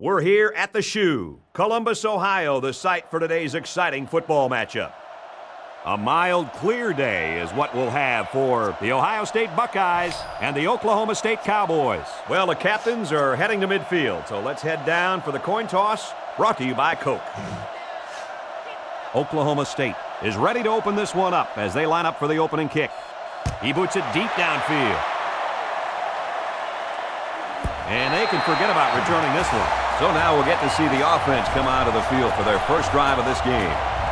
We're here at the Shoe, Columbus, Ohio, the site for today's exciting football matchup. A mild, clear day is what we'll have for the Ohio State Buckeyes and the Oklahoma State Cowboys. Well, the captains are heading to midfield, so let's head down for the coin toss, brought to you by Coke. Oklahoma State is ready to open this one up as they line up for the opening kick. He boots it deep downfield. And they can forget about returning this one. So now we'll get to see the offense come out of the field for their first drive of this game.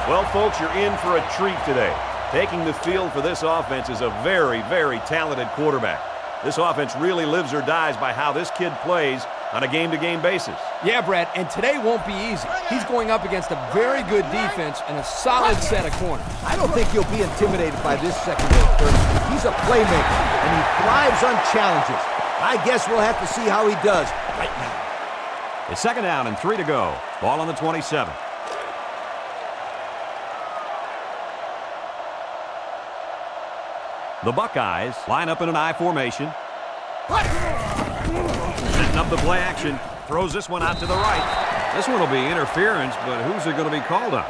Well, folks, you're in for a treat today. Taking the field for this offense is a very, very talented quarterback. This offense really lives or dies by how this kid plays on a game-to-game basis. Yeah, Brad, and today won't be easy. He's going up against a very good defense and a solid set of corners. I don't think he'll be intimidated by this secondary third. He's a playmaker, and he thrives on challenges. I guess we'll have to see how he does right now. It's second down and 3 to go. Ball on the 27. The Buckeyes line up in an I formation. Setting up the play action. Throws this one out to the right. This one will be interference, but who's it going to be called on?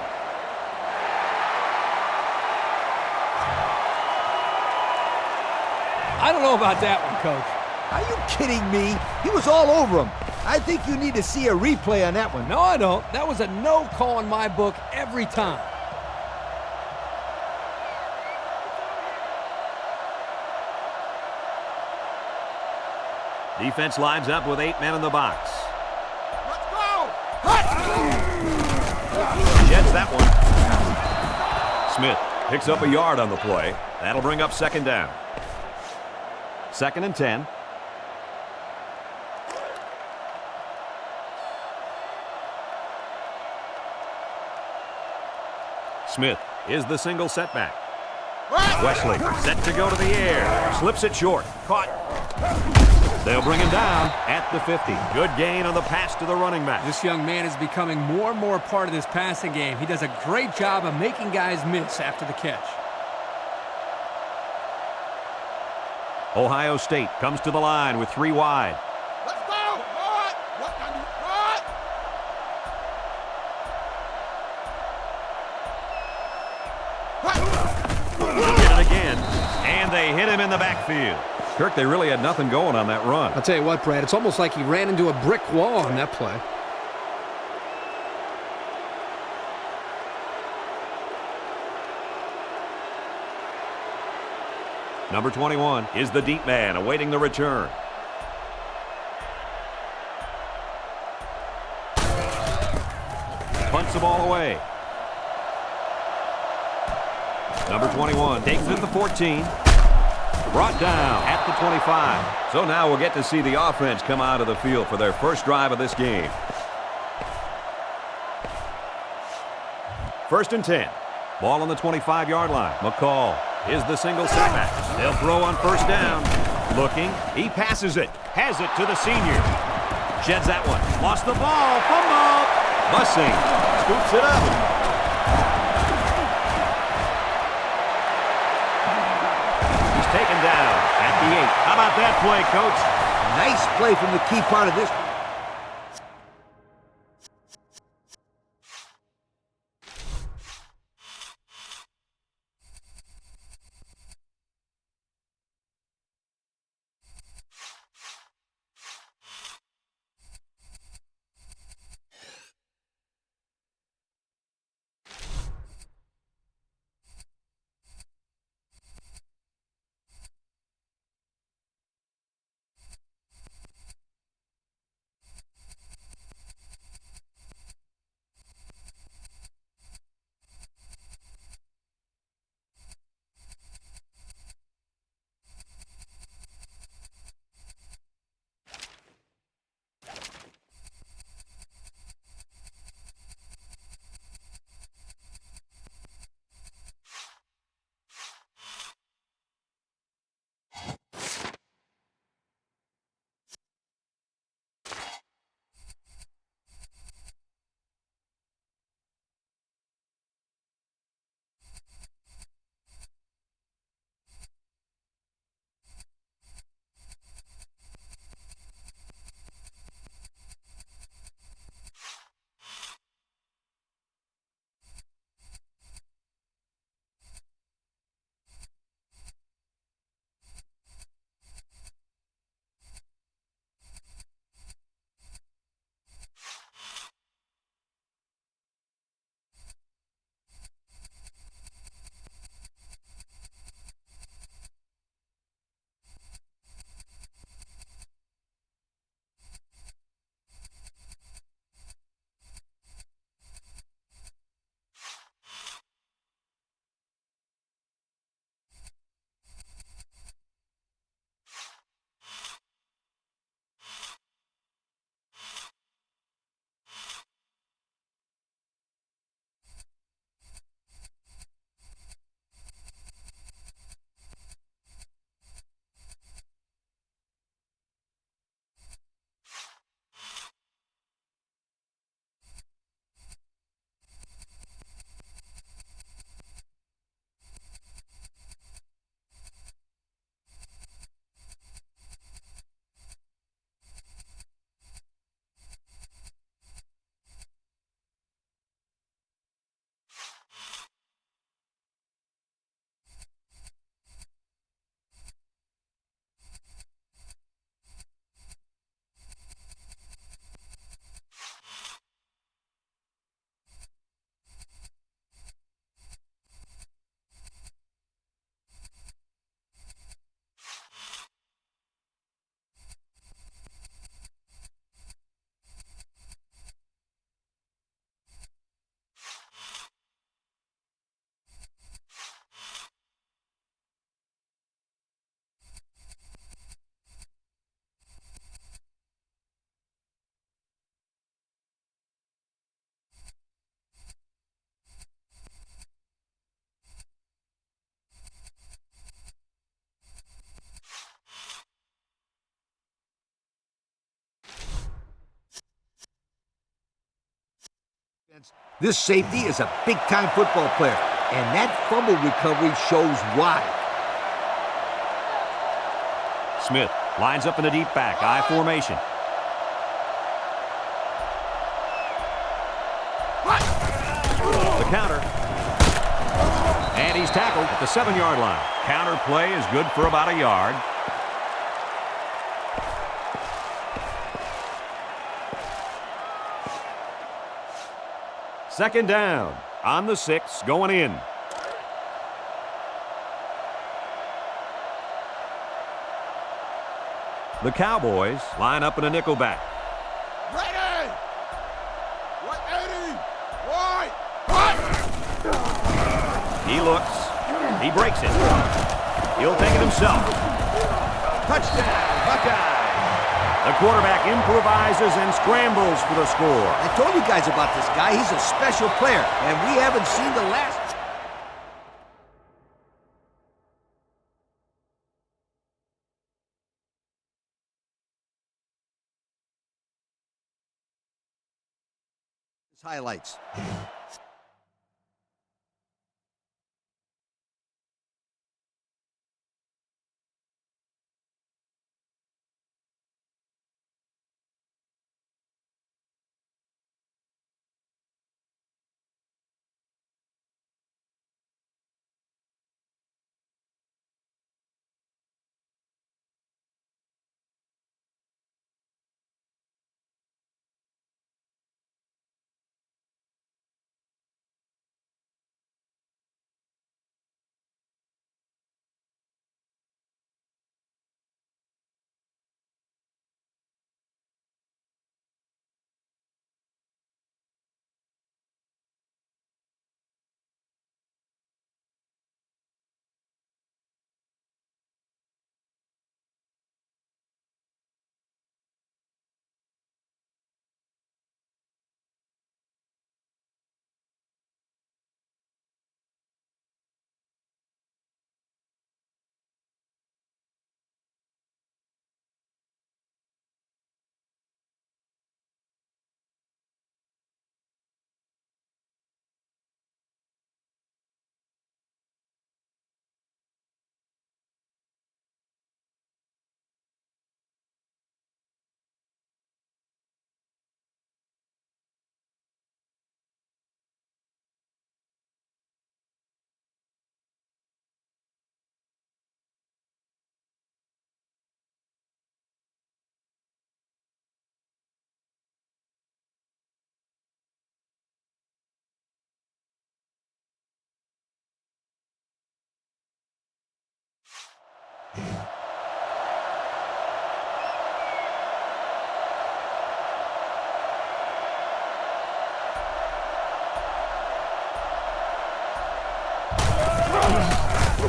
I don't know about that one, Coach. Are you kidding me? He was all over him. I think you need to see a replay on that one. No, I don't. That was a no call in my book every time. Defense lines up with 8 men in the box. Let's go! Sheds that one. Smith picks up a yard on the play. That'll bring up second down. Second and 10. Smith is the single setback. Wesley set to go to the air. Slips it short. Caught. They'll bring him down at the 50. Good gain on the pass to the running back. This young man is becoming more and more part of this passing game. He does a great job of making guys miss after the catch. Ohio State comes to the line with 3 wide. Let's go! Get it again, and they hit him in the backfield. Kirk, they really had nothing going on that run. I'll tell you what, Brad, it's almost like he ran into a brick wall on that play. Number 21 is the deep man awaiting the return. Punts the ball away. Number 21 takes it to the 14. Brought down at the 25. So now we'll get to see the offense come out of the field for their first drive of this game. First and 10. Ball on the 25-yard line. McCall is the single setback. They'll throw on first down. Looking. He passes it. Has it to the senior. Sheds that one. Lost the ball. Fumble. Bussing. Scoops it up. Taken down at the 8. How about that play, Coach? Nice play from the key part of this. This safety is a big-time football player, and that fumble recovery shows why. Smith lines up in the deep back, I formation. The counter. And he's tackled at the 7-yard line. Counter play is good for about a yard. Second down on the 6, going in. The Cowboys line up in a nickel back. Ready! 180! Right! Right! He looks. He breaks it. He'll take it himself. Touchdown, Buckeyes! The quarterback improvises and scrambles for the score. I told you guys about this guy. He's a special player, and we haven't seen the last. Highlights.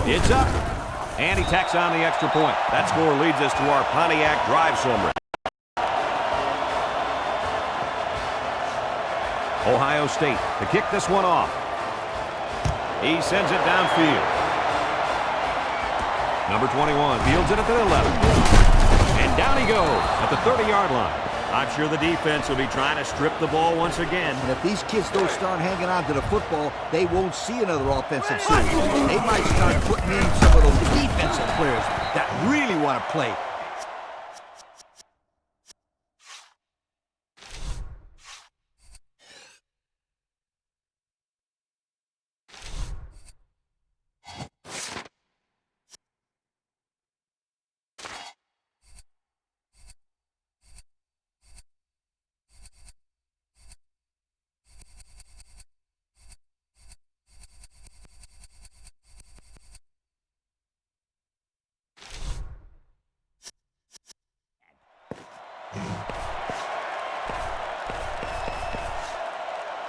It's up. And he tacks on the extra point. That score leads us to our Pontiac drive summary. Ohio State to kick this one off. He sends it downfield. Number 21 fields it at the 11. And down he goes at the 30-yard line. I'm sure the defense will be trying to strip the ball once again. And if these kids don't start hanging on to the football, they won't see another offensive series. They might start putting in some of those defensive players that really want to play.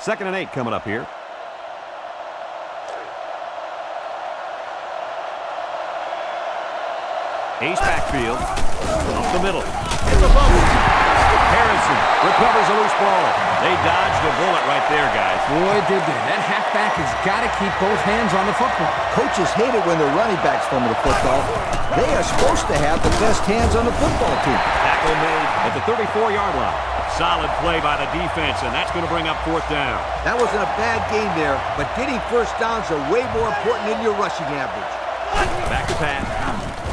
Second and 8 coming up here. Ace backfield. Up the middle. It's a fumble. Harrison recovers a loose ball. They dodged a bullet right there, guys. Boy, did they. That halfback has got to keep both hands on the football. Coaches hate it when their running backs fumble the football. They are supposed to have the best hands on the football team. Back Tackle made at the 34-yard line. Solid play by the defense, and that's going to bring up 4th down. That wasn't a bad game there, but getting first downs are way more important than your rushing average. Back to Pat.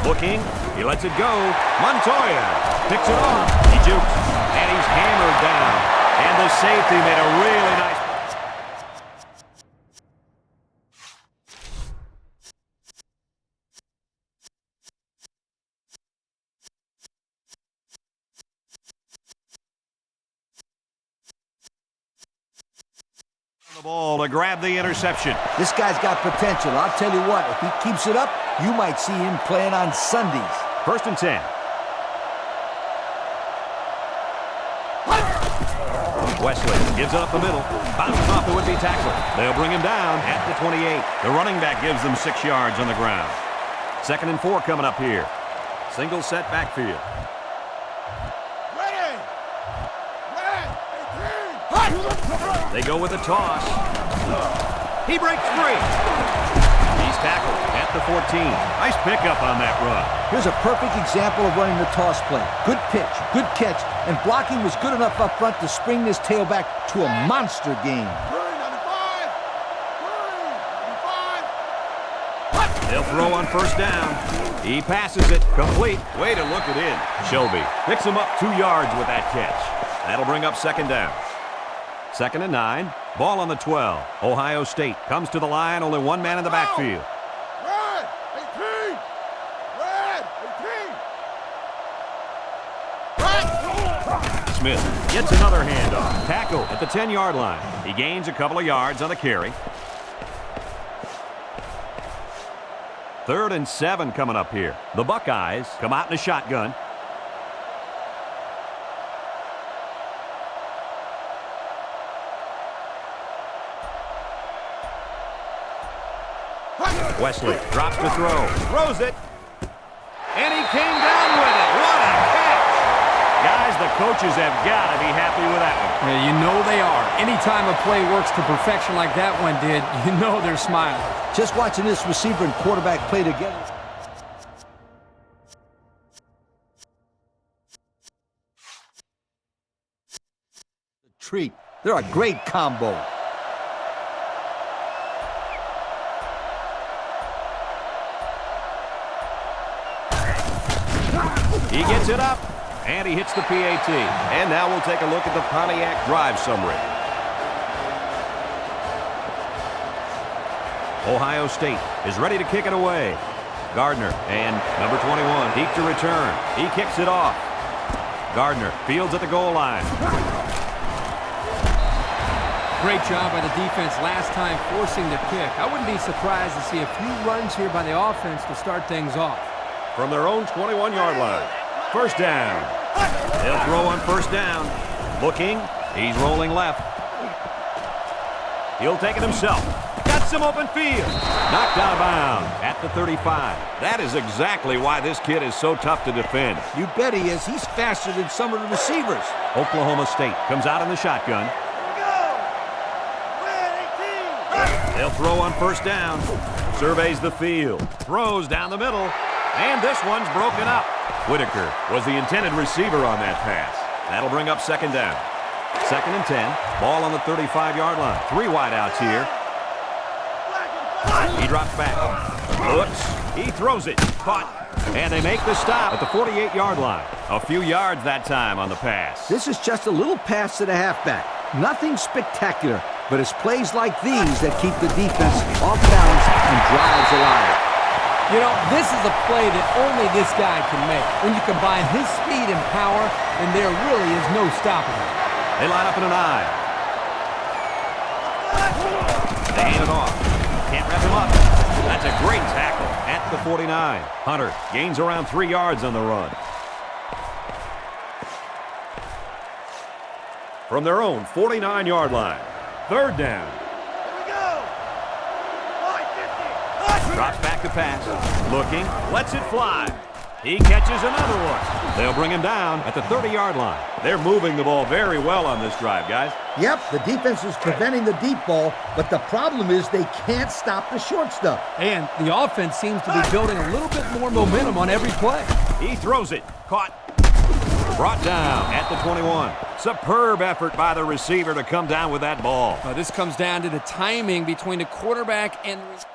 Looking. He lets it go. Montoya picks it off. He jukes, and he's hammered down. And the safety made a really nice... the ball to grab the interception. This guy's got potential. I'll tell you what, if he keeps it up, you might see him playing on Sundays. 1st and 10. Wesley gives it up the middle. Bounces off the would-be tackle. They'll bring him down at the 28. The running back gives them 6 yards on the ground. 2nd and 4 coming up here. Single set backfield. They go with a toss. He breaks free. He's tackled at the 14. Nice pickup on that run. Here's a perfect example of running the toss play. Good pitch, good catch, and blocking was good enough up front to spring this tailback to a monster game. They'll throw on 1st down. He passes it complete. Way to look it in. Shelby picks him up 2 yards with that catch. That'll bring up 2nd down. 2nd and 9. Ball on the 12. Ohio State comes to the line. Only one man in the backfield. Red 18! Red 18! Smith gets another handoff. Tackle at the 10-yard line. He gains a couple of yards on the carry. 3rd and 7 coming up here. The Buckeyes come out in a shotgun. Wesley drops to throw. Throws it. And he came down with it. What a catch. Guys, the coaches have got to be happy with that one. Yeah, you know they are. Anytime a play works to perfection like that one did, you know they're smiling. Just watching this receiver and quarterback play together. Treat. They're a great combo. He gets it up, and he hits the PAT. And now we'll take a look at the Pontiac drive summary. Ohio State is ready to kick it away. Gardner and number 21 deep to return. He kicks it off. Gardner fields at the goal line. Great job by the defense last time forcing the kick. I wouldn't be surprised to see a few runs here by the offense to start things off. From their own 21-yard line. 1st down. They'll throw on 1st down. Looking. He's rolling left. He'll take it himself. Got some open field. Knocked out of bounds at the 35. That is exactly why this kid is so tough to defend. You bet he is. He's faster than some of the receivers. Oklahoma State comes out in the shotgun. They'll throw on 1st down. Surveys the field. Throws down the middle. And this one's broken up. Whitaker was the intended receiver on that pass. That'll bring up 2nd down. 2nd and 10. Ball on the 35-yard line. 3 wideouts here. He drops back. Looks. He throws it. Caught. And they make the stop at the 48-yard line. A few yards that time on the pass. This is just a little pass to the halfback. Nothing spectacular, but it's plays like these that keep the defense off balance and drives alive. You know, this is a play that only this guy can make. When you combine his speed and power, then there really is no stopping him. They line up in an I. They hand it off. Can't wrap him up. That's a great tackle at the 49. Hunter gains around 3 yards on the run. From their own 49-yard line. 3rd down. Drops back to pass. Looking. Lets it fly. He catches another one. They'll bring him down at the 30-yard line. They're moving the ball very well on this drive, guys. Yep, the defense is preventing the deep ball, but the problem is they can't stop the short stuff. And the offense seems to be building a little bit more momentum on every play. He throws it. Caught. Brought down at the 21. Superb effort by the receiver to come down with that ball. This comes down to the timing between the quarterback and the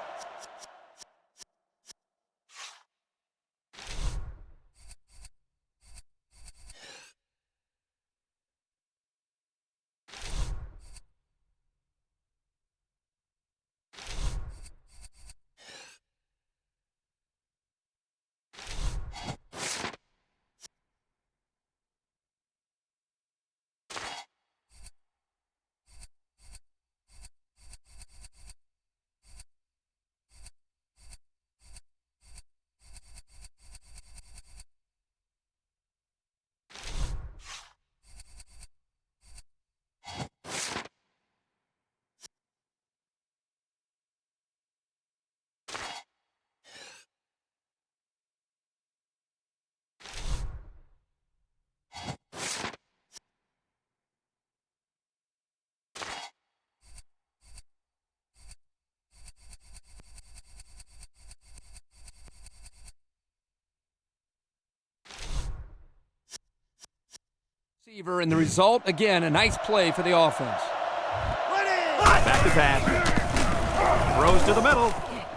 receiver, and the result, again, a nice play for the offense. Back to pass. Throws to the middle.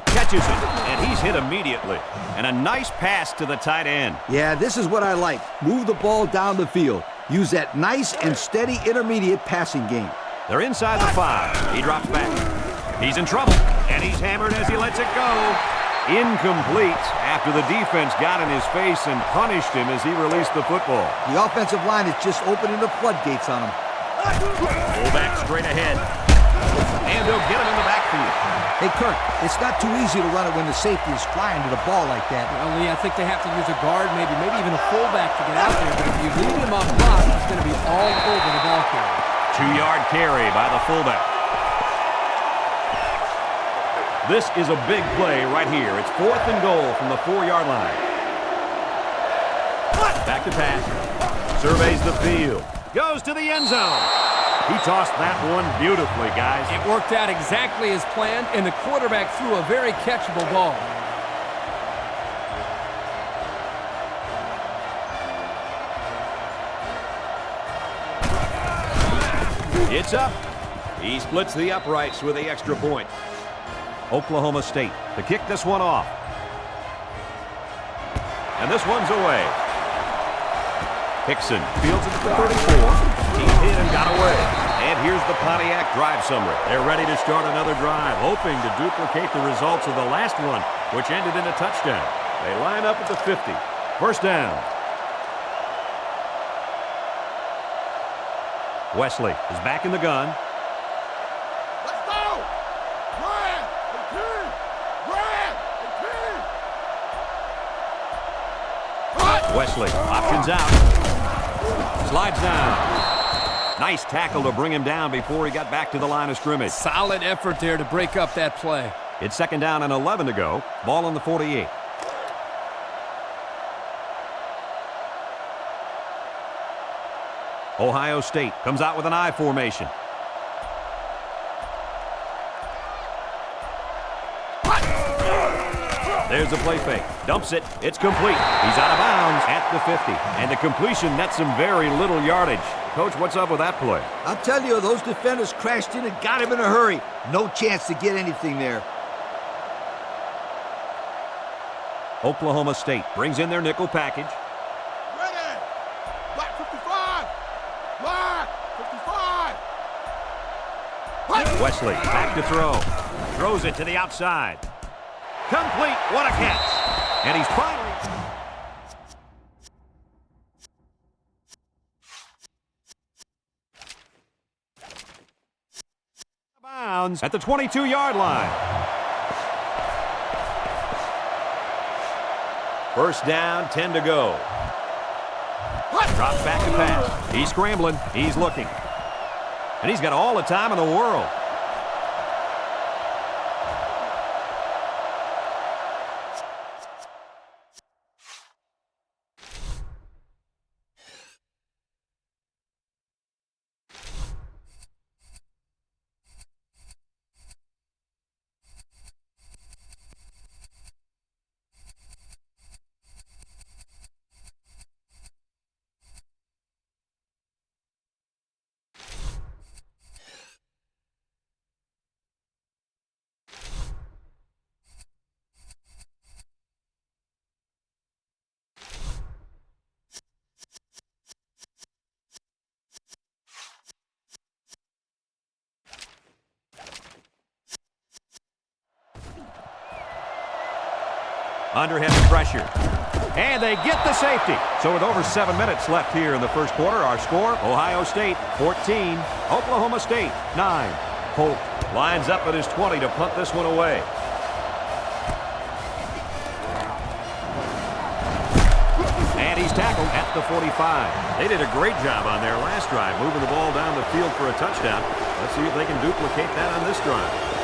Catches it, and he's hit immediately. And a nice pass to the tight end. Yeah, this is what I like. Move the ball down the field. Use that nice and steady intermediate passing game. They're inside the 5. He drops back. He's in trouble, and he's hammered as he lets it go. Incomplete after the defense got in his face and punished him as he released the football. The offensive line is just opening the floodgates on him. Fullback straight ahead. And they'll get him in the backfield. Hey, Kirk, it's not too easy to run it when the safety is flying to the ball like that. Well, Lee, I think they have to use a guard, maybe even a fullback to get out there. But if you leave him up block, he's going to be all over the ball carrier. 2-yard carry by the fullback. This is a big play right here. It's 4th and goal from the 4-yard line. Back to pass. Surveys the field. Goes to the end zone. He tossed that one beautifully, guys. It worked out exactly as planned, and the quarterback threw a very catchable ball. It's up. He splits the uprights with the extra point. Oklahoma State to kick this one off. And this one's away. Hickson fields it at the 34. He hit and got away. And here's the Pontiac drive summary. They're ready to start another drive, hoping to duplicate the results of the last one, which ended in a touchdown. They line up at the 50. First down. Wesley is back in the gun. Let's go! Ryan! And team! Ryan! And team! Wesley options out. Slides down. Nice tackle to bring him down before he got back to the line of scrimmage. Solid effort there to break up that play. It's 2nd down and 11 to go. Ball on the 48. Ohio State comes out with an I formation. There's the play fake. Dumps it. It's complete. He's out of bounds at the 50. And the completion nets him very little yardage. Coach, what's up with that play? I'll tell you, those defenders crashed in and got him in a hurry. No chance to get anything there. Oklahoma State brings in their nickel package. Ready! Black 55! Black 55! Wesley back to throw. Throws it to the outside. Complete. What a catch. And he's finally... bounds at the 22-yard line. First down, 10 to go. Drops back to pass. He's scrambling. He's looking. And he's got all the time in the world. Under heavy pressure. And they get the safety. So with over 7 minutes left here in the first quarter, our score, Ohio State 14, Oklahoma State 9. Holt lines up at his 20 to punt this one away. And he's tackled at the 45. They did a great job on their last drive, moving the ball down the field for a touchdown. Let's see if they can duplicate that on this drive.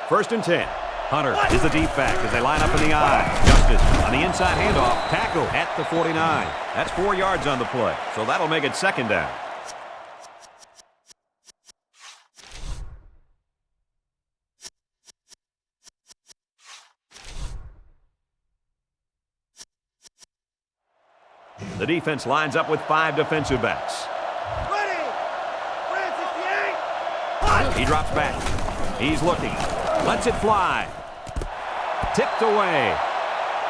First and 10. Hunter is the deep back as they line up in the I. Justice on the inside handoff. Tackle at the 49. That's 4 yards on the play, so that'll make it second down. The defense lines up with 5 defensive backs. He drops back. He's looking. Lets it fly. Tipped away.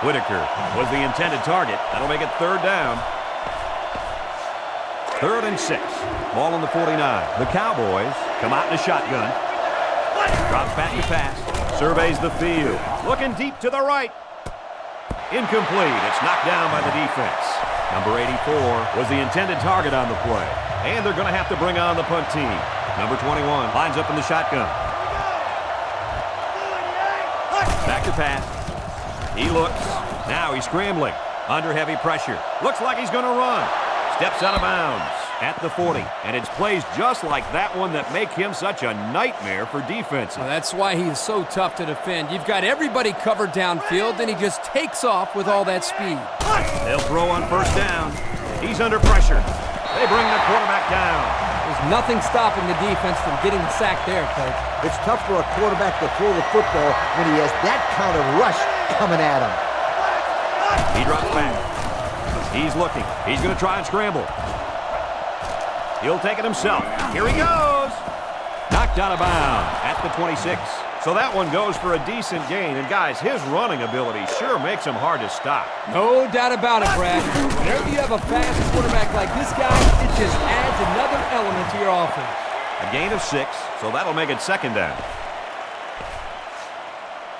Whitaker was the intended target. That'll make it third down. 3rd and 6. Ball on the 49. The Cowboys come out in a shotgun. Drops back to pass. Surveys the field. Looking deep to the right. Incomplete. It's knocked down by the defense. Number 84 was the intended target on the play. And they're going to have to bring on the punt team. Number 21 lines up in the shotgun. Back to pass. He looks. Now he's scrambling. Under heavy pressure. Looks like he's going to run. Steps out of bounds at the 40. And it's plays just like that one that make him such a nightmare for defenses. Well, that's why he's so tough to defend. You've got everybody covered downfield, and he just takes off with all that speed. They'll throw on first down. He's under pressure. They bring the quarterback down. There's nothing stopping the defense from getting the sack there, Coach. It's tough for a quarterback to throw the football when he has that kind of rush coming at him. He drops back. He's looking. He's going to try and scramble. He'll take it himself. Here he goes. Knocked out of bounds at the 26. So that one goes for a decent gain. And, guys, his running ability sure makes him hard to stop. No doubt about it, Brad. Whenever you have a fast quarterback like this guy, it just adds another element to your offense. A gain of 6, so that'll make it second down.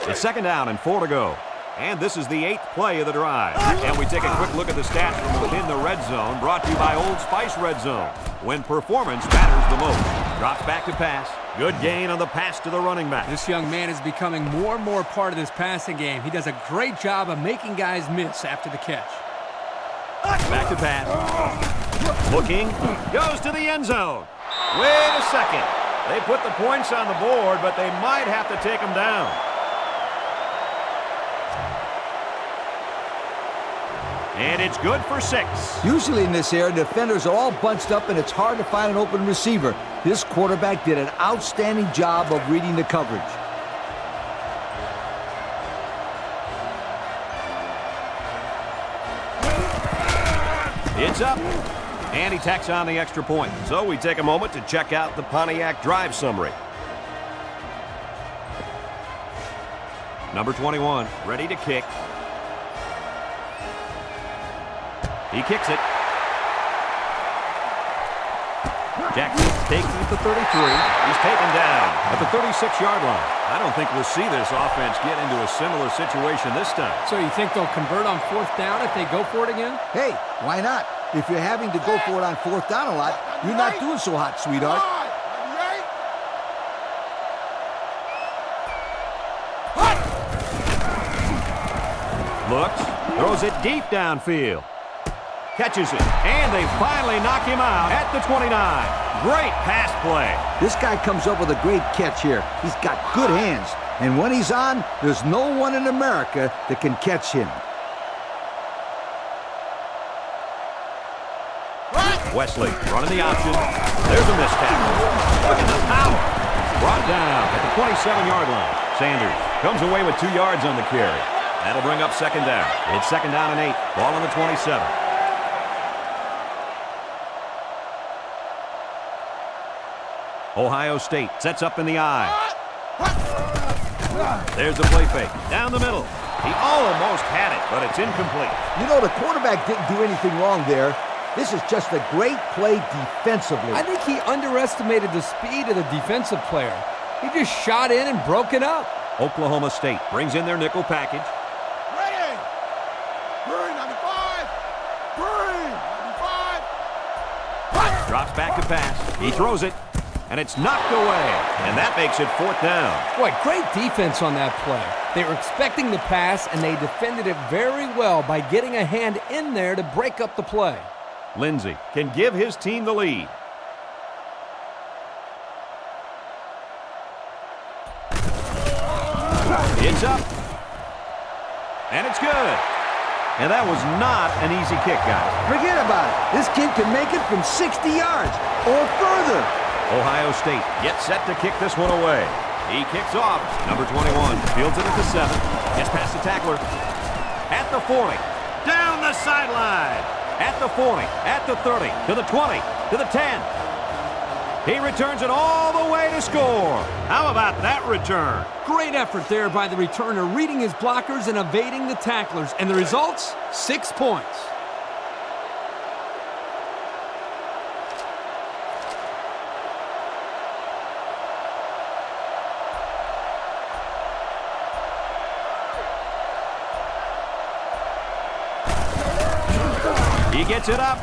It's second down and 4 to go. And this is the 8th play of the drive. And we take a quick look at the stats from within the red zone, brought to you by Old Spice Red Zone, when performance matters the most. Drops back to pass. Good gain on the pass to the running back. This young man is becoming more and more part of this passing game. He does a great job of making guys miss after the catch. Back to pass. Looking. Goes to the end zone. Wait a second. They put the points on the board, but they might have to take them down. And it's good for 6. Usually in this area, defenders are all bunched up and it's hard to find an open receiver. This quarterback did an outstanding job of reading the coverage. It's up. And he tacks on the extra point. So we take a moment to check out the Pontiac drive summary. Number 21, ready to kick. He kicks it. Jackson taking it to 33. He's taken down at the 36-yard line. I don't think we'll see this offense get into a similar situation this time. So you think they'll convert on 4th down if they go for it again? Hey, why not? If you're having to go for it on 4th down a lot, you're not doing so hot, sweetheart. Looks, throws it deep downfield. Catches it, and they finally knock him out at the 29. Great pass play. This guy comes up with a great catch here. He's got good hands, and when he's on, there's no one in America that can catch him. Wesley running the option. There's a missed tackle. Look at the power. Brought down at the 27-yard line. Sanders comes away with 2 yards on the carry. That'll bring up second down. It's second down and 8. Ball on the 27. Ohio State sets up in the I. There's the play fake. Down the middle. He almost had it, but it's incomplete. You know, the quarterback didn't do anything wrong there. This is just a great play defensively. I think he underestimated the speed of the defensive player. He just shot in and broke it up. Oklahoma State brings in their nickel package. Ready. Green, 95. Green, 95. Drops back to pass. He throws it, and it's knocked away. And that makes it 4th down. Boy, great defense on that play. They were expecting the pass, and they defended it very well by getting a hand in there to break up the play. Lindsey can give his team the lead. It's up. And it's good. And that was not an easy kick, guys. Forget about it. This kid can make it from 60 yards or further. Ohio State gets set to kick this one away. He kicks off. Number 21 fields it at the 7. Gets past the tackler. At the 40. Down the sideline. At the 40. At the 30. To the 20. To the 10. He returns it all the way to score. How about that return? Great effort there by the returner, reading his blockers and evading the tacklers. And the results, 6 points. He gets it up.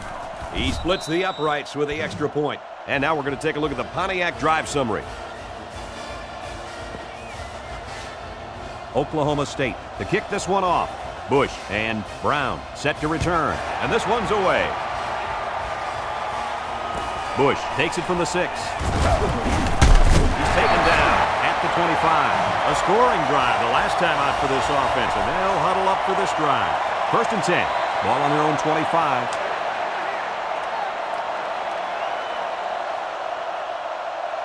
He splits the uprights with the extra point. And now we're going to take a look at the Pontiac drive summary. Oklahoma State to kick this one off. Bush and Brown set to return. And this one's away. Bush takes it from the 6. He's taken down at the 25. A scoring drive the last time out for this offense, and they'll huddle up for this drive. 1st and 10. Ball on their own 25.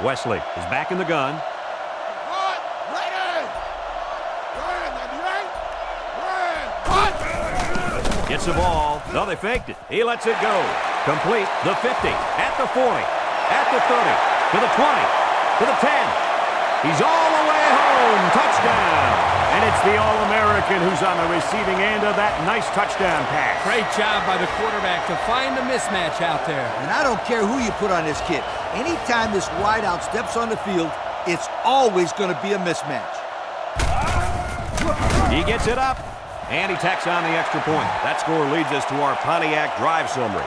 Wesley is back in the gun. Hot. Ready. Green, 98. Green. Hot. Gets the ball. No, they faked it. He lets it go. Complete. The 50. At the 40. At the 30. To the 20. To the 10. He's all the way home. Touchdown. And it's the All-American who's on the receiving end of that nice touchdown pass. Great job by the quarterback to find the mismatch out there. And I don't care who you put on this kid. Anytime this wideout steps on the field, it's always going to be a mismatch. He gets it up, and he tacks on the extra point. That score leads us to our Pontiac drive summary.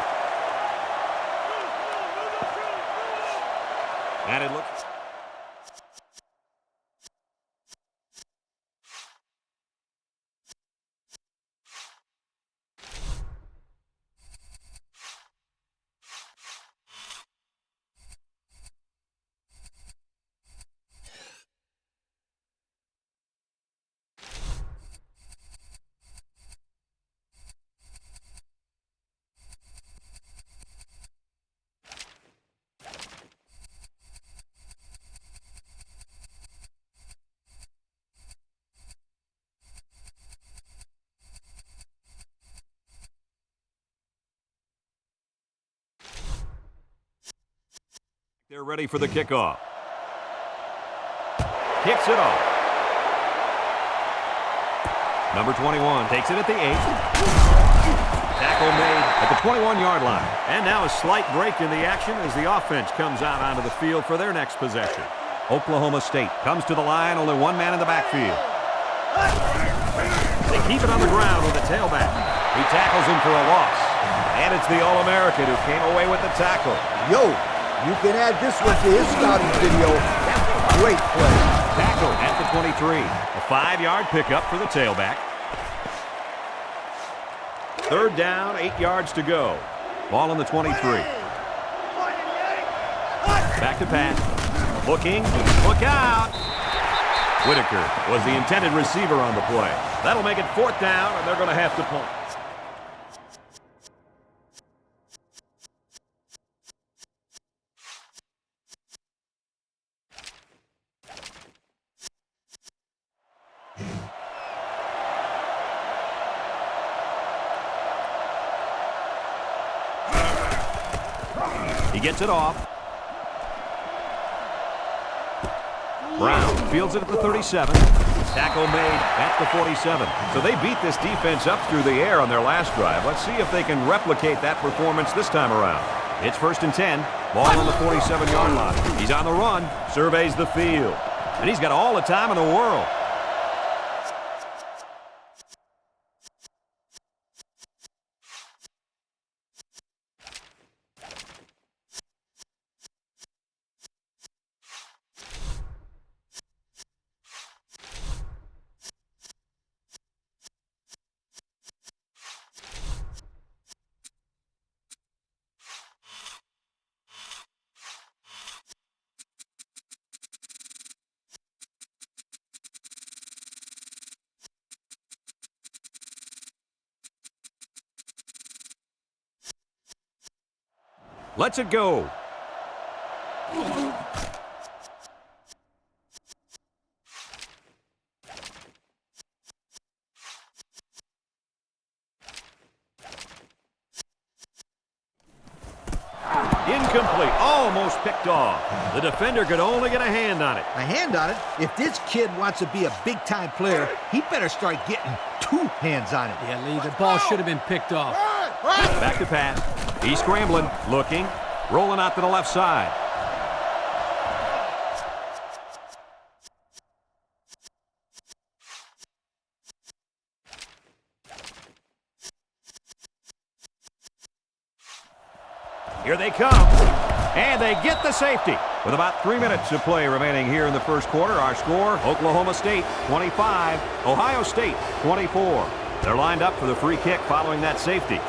And it looks... They're ready for the kickoff. Kicks it off. Number 21 takes it at the 8. Tackle made at the 21-yard line. And now a slight break in the action as the offense comes out onto the field for their next possession. Oklahoma State comes to the line, only one man in the backfield. They keep it on the ground with the tailback. He tackles him for a loss. And it's the All-American who came away with the tackle. Yo, you can add this one to his scouting video. That's a great play. Tackle at the 23. A 5-yard pickup for the tailback. 3rd down, 8 yards to go. Ball on the 23. Back to pass. Looking. Look out. Whitaker was the intended receiver on the play. That'll make it 4th down, and they're going to have to punt. He gets it off. Brown fields it at the 37. Tackle made at the 47. So they beat this defense up through the air on their last drive. Let's see if they can replicate that performance this time around. It's 1st and 10. Ball on the 47-yard line. He's on the run. Surveys the field. And he's got all the time in the world. Let's it go. Incomplete. Almost picked off. The defender could only get a hand on it. A hand on it? If this kid wants to be a big-time player, he better start getting 2 hands on it. Yeah, Lee, the ball should have been picked off. Back to pass. He's scrambling, looking, rolling out to the left side. Here they come, and they get the safety. With about 3 minutes of play remaining here in the first quarter, our score, Oklahoma State 25, Ohio State 24. They're lined up for the free kick following that safety.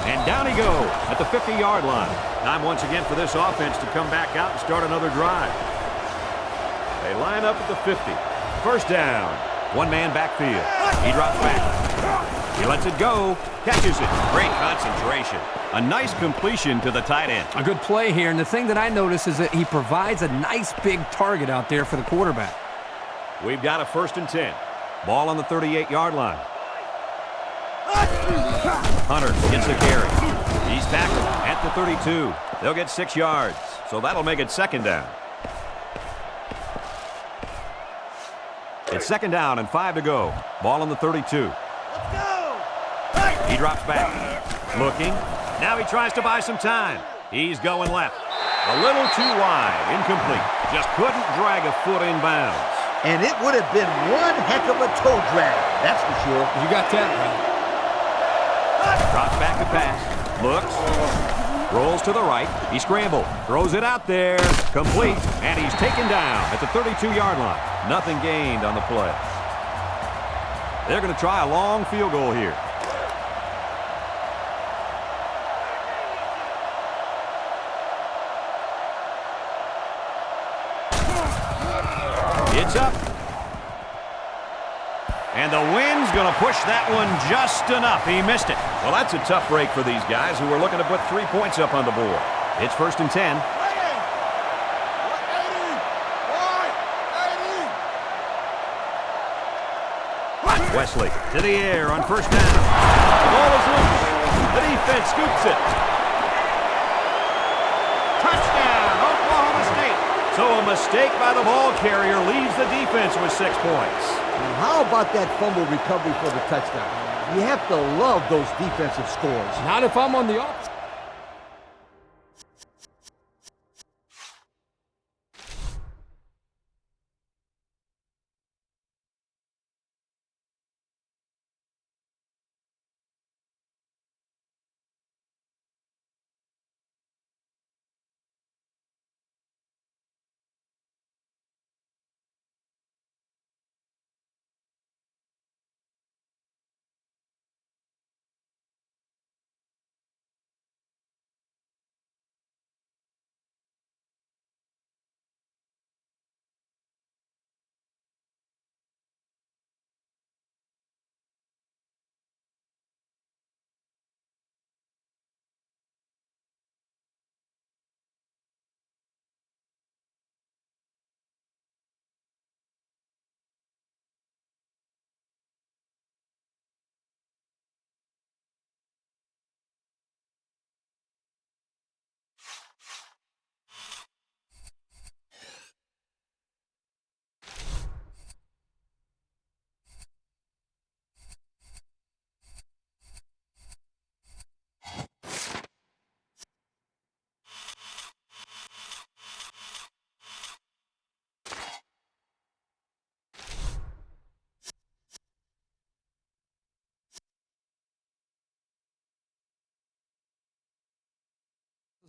And down he goes at the 50-yard line. Time once again for this offense to come back out and start another drive. They line up at the 50. First down. One man backfield. He drops back. He lets it go. Catches it. Great concentration. A nice completion to the tight end. A good play here, and the thing that I notice is that he provides a nice big target out there for the quarterback. We've got a 1st and 10. Ball on the 38-yard line. Hunter gets the carry. He's tackled at the 32. They'll get 6 yards, so that'll make it 2nd down. It's 2nd down and 5 to go. Ball on the 32. Let's go! He drops back. Looking. Now he tries to buy some time. He's going left. A little too wide. Incomplete. Just couldn't drag a foot in bounds. And it would have been one heck of a toe drag, that's for sure. You got that right. Drops back to pass. Looks. Rolls to the right. He scrambled. Throws it out there. Complete. And he's taken down at the 32-yard line. Nothing gained on the play. They're going to try a long field goal here. It's up. And the wind's going to push that one just enough. He missed it. Well, that's a tough break for these guys who are looking to put 3 points up on the board. It's 1st and 10. Wesley to the air on 1st down. The ball is loose. The defense scoops it. Touchdown, Oklahoma State. So a mistake by the ball carrier leaves the defense with 6 points. How about that fumble recovery for the touchdown? You have to love those defensive scores. Not if I'm on the offense.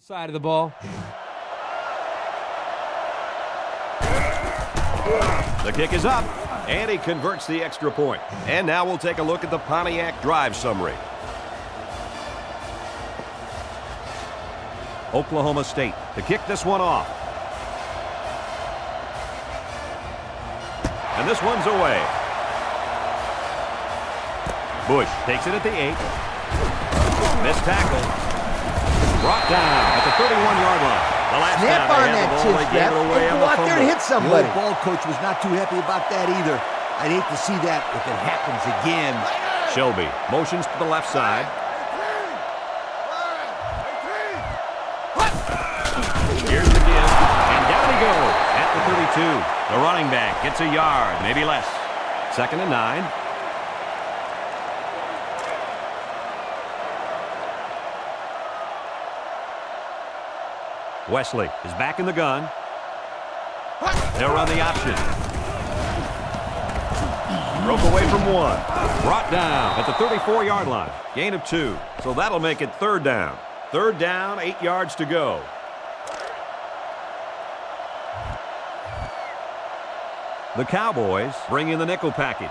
Side of the ball. The kick is up, and he converts the extra point. And now we'll take a look at the Pontiac drive summary. Oklahoma State to kick this one off. And this one's away. Bush takes it at the 8. Missed tackle. Brought down at the 31-yard line. The last Snap time on they had that the ball, chin they gave strap it away and on go the out there and fumble. hit somebody. The old ball coach was not too happy about that either. I'd hate to see that if it happens again. Shelby motions to the left side. Here's the give, and down he goes at the 32. The running back gets a yard, maybe less. 2nd and 9. Wesley is back in the gun. They'll run the option. Broke away from 1. Brought down at the 34-yard line. Gain of 2. So that'll make it 3rd down. 3rd down, 8 yards to go. The Cowboys bring in the nickel package.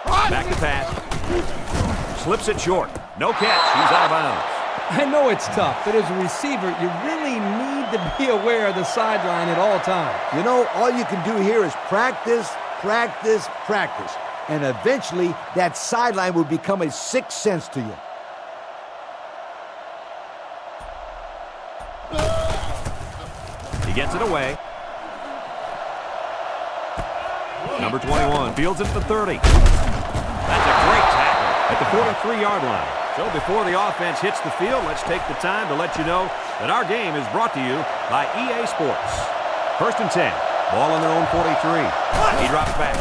Back to pass. Slips it short. No catch. He's out of bounds. I know it's tough, but as a receiver, you really need to be aware of the sideline at all times. You know, all you can do here is practice, practice, practice. And eventually, that sideline will become a sixth sense to you. He gets it away. Number 21 fields it at the 30. That's a great tackle at the 43-yard line. So before the offense hits the field, let's take the time to let you know that our game is brought to you by EA Sports. 1st and 10. Ball on their own 43. He drops back.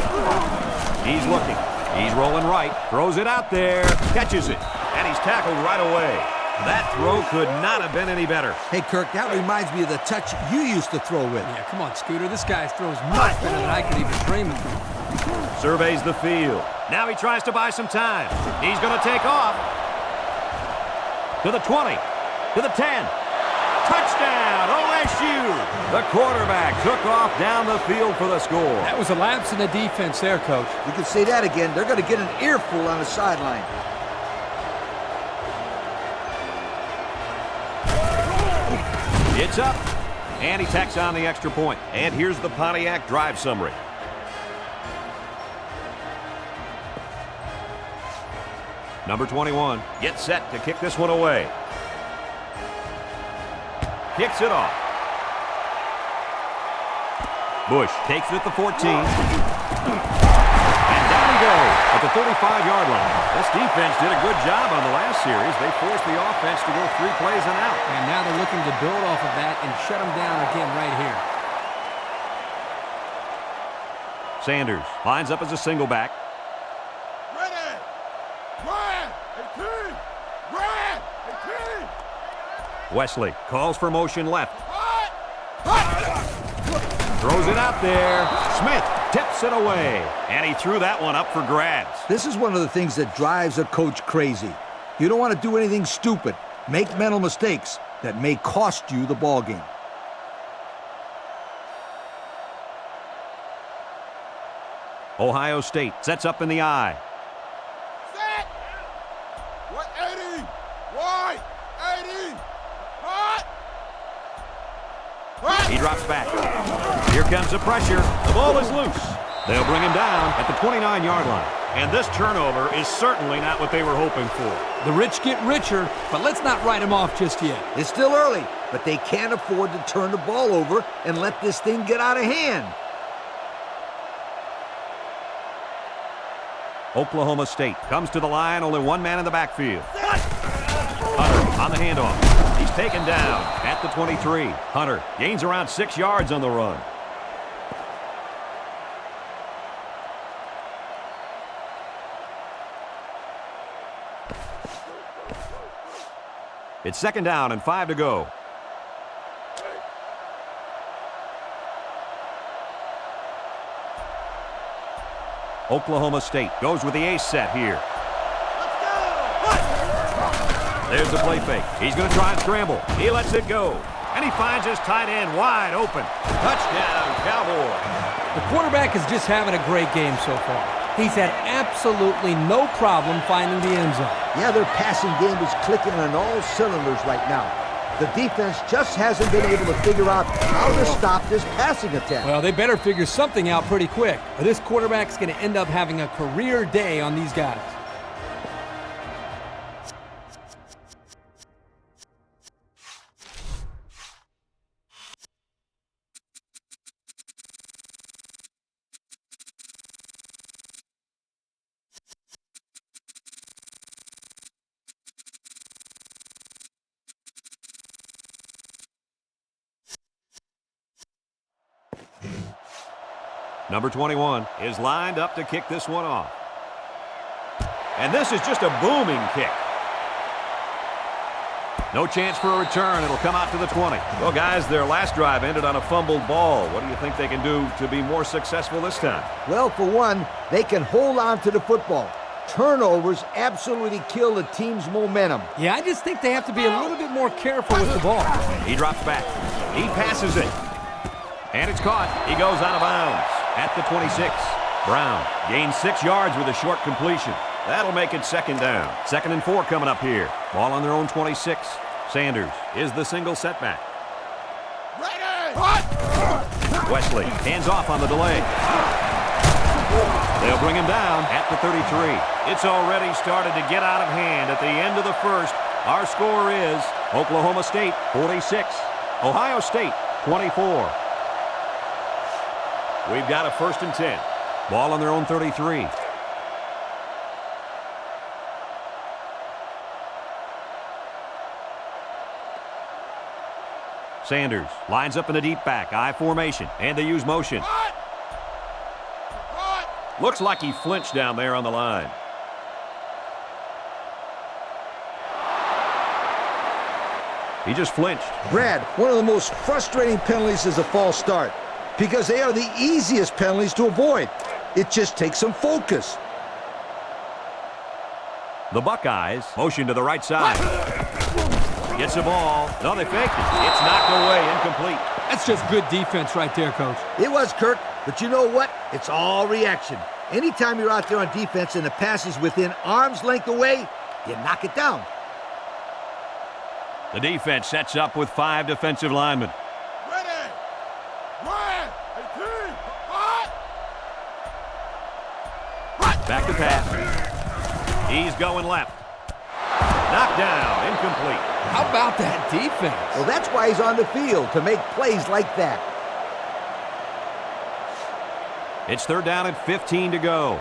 He's looking. He's rolling right. Throws it out there. Catches it. And he's tackled right away. That throw could not have been any better. Hey, Kirk, that reminds me of the touch you used to throw with. Yeah, come on, Scooter. This guy throws much better than I could even dream of. Surveys the field. Now he tries to buy some time. He's going to take off. To the 20. To the 10. Touchdown, OSU! The quarterback took off down the field for the score. That was a lapse in the defense there, Coach. You can say that again. They're going to get an earful on the sideline. It's up, and he tacks on the extra point. And here's the Pontiac drive summary. Number 21 gets set to kick this one away. Kicks it off. Bush takes it at the 14. And down he goes at the 35-yard line. This defense did a good job on the last series. They forced the offense to go 3 plays and out. And now they're looking to build off of that and shut them down again right here. Sanders lines up as a single back. Ready! Red! 18! Red! 18! Wesley calls for motion left. Hot! Hot! Throws it out there. Smith tips it away. And he threw that one up for grabs. This is one of the things that drives a coach crazy. You don't want to do anything stupid. Make mental mistakes that may cost you the ball game. Ohio State sets up in the eye. Set! 180! Wide! 80! Hot! Hot! He drops back. Here comes the pressure. The ball is loose. They'll bring him down at the 29-yard line. And this turnover is certainly not what they were hoping for. The rich get richer, but let's not write them off just yet. It's still early, but they can't afford to turn the ball over and let this thing get out of hand. Oklahoma State comes to the line, only one man in the backfield. Hunter on the handoff. He's taken down at the 23. Hunter gains around 6 yards on the run. It's 2nd down and 5 to go. Oklahoma State goes with the ace set here. There's the play fake. He's going to try and scramble. He lets it go. And he finds his tight end wide open. Touchdown, Cowboys. The quarterback is just having a great game so far. He's had absolutely no problem finding the end zone. Yeah, their passing game is clicking on all cylinders right now. The defense just hasn't been able to figure out how to stop this passing attack. Well, they better figure something out pretty quick, or this quarterback's going to end up having a career day on these guys. Number 21 is lined up to kick this one off. And this is just a booming kick. No chance for a return. It'll come out to the 20. Well, guys, their last drive ended on a fumbled ball. What do you think they can do to be more successful this time? Well, for one, they can hold on to the football. Turnovers absolutely kill the team's momentum. Yeah, I just think they have to be a little bit more careful with the ball. He drops back. He passes it. And it's caught. He goes out of bounds at the 26. Brown gains 6 yards with a short completion. That'll make it second down. 2nd and 4 coming up here. Ball on their own 26. Sanders is the single setback. Ready! Wesley hands off on the delay. They'll bring him down at the 33. It's already started to get out of hand at the end of the first. Our score is Oklahoma State 46, Ohio State 24. We've got a 1st and 10. Ball on their own 33. Sanders lines up in the deep back, I formation, and they use motion. Looks like he flinched down there on the line. He just flinched. Brad, one of the most frustrating penalties is a false start because they are the easiest penalties to avoid. It just takes some focus. The Buckeyes motion to the right side. Gets the ball. No, they faked it. It's knocked away, incomplete. That's just good defense right there, Coach. It was, Kirk, but you know what? It's all reaction. Anytime you're out there on defense and the pass is within arm's length away, you knock it down. The defense sets up with 5 defensive linemen. Ready! 1, 18, hot! Back to pass. He's going left. Knocked down, incomplete. How about that defense? Well, that's why he's on the field, to make plays like that. It's 3rd down and 15 to go.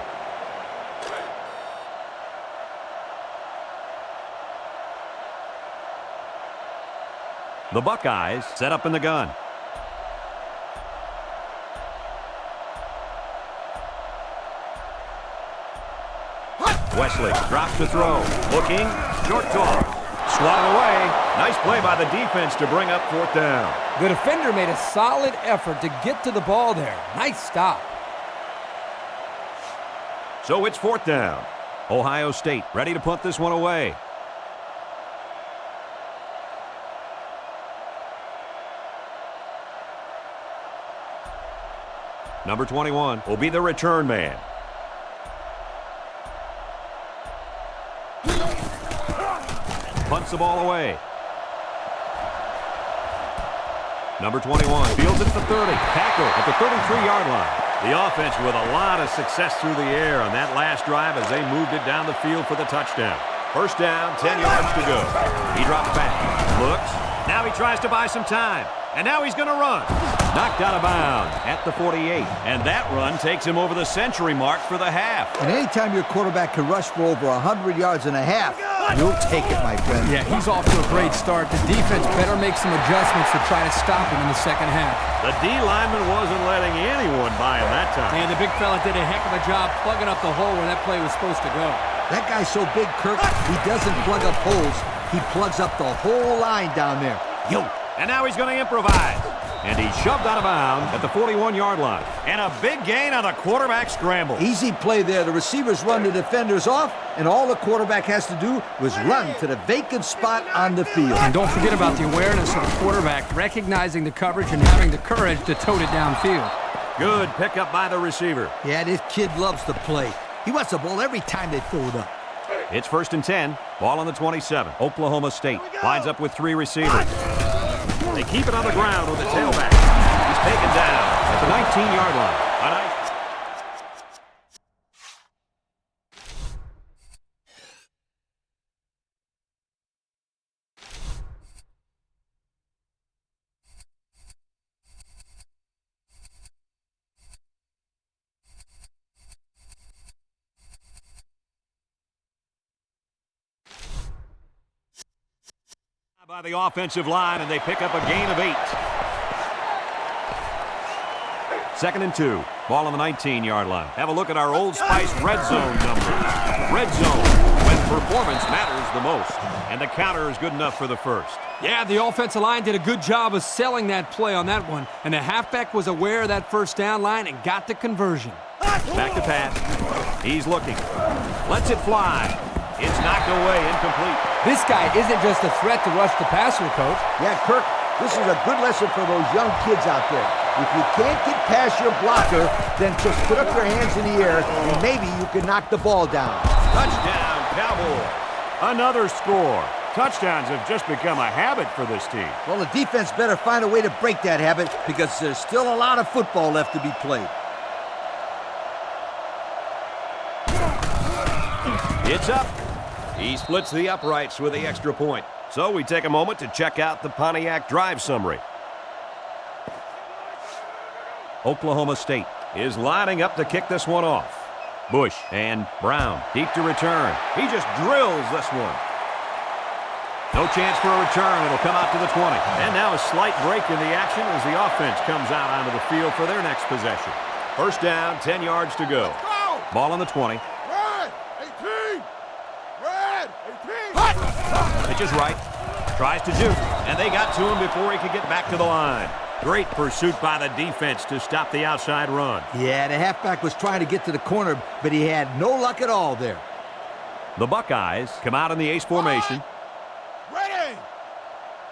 The Buckeyes set up in the gun. Wesley drops to throw. Looking. Short toss. Swatted away. Nice play by the defense to bring up 4th down. The defender made a solid effort to get to the ball there. Nice stop. So it's 4th down. Ohio State ready to punt this one away. Number 21 will be the return man. Punts the ball away. Number 21 fields it to the 30. Tackle at the 33-yard line. The offense with a lot of success through the air on that last drive as they moved it down the field for the touchdown. 1st down, 10 yards to go. He drops back. Looks. Now he tries to buy some time. And now he's going to run. Knocked out of bounds at the 48. And that run takes him over the century mark for the half. And anytime your quarterback can rush for over 100 yards and a half, you'll take it, my friend. Yeah, he's off to a great start. The defense better make some adjustments to try to stop him in the second half. The D lineman wasn't letting anyone by him that time. And the big fella did a heck of a job plugging up the hole where that play was supposed to go. That guy's so big, Kirk, he doesn't plug up holes. He plugs up the whole line down there. Yo. And now he's going to improvise. And he's shoved out of bounds at the 41-yard line. And a big gain on the quarterback scramble. Easy play there. The receivers run the defenders off, and all the quarterback has to do was run to the vacant spot on the field. And don't forget about the awareness of the quarterback, recognizing the coverage and having the courage to tote it downfield. Good pickup by the receiver. Yeah, this kid loves to play. He wants the ball every time they throw it up. It's 1st and 10. Ball on the 27. Oklahoma State lines up with 3 receivers. They keep it on the ground with the tailback. He's taken down at the 19-yard line. By the offensive line, and they pick up a gain of 8. 2nd and 2. Ball on the 19-yard line. Have a look at our Old Spice red zone numbers. Red zone, when performance matters the most. And the counter is good enough for the first. Yeah, the offensive line did a good job of selling that play on that one. And the halfback was aware of that first down line and got the conversion. Back to pass. He's looking. Lets it fly. It's knocked away, incomplete. This guy isn't just a threat to rush the passer, Coach. Yeah, Kirk, this is a good lesson for those young kids out there. If you can't get past your blocker, then just put up your hands in the air, and maybe you can knock the ball down. Touchdown, Cowboys. Another score. Touchdowns have just become a habit for this team. Well, the defense better find a way to break that habit because there's still a lot of football left to be played. It's up. He splits the uprights with the extra point. So we take a moment to check out the Pontiac drive summary. Oklahoma State is lining up to kick this one off. Bush and Brown deep to return. He just drills this one. No chance for a return. It'll come out to the 20. And now a slight break in the action as the offense comes out onto the field for their next possession. 1st down, 10 yards to go. Ball on the 20. Red 18. Red 18. Pitch is right. Tries to juke. And they got to him before he could get back to the line. Great pursuit by the defense to stop the outside run. Yeah, the halfback was trying to get to the corner, but he had no luck at all there. The Buckeyes come out in the ace formation. Ready.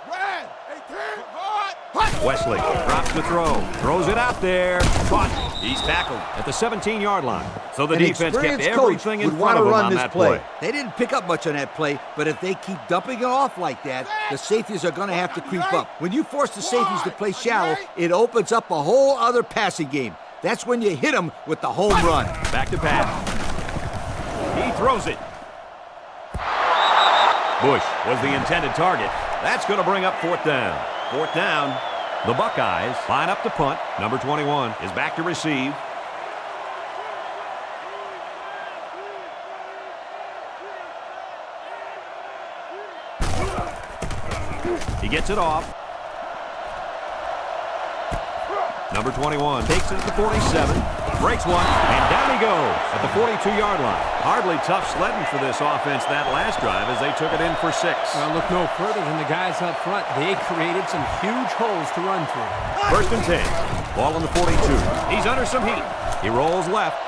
Red 18. Hot. Wesley drops the throw. Throws it out there. Caught. He's tackled at the 17-yard line. So the defense kept everything in front of him on that play. They didn't pick up much on that play, but if they keep dumping it off like that, the safeties are going to have to creep up. When you force the safeties to play shallow, it opens up a whole other passing game. That's when you hit them with the home run. Back to pass. He throws it. Bush was the intended target. That's going to bring up 4th down. 4th down. The Buckeyes line up to punt. Number 21 is back to receive. He gets it off. Number 21 takes it at the 47, breaks one, and down he goes at the 42-yard line. Hardly tough sledding for this offense that last drive as they took it in for 6. Well, look no further than the guys up front. They created some huge holes to run through. 1st and 10. Ball on the 42. He's under some heat. He rolls left.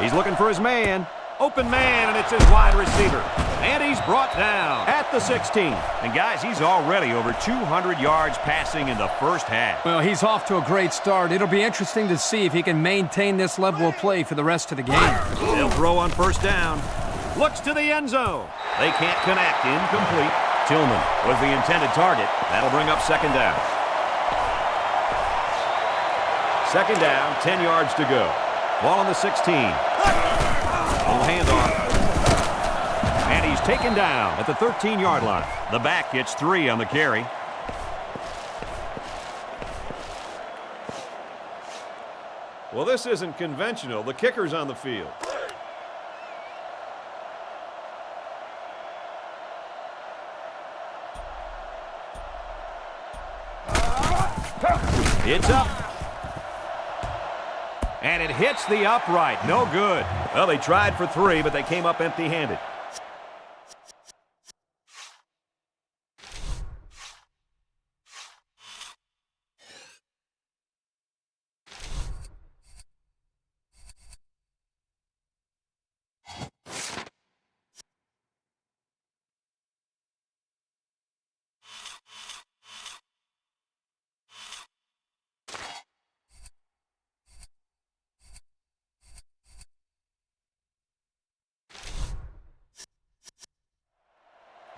He's looking for his man. Open man, and it's his wide receiver. And he's brought down at the 16. And, guys, he's already over 200 yards passing in the first half. Well, he's off to a great start. It'll be interesting to see if he can maintain this level of play for the rest of the game. They'll throw on 1st down. Looks to the end zone. They can't connect. Incomplete. Tillman was the intended target. That'll bring up 2nd down. 2nd down, 10 yards to go. Ball on the 16. On the handoff. And he's taken down at the 13-yard line. The back gets 3 on the carry. Well, this isn't conventional. The kicker's on the field. It's up. And it hits the upright. No good. Well, they tried for 3, but they came up empty-handed.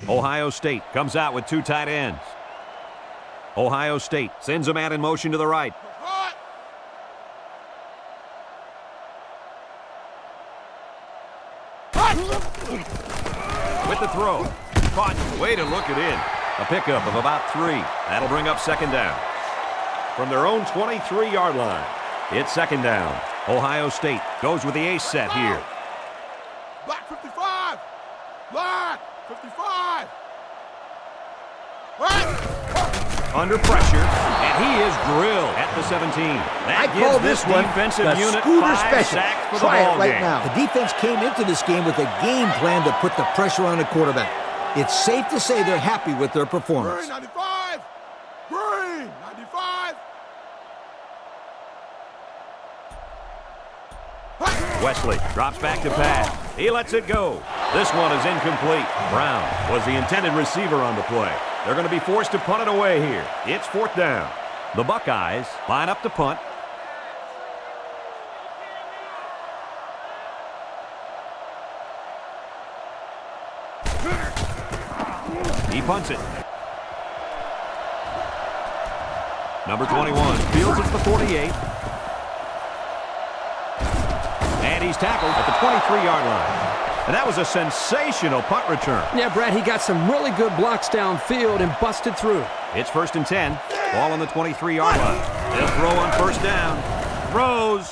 Ohio State comes out with 2 tight ends. Ohio State sends a man in motion to the right. Hot. With the throw. Caught. Way to look it in. A pickup of about 3. That'll bring up second down. From their own 23-yard line, it's second down. Ohio State goes with the ace set here. Black 55. Black 55. Black. Under pressure, and he is drilled at the 17. That I call gives this one defensive the unit Scooter 5 special. sacks for Try the ball it right game. now. The defense came into this game with a game plan to put the pressure on the quarterback. It's safe to say they're happy with their performance. Green 95. Green 95. Wesley drops back to pass. He lets it go. This one is incomplete. Brown was the intended receiver on the play. They're going to be forced to punt it away here. It's fourth down. The Buckeyes line up to punt. He punts it. Number 21 fields it to the 48. And he's tackled at the 23-yard line. And that was a sensational punt return. Yeah, Brad, he got some really good blocks downfield and busted through. It's first and 10. Ball on the 23-yard line. They'll throw on first down. Throws.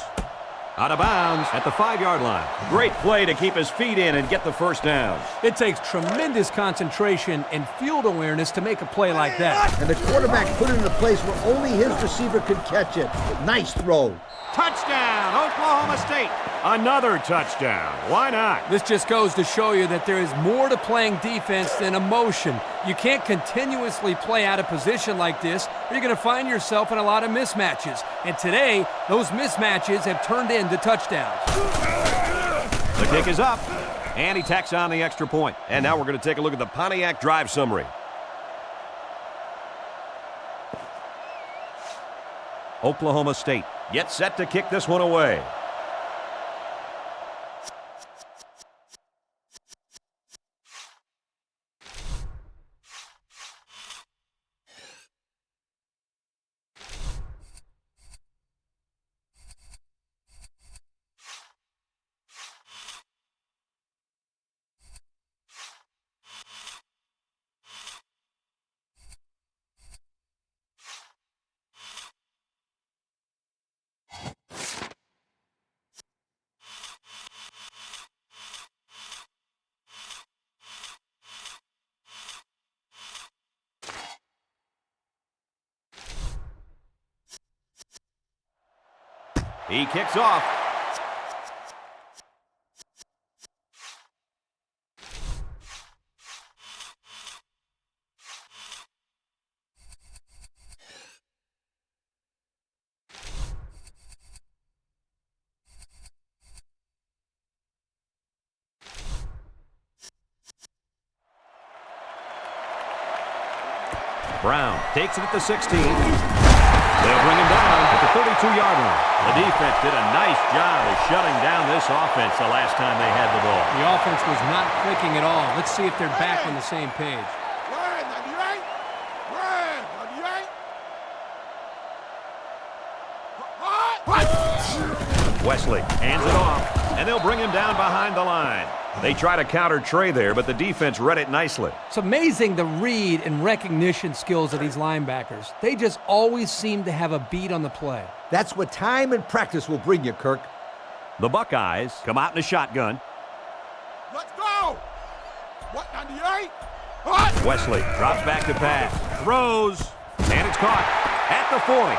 Out of bounds at the 5-yard line. Great play to keep his feet in and get the first down. It takes tremendous concentration and field awareness to make a play like that. And the quarterback put it in a place where only his receiver could catch it. Nice throw. Touchdown, Oklahoma State. Another touchdown. Why not? This just goes to show you that there is more to playing defense than emotion. You can't continuously play out of position like this, or you're going to find yourself in a lot of mismatches. And today, those mismatches have turned into touchdowns. The kick is up, and he tacks on the extra point. And now we're going to take a look at the Pontiac drive summary. Oklahoma State gets set to kick this one away. He kicks off. Brown takes it at the 16. They'll bring him down at the 32-yard line. The defense did a nice job of shutting down this offense the last time they had the ball. The offense was not clicking at all. Let's see if they're back on the same page. Red 98. Red 98. Wesley hands it off, and they'll bring him down behind the line. They try to counter Trey there, but the defense read it nicely. It's amazing the read and recognition skills of these linebackers. They just always seem to have a beat on the play. That's what time and practice will bring you, Kirk. The Buckeyes come out in a shotgun. Let's go. What 98? Hot. Wesley drops back to pass. Throws. And it's caught. At the 40.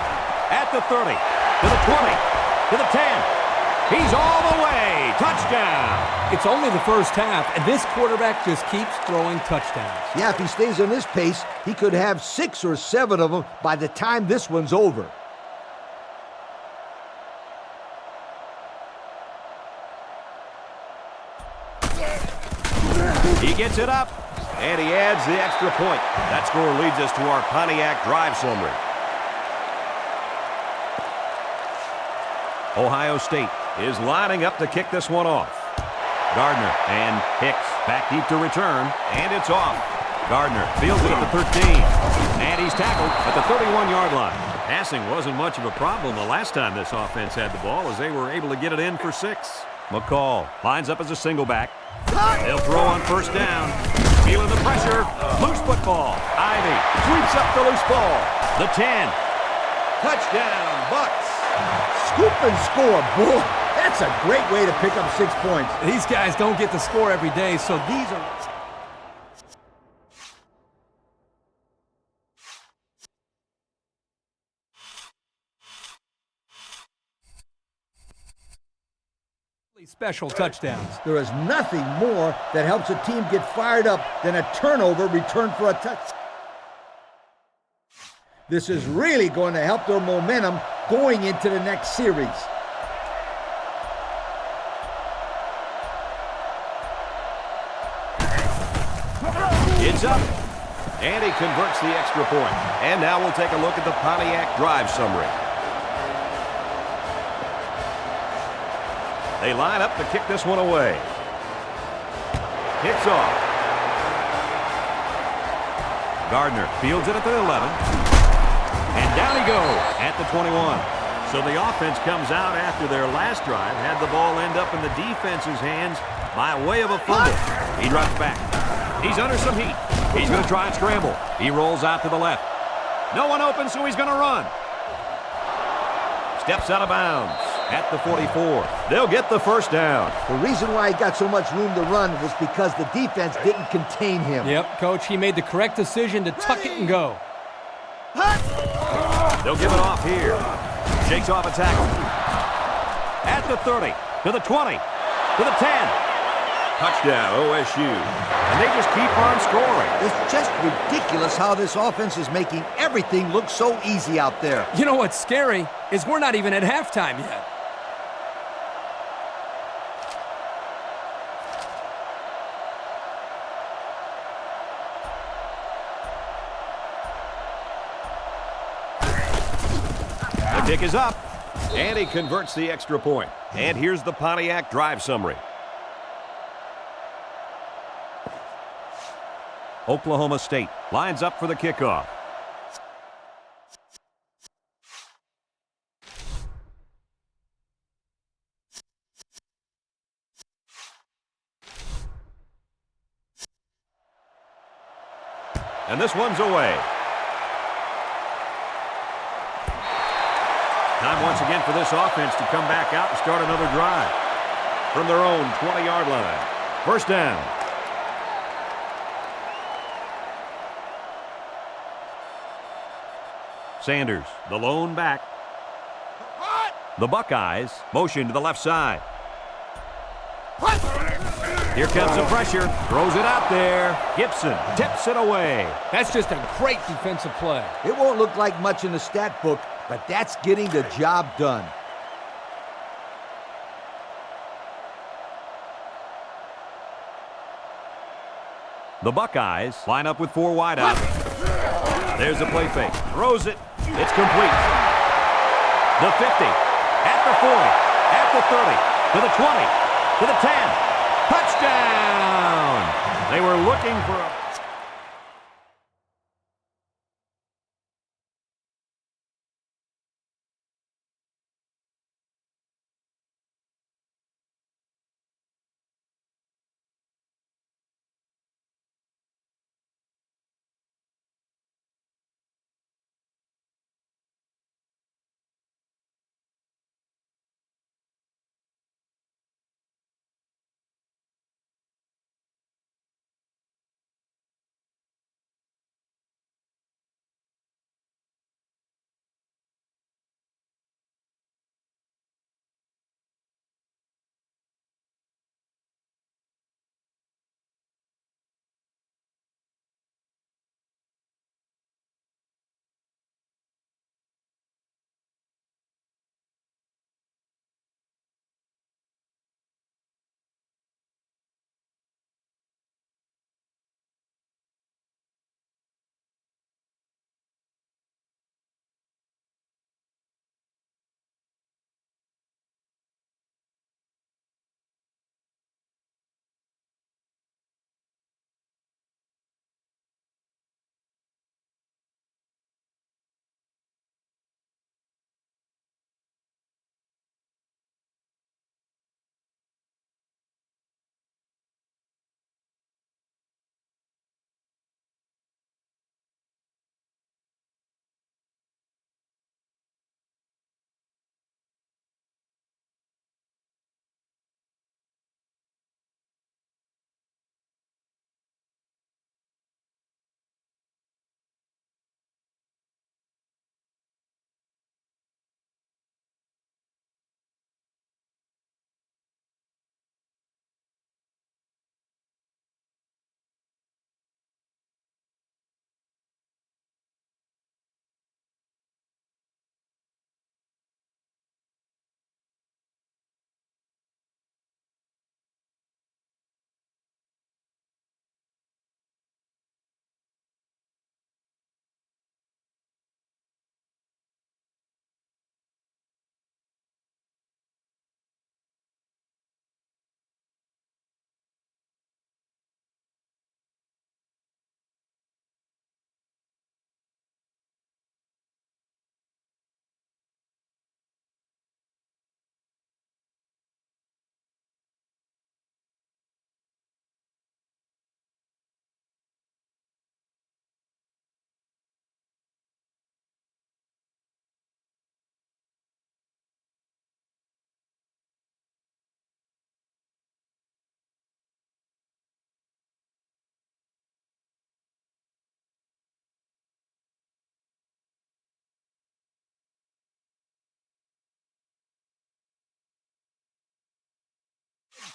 At the 30. To the 20. To the 10. He's all the way. Touchdown. It's only the first half, and this quarterback just keeps throwing touchdowns. Yeah, if he stays on this pace, he could have 6 or 7 of them by the time this one's over. He gets it up, and he adds the extra point. That score leads us to our Pontiac drive summary. Ohio State is lining up to kick this one off. Gardner and Hicks back deep to return, and it's off. Gardner fields it at the 13. And he's tackled at the 31-yard line. Passing wasn't much of a problem the last time this offense had the ball, as they were able to get it in for 6. McCall lines up as a single back. They'll throw on first down. Feeling the pressure. Loose football. Ivy sweeps up the loose ball. The 10. Touchdown, Bucks. Scoop and score, boy. That's a great way to pick up 6 points. These guys don't get to score every day, so these are... special touchdowns. There is nothing more that helps a team get fired up than a turnover returned for a touch. This is really going to help their momentum going into the next series. It's up. And he converts the extra point. And now we'll take a look at the Pontiac drive summary. They line up to kick this one away. Kicks off. Gardner fields it at the 11. And down he goes at the 21. So the offense comes out after their last drive, had the ball end up in the defense's hands by way of a fumble. He drops back. He's under some heat. He's going to try and scramble. He rolls out to the left. No one open, so he's going to run. Steps out of bounds at the 44. They'll get the first down. The reason why he got so much room to run was because the defense didn't contain him. Yep, Coach, he made the correct decision to tuck it and go. They'll give it off here. Shakes off a tackle. At the 30, to the 20, to the 10. Touchdown, OSU. And they just keep on scoring. It's just ridiculous how this offense is making everything look so easy out there. You know what's scary is we're not even at halftime yet. The kick is up, and he converts the extra point. And here's the Pontiac drive summary. Oklahoma State lines up for the kickoff. And this one's away. Time once again for this offense to come back out and start another drive from their own 20-yard line. First down. Sanders, the lone back. The Buckeyes motion to the left side. Here comes the pressure. Throws it out there. Gibson tips it away. That's just a great defensive play. It won't look like much in the stat book, but that's getting the job done. The Buckeyes line up with 4 wide out. There's a play fake. Throws it. It's complete. The 50, at the 40, at the 30, to the 20, to the 10. Touchdown! They were looking for a...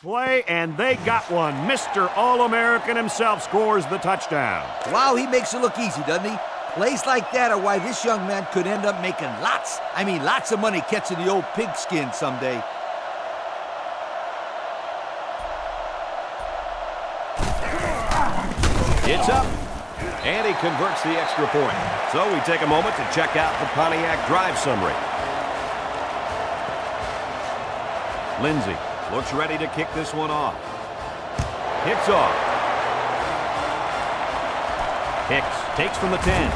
play, and they got one. Mr. All-American himself scores the touchdown. Wow, he makes it look easy, doesn't he? Plays like that are why this young man could end up making lots of money catching the old pigskin someday. It's up, and he converts the extra point. So we take a moment to check out the Pontiac drive summary. Lindsey looks ready to kick this one off. Kicks off. Hicks takes from the 10.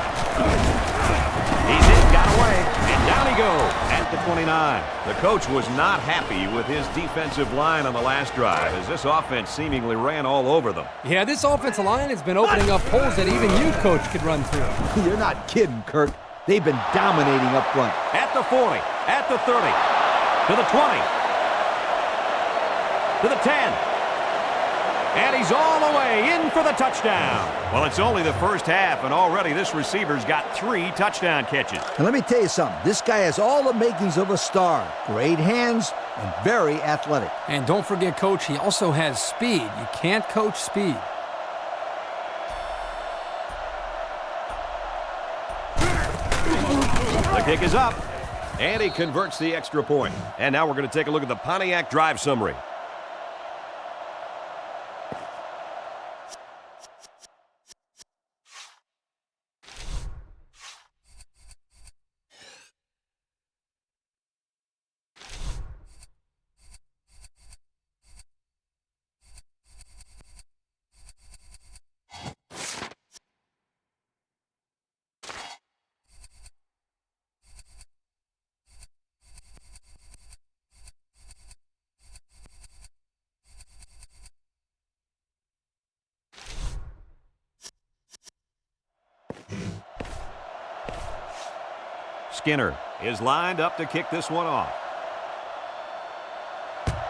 He's in, got away, and down he goes at the 29. The coach was not happy with his defensive line on the last drive as this offense seemingly ran all over them. Yeah, this offensive line has been opening up holes that even you, coach, could run through. You're not kidding, Kirk. They've been dominating up front. At the 40, at the 30, to the 20, to the 10. And he's all the way in for the touchdown. Well, it's only the first half, and already this receiver's got 3 touchdown catches. And let me tell you something. This guy has all the makings of a star. Great hands and very athletic. And don't forget, coach, he also has speed. You can't coach speed. The kick is up, and he converts the extra point. And now we're going to take a look at the Pontiac drive summary. Skinner is lined up to kick this one off.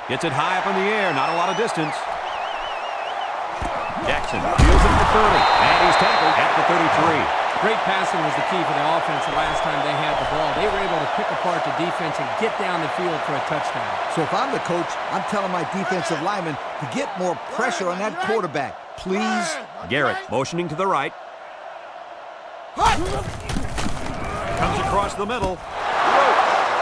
Gets it high up in the air, not a lot of distance. Jackson fields it at the 30, and he's tackled at the 33. Great passing was the key for the offense the last time they had the ball. They were able to pick apart the defense and get down the field for a touchdown. So if I'm the coach, I'm telling my defensive linemen to get more pressure on that quarterback. Please. Garrett motioning to the right. Comes across the middle.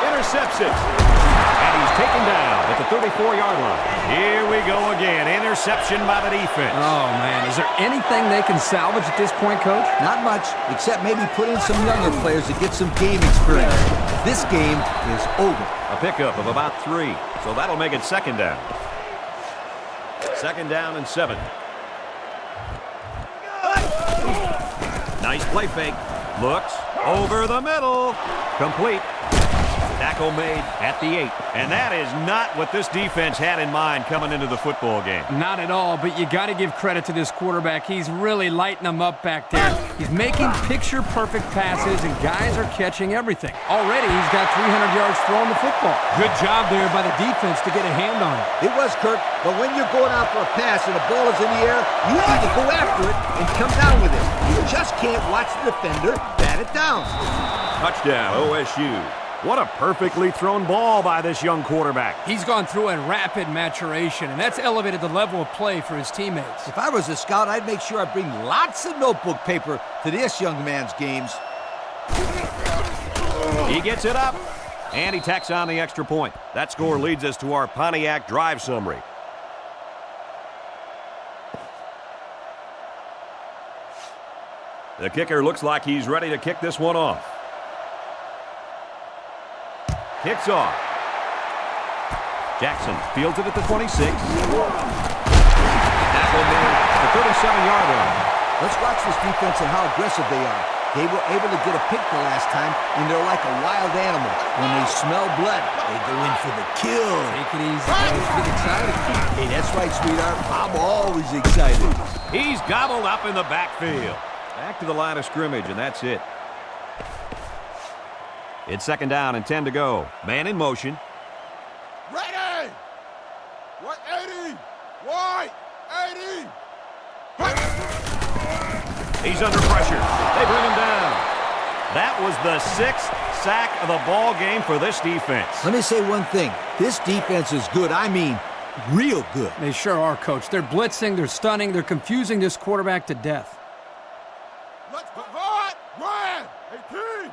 Intercepts it. And he's taken down at the 34-yard line. Here we go again. Interception by the defense. Oh, man. Is there anything they can salvage at this point, coach? Not much, except maybe put in some younger players to get some game experience. This game is over. A pickup of about 3. So that'll make it second down. Second down and 7. Nice play fake. Looks over the middle. Complete. Tackle made at the 8. And that is not what this defense had in mind coming into the football game. Not at all, but you got to give credit to this quarterback. He's really lighting them up back there. He's making picture-perfect passes, and guys are catching everything. Already, he's got 300 yards throwing the football. Good job there by the defense to get a hand on it. It was, Kirk, but when you're going out for a pass and the ball is in the air, you need to go after it and come down with it. You just can't watch the defender bat it down. Touchdown, OSU. What a perfectly thrown ball by this young quarterback. He's gone through a rapid maturation, and that's elevated the level of play for his teammates. If I was a scout, I'd make sure I bring lots of notebook paper to this young man's games. He gets it up, and he tacks on the extra point. That score leads us to our Pontiac drive summary. The kicker looks like he's ready to kick this one off. Kicks off. Jackson fields it at the 26. Tackle made at the 37-yard line. Let's watch this defense and how aggressive they are. They were able to get a pick the last time, and they're like a wild animal. When they smell blood, they go in for the kill. Take it easy, guys. Get excited. Hey, that's right, sweetheart. I'm always excited. He's gobbled up in the backfield. Back to the line of scrimmage, and that's it. It's second down and 10 to go. Man in motion. Ready! 180! White! 80! He's under pressure. They bring him down. That was the 6th sack of the ball game for this defense. Let me say one thing. This defense is good. I mean, real good. They sure are, Coach. They're blitzing, they're stunning, they're confusing this quarterback to death. Let's go hard. Run. 18.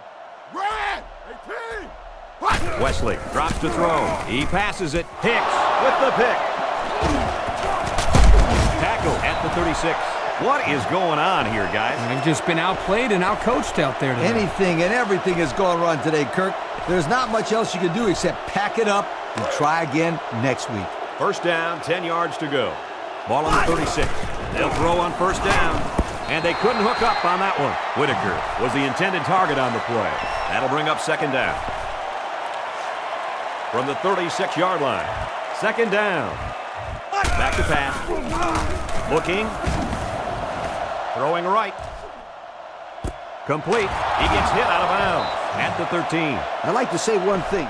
Run. 18. Wesley drops to throw. He passes it. Hicks with the pick. Tackle at the 36. What is going on here, guys? They've just been outplayed and outcoached out there today. Anything and everything has gone wrong today, Kirk. There's not much else you can do except pack it up and try again next week. First down, 10 yards to go. Ball on the 36. They'll throw on first down. And they couldn't hook up on that one. Whitaker was the intended target on the play. That'll bring up second down. From the 36-yard line. Second down. Back to pass. Looking. Throwing right. Complete. He gets hit out of bounds at the 13. I'd like to say one thing.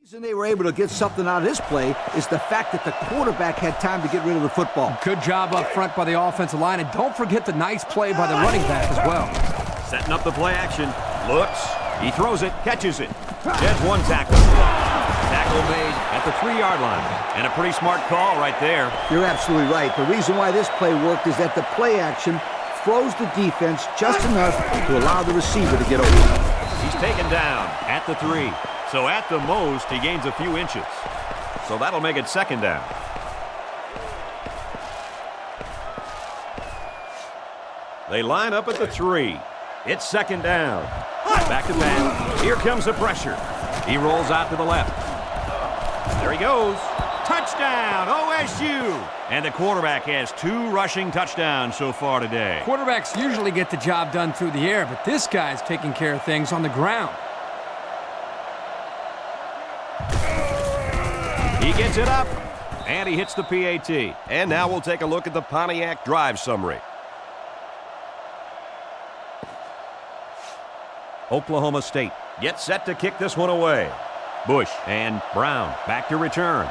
The reason they were able to get something out of this play is the fact that the quarterback had time to get rid of the football. Good job up front by the offensive line, and don't forget the nice play by the running back as well. Setting up the play action. Looks. He throws it. Catches it. Gets one tackle. Tackle made at the 3-yard line. And a pretty smart call right there. You're absolutely right. The reason why this play worked is that the play action froze the defense just enough to allow the receiver to get open. He's taken down at the 3. So at the most, he gains a few inches. So that'll make it second down. They line up at the 3. It's second down. Back to pass. Here comes the pressure. He rolls out to the left. There he goes. Touchdown, OSU! And the quarterback has 2 rushing touchdowns so far today. Quarterbacks usually get the job done through the air, but this guy's taking care of things on the ground. He gets it up, and he hits the PAT. And now we'll take a look at the Pontiac drive summary. Oklahoma State gets set to kick this one away. Bush and Brown back to return.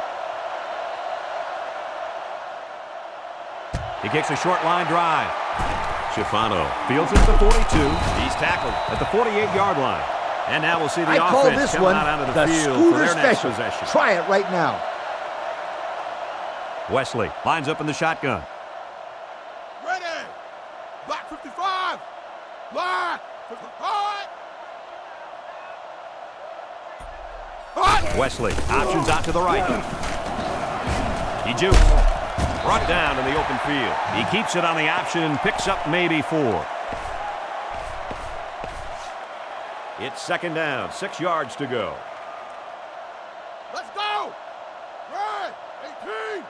He kicks a short line drive. Schifano fields it at the 42. He's tackled at the 48-yard line. And now we'll see the offense coming out onto the field for their next possession. Try it right now. Wesley lines up in the shotgun. Ready. Black 55. Black 55. Wesley options out to the right. He jukes. Brought down in the open field. He keeps it on the option and picks up maybe 4. It's second down, 6 yards to go. Let's go. Red 18.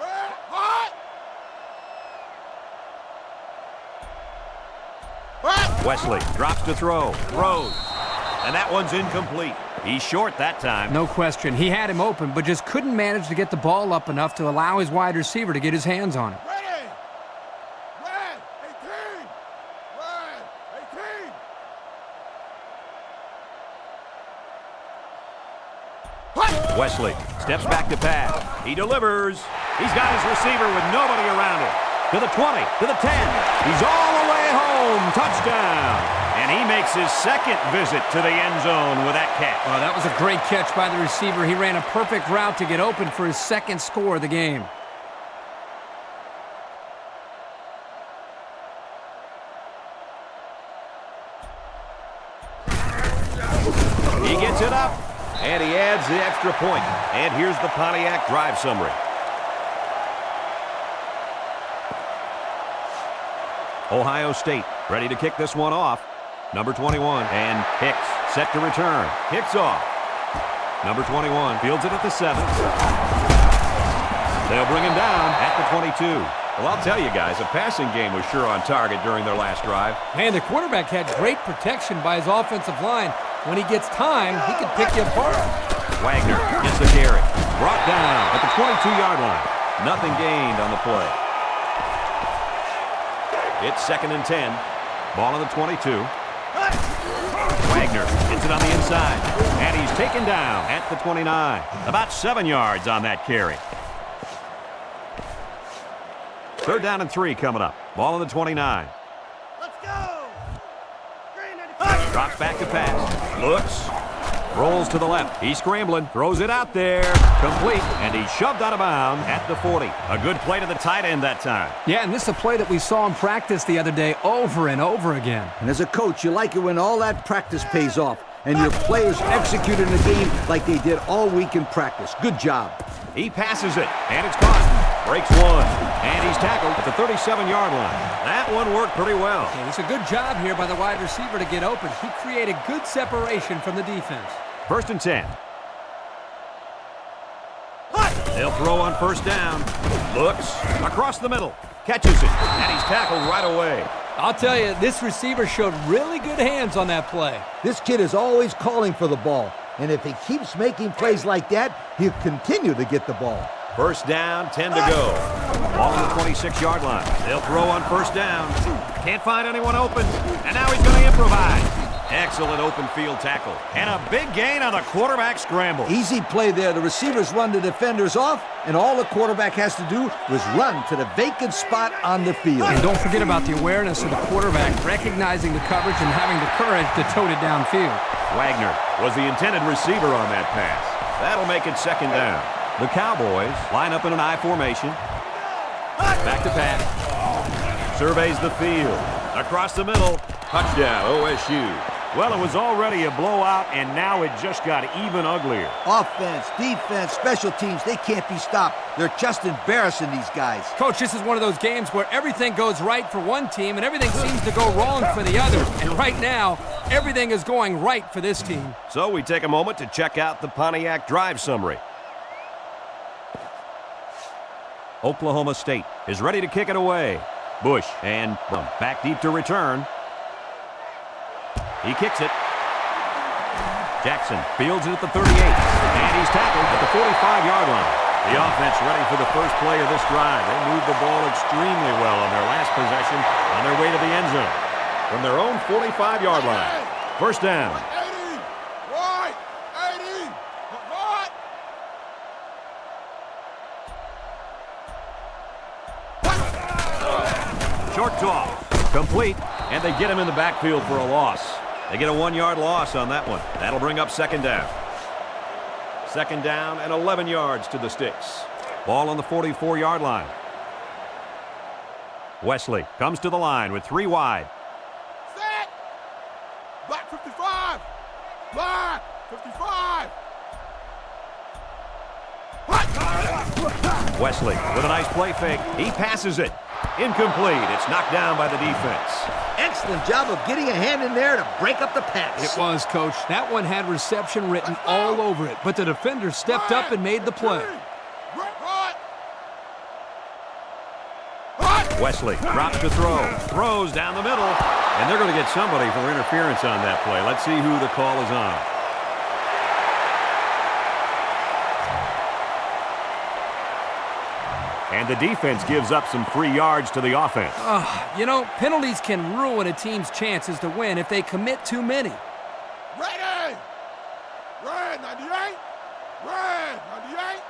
Red hot. Wesley drops to throw. Throws. And that one's incomplete. He's short that time. No question. He had him open, but just couldn't manage to get the ball up enough to allow his wide receiver to get his hands on it. Ready. Red 18. Red 18. Wesley steps back to pass. He delivers. He's got his receiver with nobody around him. To the 20, to the 10. He's all the way home. Touchdown. And he makes his second visit to the end zone with that catch. Oh, that was a great catch by the receiver. He ran a perfect route to get open for his second score of the game. He gets it up, and he adds the extra point. And here's the Pontiac drive summary. Ohio State ready to kick this one off. Number 21, and Hicks set to return. Hicks off. Number 21 fields it at the 7. They'll bring him down at the 22. Well, I'll tell you guys, a passing game was sure on target during their last drive. Man, the quarterback had great protection by his offensive line. When he gets time, he can pick you apart. Wagner gets the carry. Brought down at the 22-yard line. Nothing gained on the play. It's 2nd and 10. Ball on the 22. Wagner hits it on the inside. And he's taken down at the 29. About 7 yards on that carry. 3rd down and 3 coming up. Ball on the 29. Let's go! Drops back to pass. Looks. Rolls to the left. He's scrambling. Throws it out there. Complete. And he's shoved out of bounds at the 40. A good play to the tight end that time. Yeah, and this is a play that we saw in practice the other day over and over again. And as a coach, you like it when all that practice pays off and your players execute in the game like they did all week in practice. Good job. He passes it, and it's caught. Breaks one, and he's tackled at the 37-yard line. That one worked pretty well. Okay, it's a good job here by the wide receiver to get open. He created good separation from the defense. 1st and 10. They'll throw on 1st down. Looks across the middle. Catches it, and he's tackled right away. I'll tell you, this receiver showed really good hands on that play. This kid is always calling for the ball. And if he keeps making plays like that, he'll continue to get the ball. 1st down, 10 to go. Ball on the 26-yard line. They'll throw on 1st down. Can't find anyone open. And now he's going to improvise. Excellent open field tackle. And a big gain on the quarterback scramble. Easy play there. The receivers run the defenders off, and all the quarterback has to do was run to the vacant spot on the field. And don't forget about the awareness of the quarterback, recognizing the coverage and having the courage to tote it downfield. Wagner was the intended receiver on that pass. That'll make it 2nd down. The Cowboys line up in an I formation. Back to pass. Surveys the field. Across the middle. Touchdown, OSU. Well, it was already a blowout, and now it just got even uglier. Offense, defense, special teams, they can't be stopped. They're just embarrassing these guys. Coach, this is one of those games where everything goes right for one team and everything seems to go wrong for the other. And right now, everything is going right for this team. So we take a moment to check out the Pontiac drive summary. Oklahoma State is ready to kick it away. Bush and back deep to return. He kicks it. Jackson fields it at the 38. And he's tackled at the 45-yard line. The offense ready for the first play of this drive. They moved the ball extremely well on their last possession on their way to the end zone. From their own 45-yard line. 1st down. 80! Right! 80! Right! Short toss. Complete. And they get him in the backfield for a loss. They get a 1-yard loss on that one. That'll bring up 2nd down. 2nd down and 11 yards to the sticks. Ball on the 44-yard line. Wesley comes to the line with 3 wide. Set! Black 55! Black 55! Wesley with a nice play fake. He passes it. Incomplete. It's knocked down by the defense. Excellent job of getting a hand in there to break up the pass. It was, Coach. That one had reception written all over it, but the defender stepped up and made the play. Wesley drops to throw. Throws down the middle. And they're going to get somebody for interference on that play. Let's see who the call is on. And the defense gives up some free yards to the offense. You know, penalties can ruin a team's chances to win if they commit too many. Ready! Red 98! Red 98!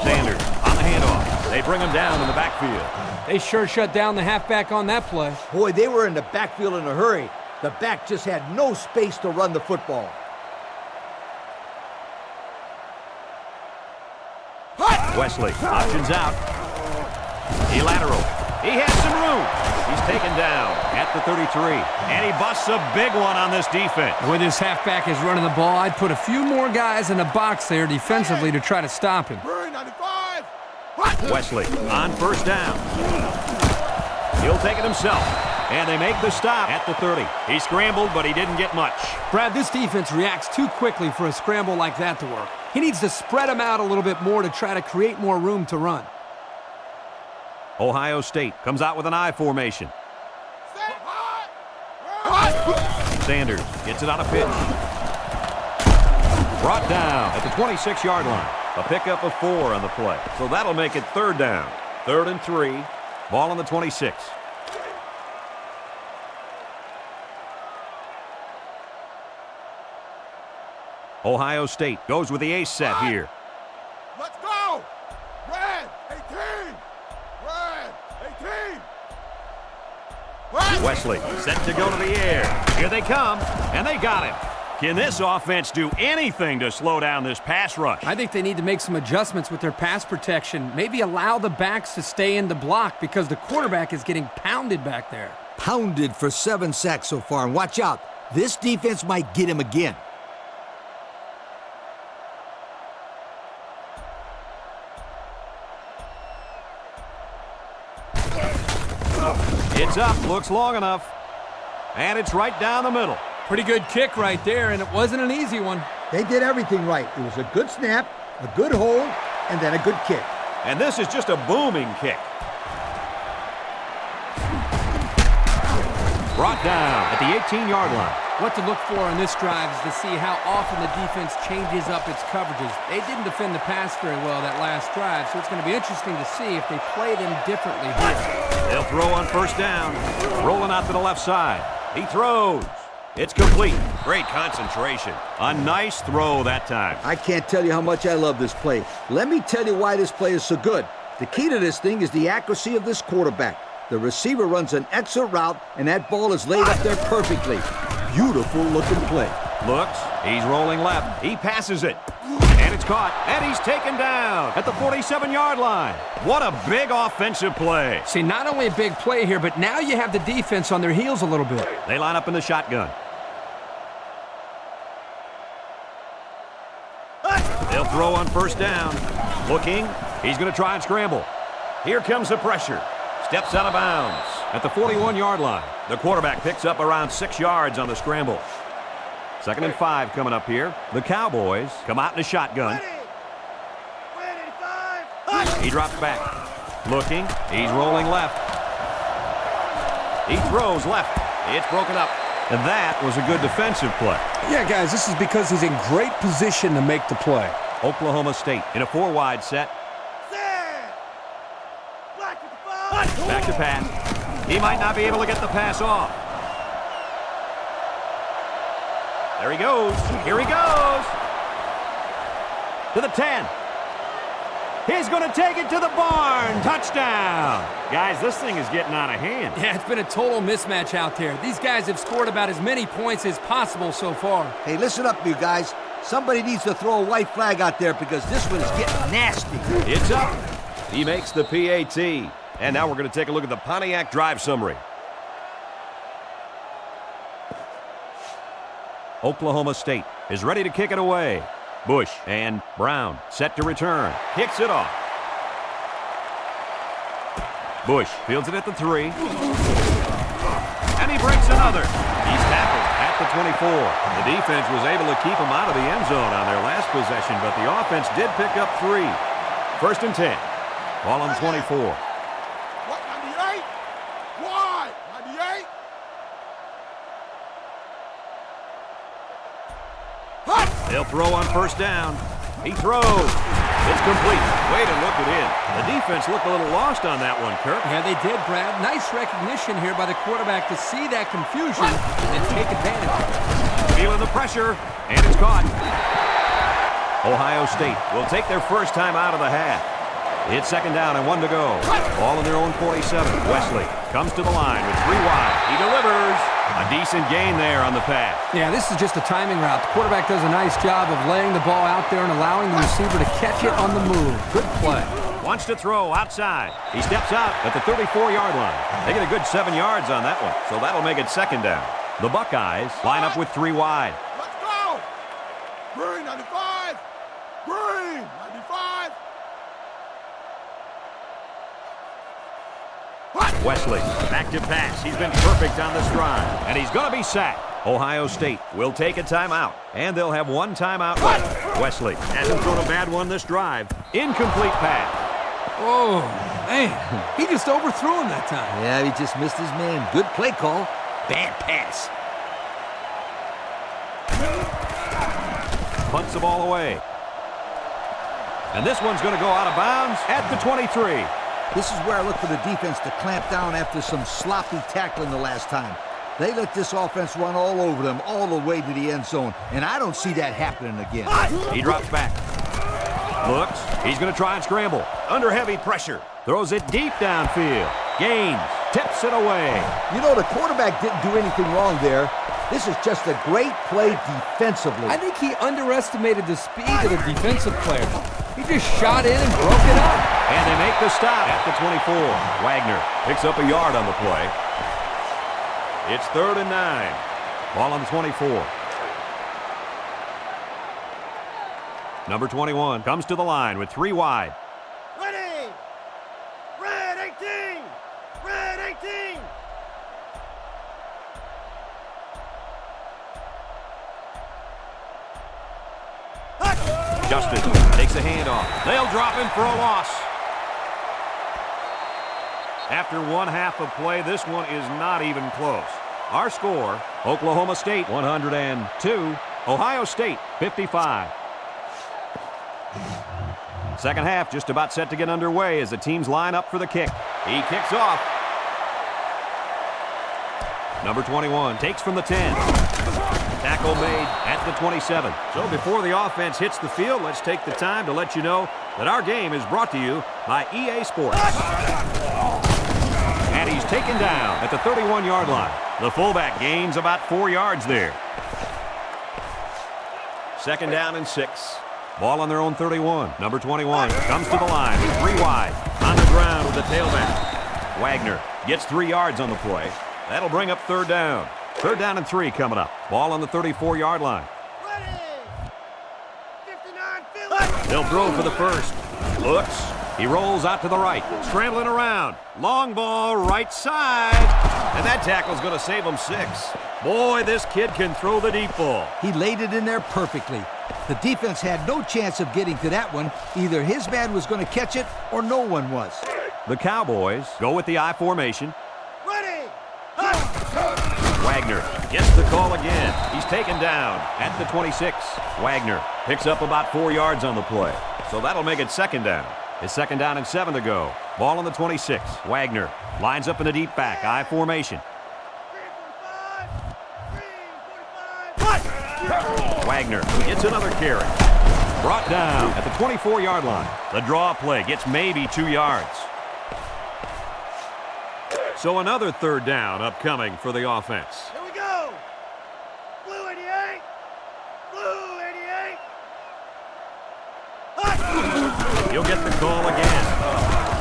Sanders on the handoff. They bring him down in the backfield. They sure shut down the halfback on that play. Boy, they were in the backfield in a hurry. The back just had no space to run the football. Wesley options out. He lateral. He has some room. He's taken down at the 33. And he busts a big one on this defense. With his halfback is running the ball, I'd put a few more guys in the box there defensively to try to stop him. Green 95! Wesley on 1st down. He'll take it himself. And they make the stop at the 30. He scrambled, but he didn't get much. Brad, this defense reacts too quickly for a scramble like that to work. He needs to spread them out a little bit more to try to create more room to run. Ohio State comes out with an I formation. Sanders gets it on a pitch. Brought down at the 26-yard line. A pickup of 4 on the play. So that'll make it 3rd down. 3rd and 3. Ball on the 26. Ohio State goes with the ace set here. Let's go! Red 18! Red 18! Red! Wesley set to go to the air. Here they come, and they got him. Can this offense do anything to slow down this pass rush? I think they need to make some adjustments with their pass protection. Maybe allow the backs to stay in the block because the quarterback is getting pounded back there. Pounded for 7 sacks so far, and watch out. This defense might get him again. It's up, looks long enough. And it's right down the middle. Pretty good kick right there, and it wasn't an easy one. They did everything right. It was a good snap, a good hold, and then a good kick. And this is just a booming kick. Brought down at the 18-yard line. What to look for on this drive is to see how often the defense changes up its coverages. They didn't defend the pass very well that last drive, so it's going to be interesting to see if they play them differently here. They'll throw on 1st down. Rolling out to the left side. He throws. It's complete. Great concentration. A nice throw that time. I can't tell you how much I love this play. Let me tell you why this play is so good. The key to this thing is the accuracy of this quarterback. The receiver runs an excellent route, and that ball is laid up there perfectly. Beautiful looking play. Looks. He's rolling left. He passes it. And it's caught. And he's taken down at the 47-yard line. What a big offensive play. See, not only a big play here, but now you have the defense on their heels a little bit. They line up in the shotgun. They'll throw on 1st down. Looking. He's going to try and scramble. Here comes the pressure. Steps out of bounds at the 41-yard line. The quarterback picks up around 6 yards on the scramble. 2nd and 5 coming up here. The Cowboys come out in a shotgun. He drops back. Looking. He's rolling left. He throws left. It's broken up. And that was a good defensive play. Yeah, guys, this is because he's in great position to make the play. Oklahoma State in a 4-wide set. Back to pass. He might not be able to get the pass off. There he goes. Here he goes. To the 10. He's going to take it to the barn. Touchdown. Guys, this thing is getting out of hand. Yeah, it's been a total mismatch out there. These guys have scored about as many points as possible so far. Hey, listen up, you guys. Somebody needs to throw a white flag out there because this one is getting nasty. It's up. He makes the PAT. And now we're going to take a look at the Pontiac drive summary. Oklahoma State is ready to kick it away. Bush and Brown set to return. Kicks it off. Bush fields it at the 3. And he breaks another. He's tackled at the 24. The defense was able to keep him out of the end zone on their last possession, but the offense did pick up 3. 1st and 10. Ball on 24. What, 98? Why? 98? They'll throw on 1st down. He throws. It's complete. Way to look it in. The defense looked a little lost on that one, Kirk. Yeah, they did, Brad. Nice recognition here by the quarterback to see that confusion and take advantage of it. Feeling the pressure, and it's caught. Ohio State will take their first time out of the half. It's 2nd down and 1 to go. Ball in their own 47. Wesley comes to the line with 3 wide. He delivers. A decent gain there on the pass. Yeah, this is just a timing route. The quarterback does a nice job of laying the ball out there and allowing the receiver to catch it on the move. Good play. Wants to throw outside. He steps out at the 34-yard line. They get a good 7 yards on that one, so that'll make it 2nd down. The Buckeyes line up with 3 wide. Let's go! Green 95! Green 95! Wesley, back to pass. He's been perfect on this drive, and he's going to be sacked. Ohio State will take a timeout, and they'll have 1 timeout left. Wesley hasn't thrown a bad one this drive. Incomplete pass. Oh, man. He just overthrew him that time. Yeah, he just missed his man. Good play call. Bad pass. punts the ball away. And this one's going to go out of bounds at the 23. This is where I look for the defense to clamp down after some sloppy tackling the last time. They let this offense run all over them all the way to the end zone, and I don't see that happening again. He drops back. Looks. He's going to try and scramble. Under heavy pressure. Throws it deep downfield. Gaines. Tips it away. You know, the quarterback didn't do anything wrong there. This is just a great play defensively. I think he underestimated the speed of the defensive player. He just shot in and broke it up. And they make the stop at the 24. Wagner picks up a yard on the play. It's 3rd and 9. Ball on the 24. Number 21 comes to the line with 3 wide. Ready! Red 18! Red 18! Justin takes a handoff. They'll drop him for a loss. After 1/2 of play, this one is not even close. Our score, Oklahoma State 102, Ohio State 55. Second half just about set to get underway as the teams line up for the kick. He kicks off. Number 21 takes from the 10. Tackle made at the 27. So before the offense hits the field, let's take the time to let you know that our game is brought to you by EA Sports. And he's taken down at the 31-yard line. The fullback gains about 4 yards there. 2nd down and 6. Ball on their own 31. Number 21 comes to the line with 3 wide. On the ground with the tailback. Wagner gets 3 yards on the play. That'll bring up 3rd down. 3rd down and 3 coming up. Ball on the 34-yard line. Ready! 59, Philly! They'll throw for the first. Looks. He rolls out to the right. Scrambling around. Long ball right side. And that tackle's going to save him 6. Boy, this kid can throw the deep ball. He laid it in there perfectly. The defense had no chance of getting to that one. Either his man was going to catch it or no one was. The Cowboys go with the I formation. Ready! Wagner gets the call again. He's taken down at the 26. Wagner picks up about 4 yards on the play. So that'll make it 2nd down. It's 2nd down and 7 to go. Ball on the 26. Wagner lines up in a deep back. I formation. 345! Wagner gets another carry. Brought down at the 24-yard line. The draw play gets maybe 2 yards. So another 3rd down upcoming for the offense. Here we go! Blue 88! Blue 88! He'll get the call again.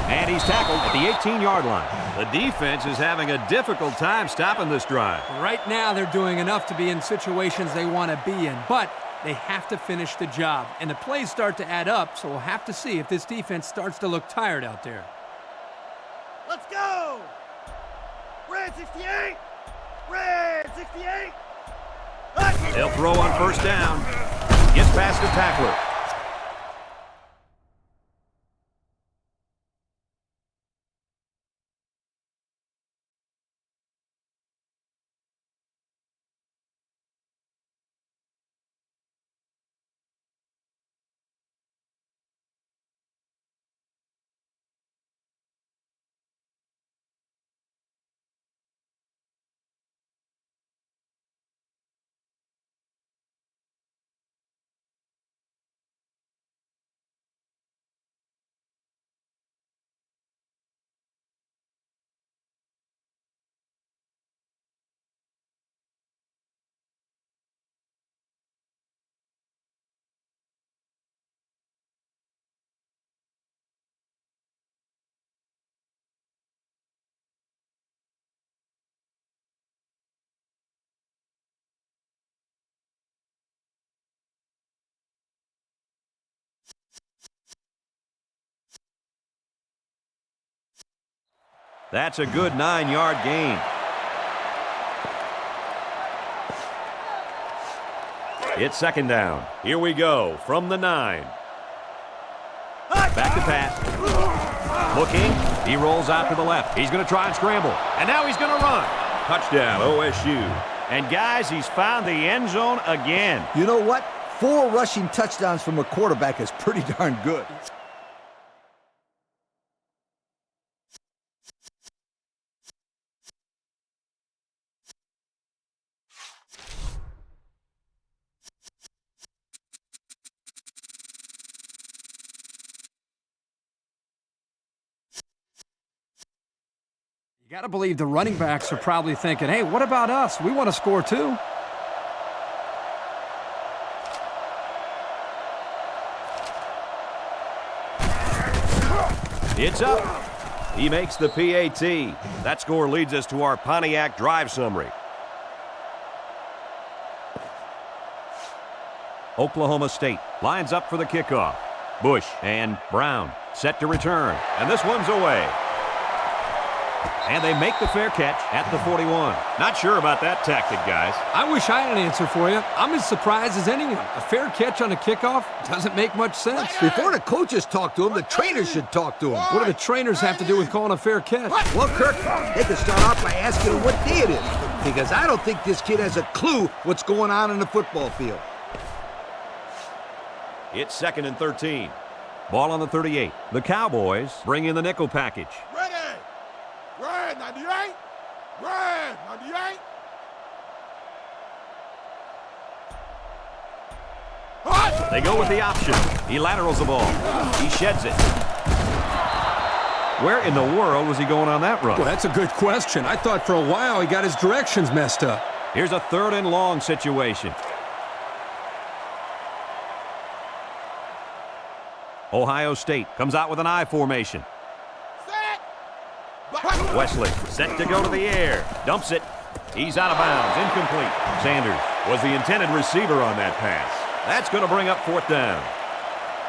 And he's tackled at the 18-yard line. The defense is having a difficult time stopping this drive. Right now, they're doing enough to be in situations they want to be in, but they have to finish the job. And the plays start to add up, so we'll have to see if this defense starts to look tired out there. Let's go! Red 68! Red 68! They'll throw on 1st down. Gets past the tackler. That's a good 9-yard gain. It's 2nd down. Here we go from the 9. Back to pass. Looking. He rolls out to the left. He's going to try and scramble. And now he's going to run. Touchdown, OSU. And guys, he's found the end zone again. You know what? 4 rushing touchdowns from a quarterback is pretty darn good. You got to believe the running backs are probably thinking, hey, what about us? We want to score too. It's up. He makes the PAT. That score leads us to our Pontiac drive summary. Oklahoma State lines up for the kickoff. Bush and Brown set to return. And this one's away. And they make the fair catch at the 41. Not sure about that tactic, guys. I wish I had an answer for you. I'm as surprised as anyone. A fair catch on a kickoff doesn't make much sense. Before the coaches talk to him, the trainers should talk to him. What do the trainers have to do with calling a fair catch? Well, Kirk, they can start off by asking him what day it is, because I don't think this kid has a clue what's going on in the football field. It's 2nd and 13. Ball on the 38. The Cowboys bring in the nickel package. Ready. Red 98. Red 98. They go with the option. He laterals the ball. He sheds it. Where in the world was he going on that run? Well, that's a good question. I thought for a while he got his directions messed up. Here's a 3rd and long situation. Ohio State comes out with an I formation. Wesley set to go to the air. Dumps it. He's out of bounds. Incomplete. Sanders was the intended receiver on that pass. That's going to bring up 4th down.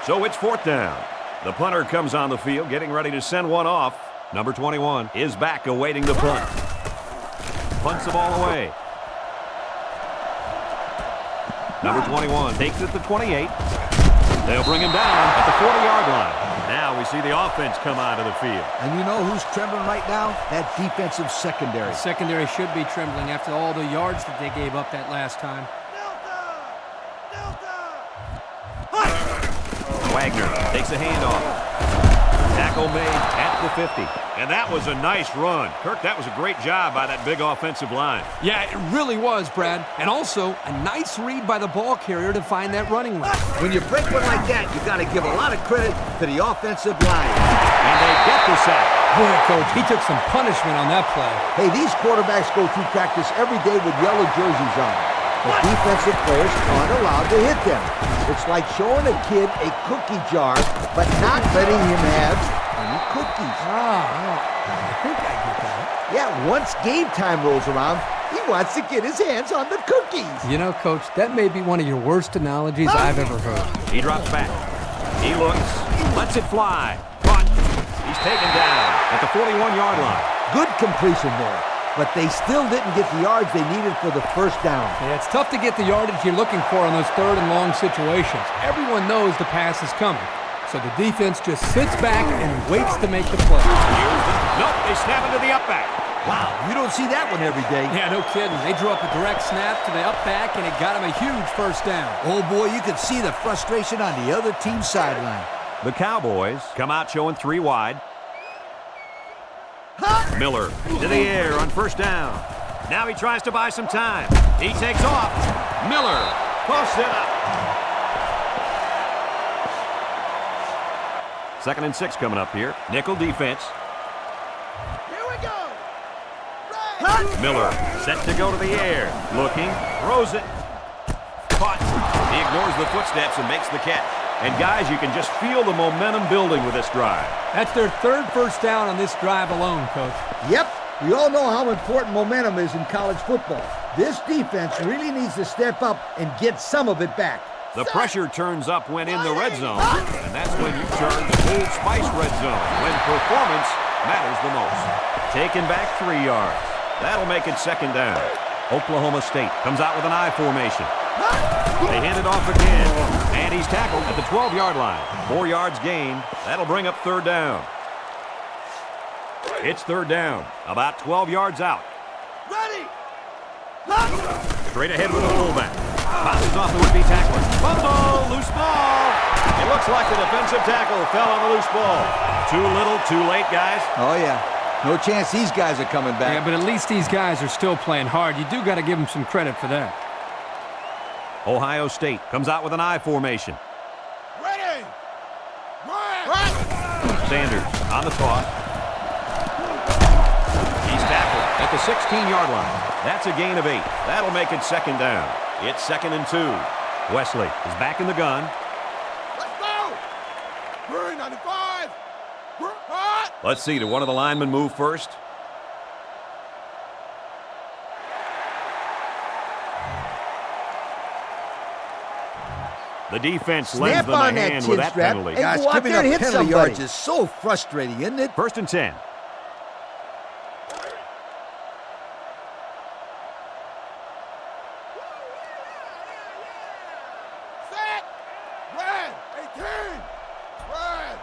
So it's 4th down. The punter comes on the field, getting ready to send one off. Number 21 is back awaiting the punt. Punts the ball away. Number 21 takes it to 28. They'll bring him down at the 40-yard line. Now we see the offense come out of the field. And you know who's trembling right now? That defensive secondary. The secondary should be trembling after all the yards that they gave up that last time. Wagner takes a handoff. Tackle made at the 50. And that was a nice run. Kirk, that was a great job by that big offensive line. Yeah, it really was, Brad. And also, a nice read by the ball carrier to find that running lane. When you break one like that, you got to give a lot of credit to the offensive line. And they get the sack. Boy, Coach, he took some punishment on that play. Hey, these quarterbacks go through practice every day with yellow jerseys on. The defensive players aren't allowed to hit them. It's like showing a kid a cookie jar, but not letting him have any cookies. I think I get that. Yeah, once game time rolls around, he wants to get his hands on the cookies. You know, Coach, that may be one of your worst analogies I've ever heard. He drops back. He looks, lets it fly. Caught. He's taken down at the 41-yard line. Good completion there, but they still didn't get the yards they needed for the first down. Yeah, it's tough to get the yardage you're looking for in those 3rd and long situations. Everyone knows the pass is coming. So the defense just sits back and waits to make the play. Nope, they snap into the up back. Wow, you don't see that one every day. Yeah, no kidding. They drew up a direct snap to the up back, and it got him a huge first down. Oh, boy, you could see the frustration on the other team's sideline. The Cowboys come out showing 3 wide. Miller to the air on first down. Now he tries to buy some time. He takes off. Miller posts it up. 2nd and 6 coming up here. Nickel defense. Here we go. Miller set to go to the air. Looking, throws it. Caught. He ignores the footsteps and makes the catch. And guys, you can just feel the momentum building with this drive. That's their 3rd first down on this drive alone, Coach. Yep, we all know how important momentum is in college football. This defense really needs to step up and get some of it back. The pressure turns up when in the red zone, and that's when you turn to Old Spice red zone, when performance matters the most. Taken back 3 yards. That'll make it 2nd down. Oklahoma State comes out with an I formation. They hand it off again, and he's tackled at the 12-yard line. 4 yards gained. That'll bring up 3rd down. It's 3rd down, about 12 yards out. Ready. Straight ahead with the fullback. Bounces off the would-be tackler. Fumble, loose ball. It looks like the defensive tackle fell on the loose ball. Too little, too late, guys. Oh, yeah. No chance these guys are coming back. Yeah, but at least these guys are still playing hard. You do got to give them some credit for that. Ohio State comes out with an I formation. Ready. Run. Sanders on the toss. He's tackled at the 16-yard line. That's a gain of 8. That'll make it second down. It's 2nd and 2. Wesley is back in the gun. Let's go. 395. Hot. Let's see, did one of the linemen move first? The defense lends Snap them a on that hand chin with that strap penalty. and Gosh, go out giving there and up hit penalty somebody. yards Is so frustrating, isn't it? 1st and 10. Set. Red. 18. Red.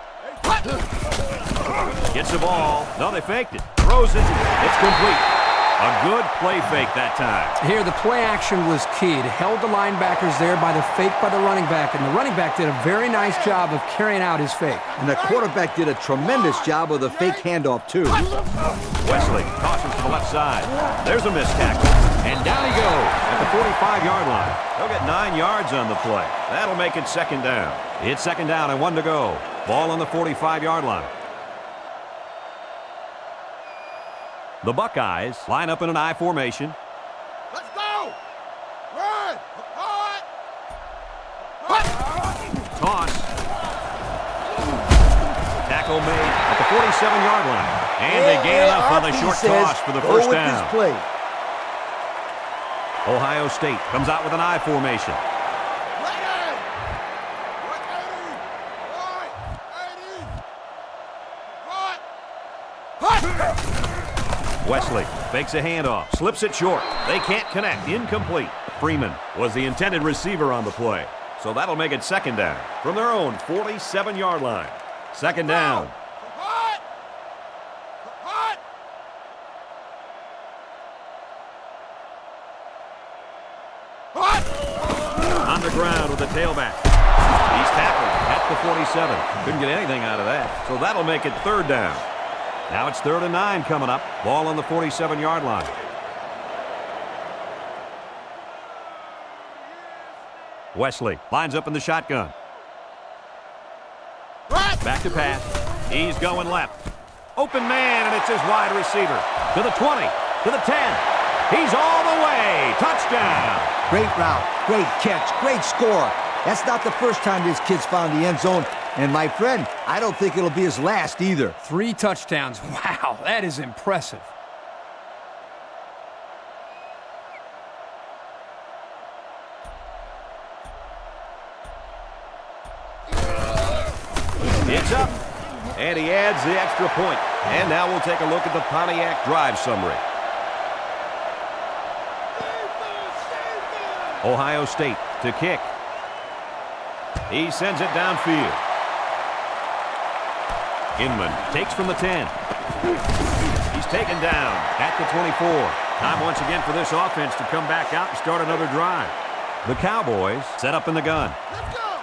18. Gets the ball. No, they faked it. Throws it. It's complete. A good play fake that time. Here, the play action was key. It held the linebackers there by the fake by the running back, and the running back did a very nice job of carrying out his fake. And the quarterback did a tremendous job of the fake handoff, too. Wesley tosses to the left side. There's a missed tackle. And down he goes at the 45-yard line. They'll get 9 yards on the play. That'll make it second down. It's second down and 1 to go. Ball on the 45-yard line. The Buckeyes line up in an I formation. Let's go. Run. Hot. Toss. Tackle made at the 47-yard line. And they gain enough on the short toss for the first down. Play. Ohio State comes out with an I formation. Ready. 180. 80. Hot. Wesley fakes a handoff, slips it short. They can't connect, incomplete. Freeman was the intended receiver on the play. So that'll make it second down from their own 47-yard line. Second down. Hot. Hot. Hot. On the ground with the tailback. He's tackled at the 47. Couldn't get anything out of that. So that'll make it third down. Now it's 3rd and 9 coming up. Ball on the 47-yard line. Wesley lines up in the shotgun. Back to pass. He's going left. Open man, and it's his wide receiver. To the 20, to the 10. He's all the way. Touchdown. Great route, great catch, great score. That's not the first time this kid's found the end zone. And my friend, I don't think it'll be his last either. 3 touchdowns. Wow, that is impressive. It's up. And he adds the extra point. And now we'll take a look at the Pontiac drive summary. Ohio State to kick. He sends it downfield. Inman takes from the 10. He's taken down at the 24. Time once again for this offense to come back out and start another drive. The Cowboys set up in the gun. Let's go.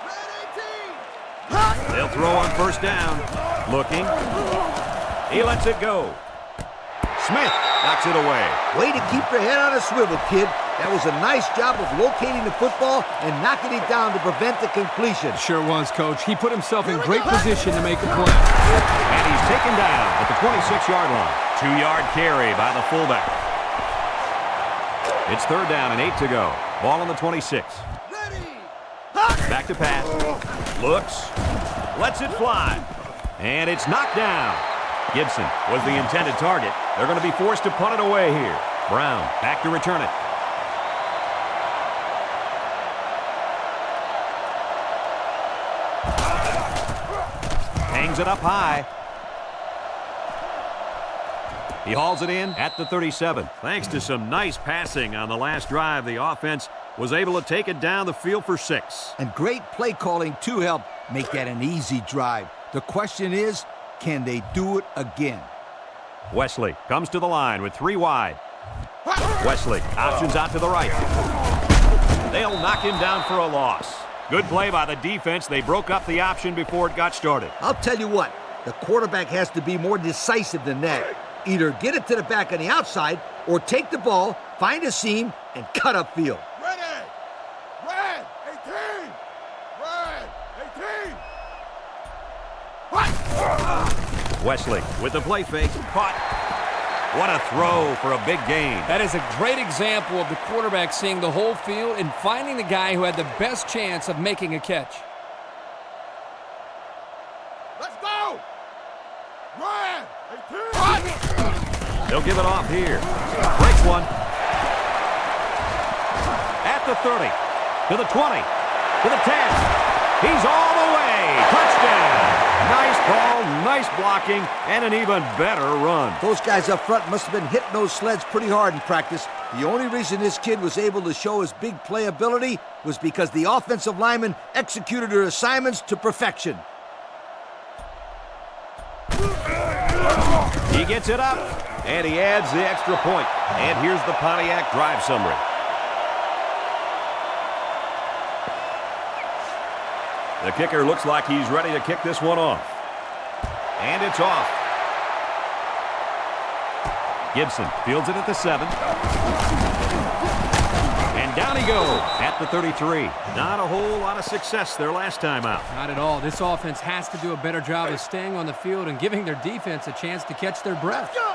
Red 18. They'll throw on first down. Looking. He lets it go. Smith knocks it away. Way to keep your head on a swivel, kid. That was a nice job of locating the football and knocking it down to prevent the completion. Sure was, Coach. He put himself in great position to make a play. And he's taken down at the 26-yard line. 2-yard carry by the fullback. It's 3rd down and 8 to go. Ball on the 26. Ready. Back to pass. Looks. Lets it fly. And it's knocked down. Gibson was the intended target. They're going to be forced to punt it away here. Brown back to return it. Hangs it up high. He hauls it in at the 37. Thanks to some nice passing on the last drive, the offense was able to take it down the field for 6. And great play calling to help make that an easy drive. The question is, can they do it again? Wesley comes to the line with 3 wide. Wesley options out to the right. They'll knock him down for a loss. Good play by the defense. They broke up the option before it got started. I'll tell you what, the quarterback has to be more decisive than that. Either get it to the back on the outside or take the ball, find a seam, and cut upfield. Ready! Red! 18! Red! 18! What? Wesley with the play fake. Caught. What a throw for a big gain. That is a great example of the quarterback seeing the whole field and finding the guy who had the best chance of making a catch. Let's go! Red! 18! What? They'll give it off here. Breaks one. At the 30. To the 20. To the 10. He's all the way. Touchdown. Nice call, nice blocking, and an even better run. Those guys up front must have been hitting those sleds pretty hard in practice. The only reason this kid was able to show his big playability was because the offensive linemen executed their assignments to perfection. He gets it up, and he adds the extra point. And here's the Pontiac drive summary. The kicker looks like he's ready to kick this one off. And it's off. Gibson fields it at the 7. And down he goes at the 33. Not a whole lot of success their last time out. Not at all. This offense has to do a better job of staying on the field and giving their defense a chance to catch their breath. He's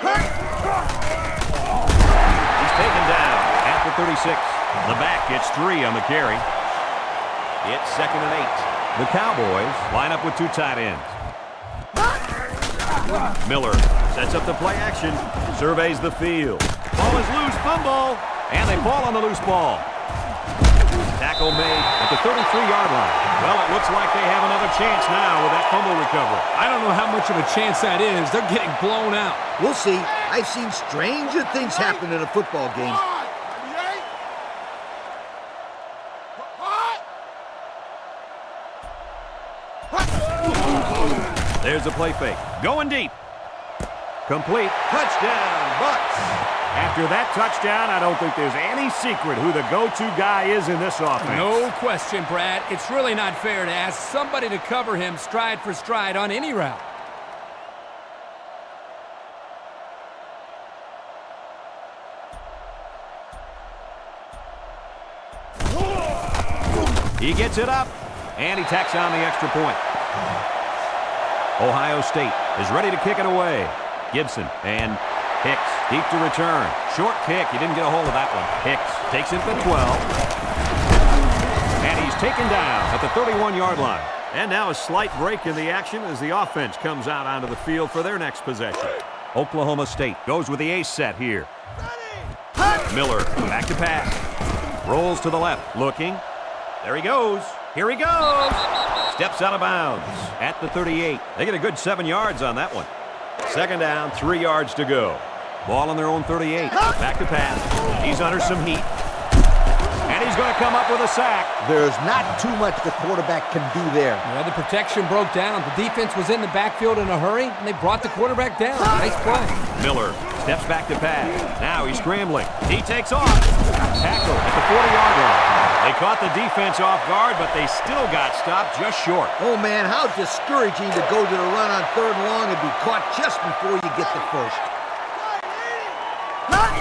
taken down at the 36. The back gets 3 on the carry. It's 2nd and 8. The Cowboys line up with 2 tight ends. Miller sets up the play action, surveys the field. Ball is loose, fumble, and they fall on the loose ball. Tackle made at the 33-yard line. Well, it looks like they have another chance now with that fumble recovery. I don't know how much of a chance that is. They're getting blown out. We'll see. I've seen stranger things happen in a football game. There's a play fake. Going deep. Complete. Touchdown, Bucks. After that touchdown, I don't think there's any secret who the go-to guy is in this offense. No question, Brad. It's really not fair to ask somebody to cover him stride for stride on any route. He gets it up, and he tacks on the extra point. Ohio State is ready to kick it away. Gibson and Hicks deep to return. Short kick. He didn't get a hold of that one. Hicks takes it to 12. And he's taken down at the 31-yard line. And now a slight break in the action as the offense comes out onto the field for their next possession. Oklahoma State goes with the ace set here. Miller back to pass. Rolls to the left. Looking. There he goes. Here he goes. Steps out of bounds at the 38. They get a good 7 yards on that one. 2nd down, 3 yards to go. Ball on their own 38. Back to pass. He's under some heat. And he's going to come up with a sack. There's not too much the quarterback can do there. Yeah, the protection broke down. The defense was in the backfield in a hurry, and they brought the quarterback down. Nice play. Miller steps back to pass. Now he's scrambling. He takes off. Tackle at the 40-yard line. They caught the defense off guard, but they still got stopped just short. Oh, man, how discouraging to go to the run on 3rd and long and be caught just before you get the first.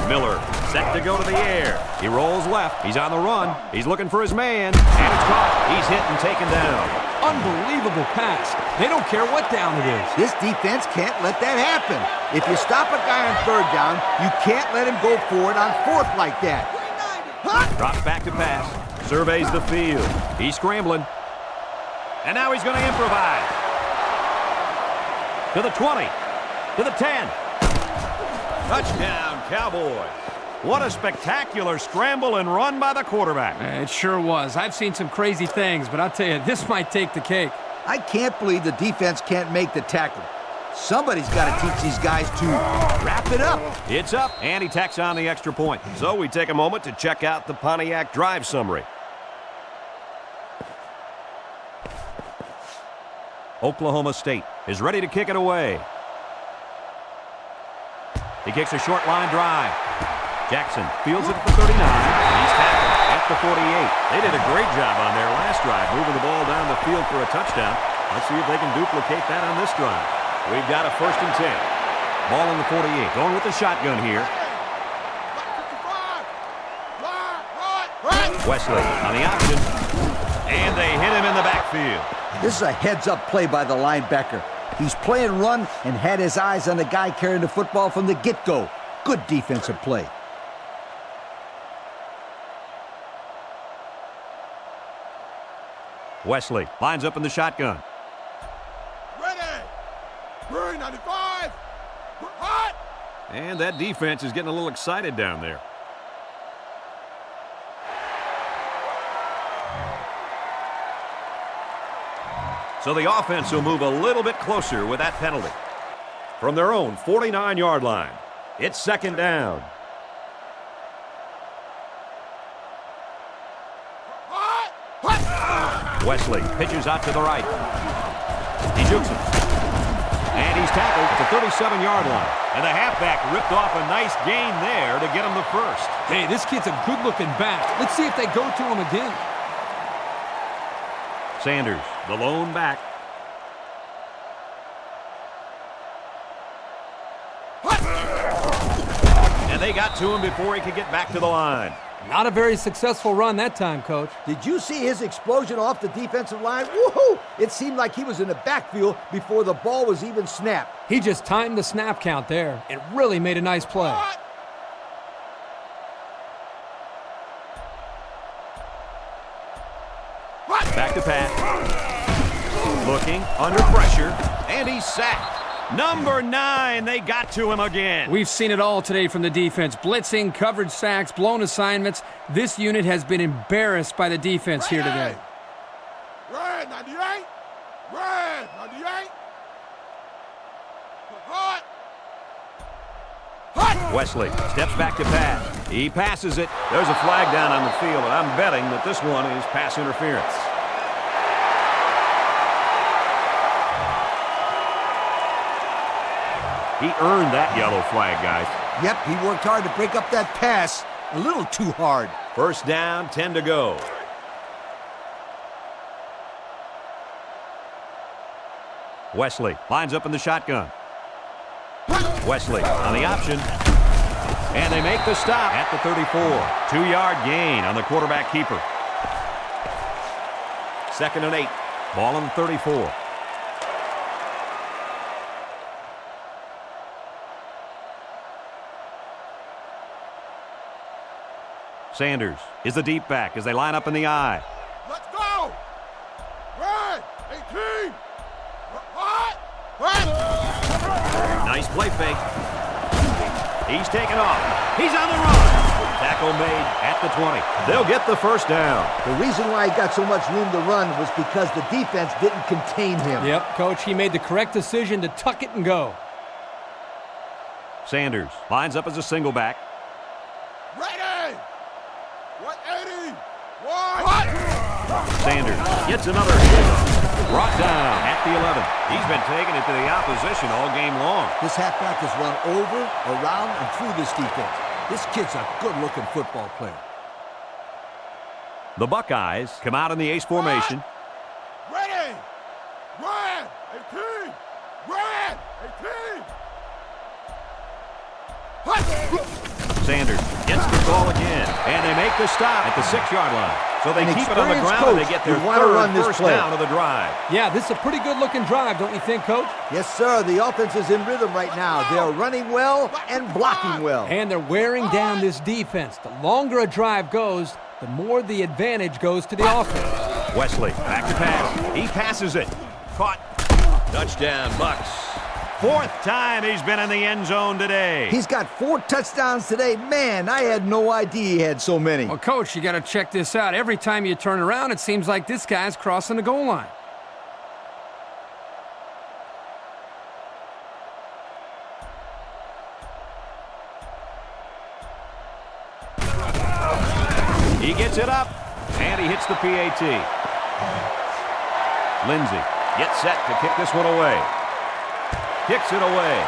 Miller set to go to the air. He rolls left. He's on the run. He's looking for his man. And it's caught. He's hit and taken down. Unbelievable pass. They don't care what down it is. This defense can't let that happen. If you stop a guy on 3rd down, you can't let him go forward on 4th like that. Drops back to pass. Surveys the field. He's scrambling. And now he's going to improvise. To the 20. To the 10. Touchdown, Cowboys. What a spectacular scramble and run by the quarterback. It sure was. I've seen some crazy things, but I'll tell you, this might take the cake. I can't believe the defense can't make the tackle. Somebody's got to teach these guys to wrap it up. It's up, and he tacks on the extra point. So we take a moment to check out the Pontiac drive summary. Oklahoma State is ready to kick it away. He kicks a short line drive. Jackson fields it at the 39. He's tackled at the 48. They did a great job on their last drive, moving the ball down the field for a touchdown. Let's see if they can duplicate that on this drive. We've got a 1st and 10. Ball on the 48. Going with the shotgun here. Wesley on the option. And they hit him in the backfield. This is a heads-up play by the linebacker. He's playing run and had his eyes on the guy carrying the football from the get-go. Good defensive play. Wesley lines up in the shotgun. Ready. 395. Hot. And that defense is getting a little excited down there. So the offense will move a little bit closer with that penalty. From their own 49-yard line, it's 2nd down. Wesley pitches out to the right. He jukes him. And he's tackled at the 37-yard line. And the halfback ripped off a nice gain there to get him the first. Hey, this kid's a good-looking back. Let's see if they go to him again. Sanders, the lone back. And they got to him before he could get back to the line. Not a very successful run that time, Coach. Did you see his explosion off the defensive line? Woohoo! It seemed like he was in the backfield before the ball was even snapped. He just timed the snap count there. It really made a nice play. Back to pass. Looking, under pressure, and he's sacked. Number 9, they got to him again. We've seen it all today from the defense. Blitzing, coverage sacks, blown assignments. This unit has been embarrassed by the defense here today. Red 98. Red 98. Hot. Hot. Wesley steps back to pass. He passes it. There's a flag down on the field, and I'm betting that this one is pass interference. He earned that yellow flag, guys. Yep, he worked hard to break up that pass. A little too hard. 1st down, 10 to go. Wesley lines up in the shotgun. Wesley on the option. And they make the stop at the 34. 2-yard gain on the quarterback keeper. 2nd and 8. Ball on the 34. Sanders is the deep back as they line up in the I. Let's go. Red 18. Hot. Red. Nice play fake. He's taken off. He's on the run. Tackle made at the 20. They'll get the 1st down. The reason why he got so much room to run was because the defense didn't contain him. Yep, Coach, he made the correct decision to tuck it and go. Sanders lines up as a single back. Ready. 180. Hot. Sanders gets another hit. Brought down at the 11. He's been taking it to the opposition all game long. This halfback has run over, around, and through this defense. This kid's a good-looking football player. The Buckeyes come out in the ace formation. Ready. Red 18. Red 18. Hot. Sanders gets the ball again, and they make the stop at the 6-yard line. So they keep it on the ground and they get their third first down of the drive. Yeah, this is a pretty good-looking drive, don't you think, Coach? Yes, sir. The offense is in rhythm right now. They're running well and blocking well. And they're wearing down this defense. The longer a drive goes, the more the advantage goes to the offense. Wesley back to pass. He passes it. Caught. Touchdown, Bucks. 4th time he's been in the end zone today. He's got 4 touchdowns today. Man, I had no idea he had so many. Well, Coach, you got to check this out. Every time you turn around, it seems like this guy's crossing the goal line. He gets it up, and he hits the PAT. Lindsey gets set to kick this one away. Kicks it away.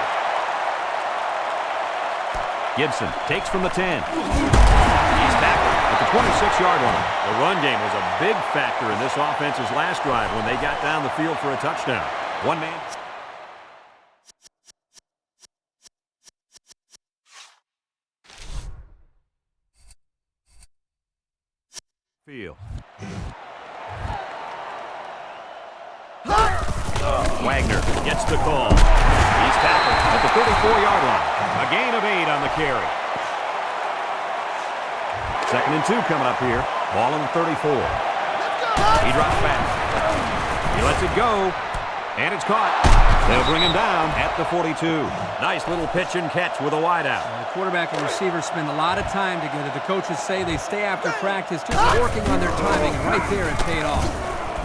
Gibson takes from the 10. He's tackled at the 26-yard line. The run game was a big factor in this offense's last drive when they got down the field for a touchdown. One man. Field. Wagner gets the call. He's tackled at the 34-yard line. A gain of 8 on the carry. 2nd and 2 coming up here. Ball on the 34. He drops back. He lets it go. And it's caught. They'll bring him down at the 42. Nice little pitch and catch with a wideout. The quarterback and receiver spend a lot of time together. The coaches say they stay after practice just working on their timing, and right there it paid off.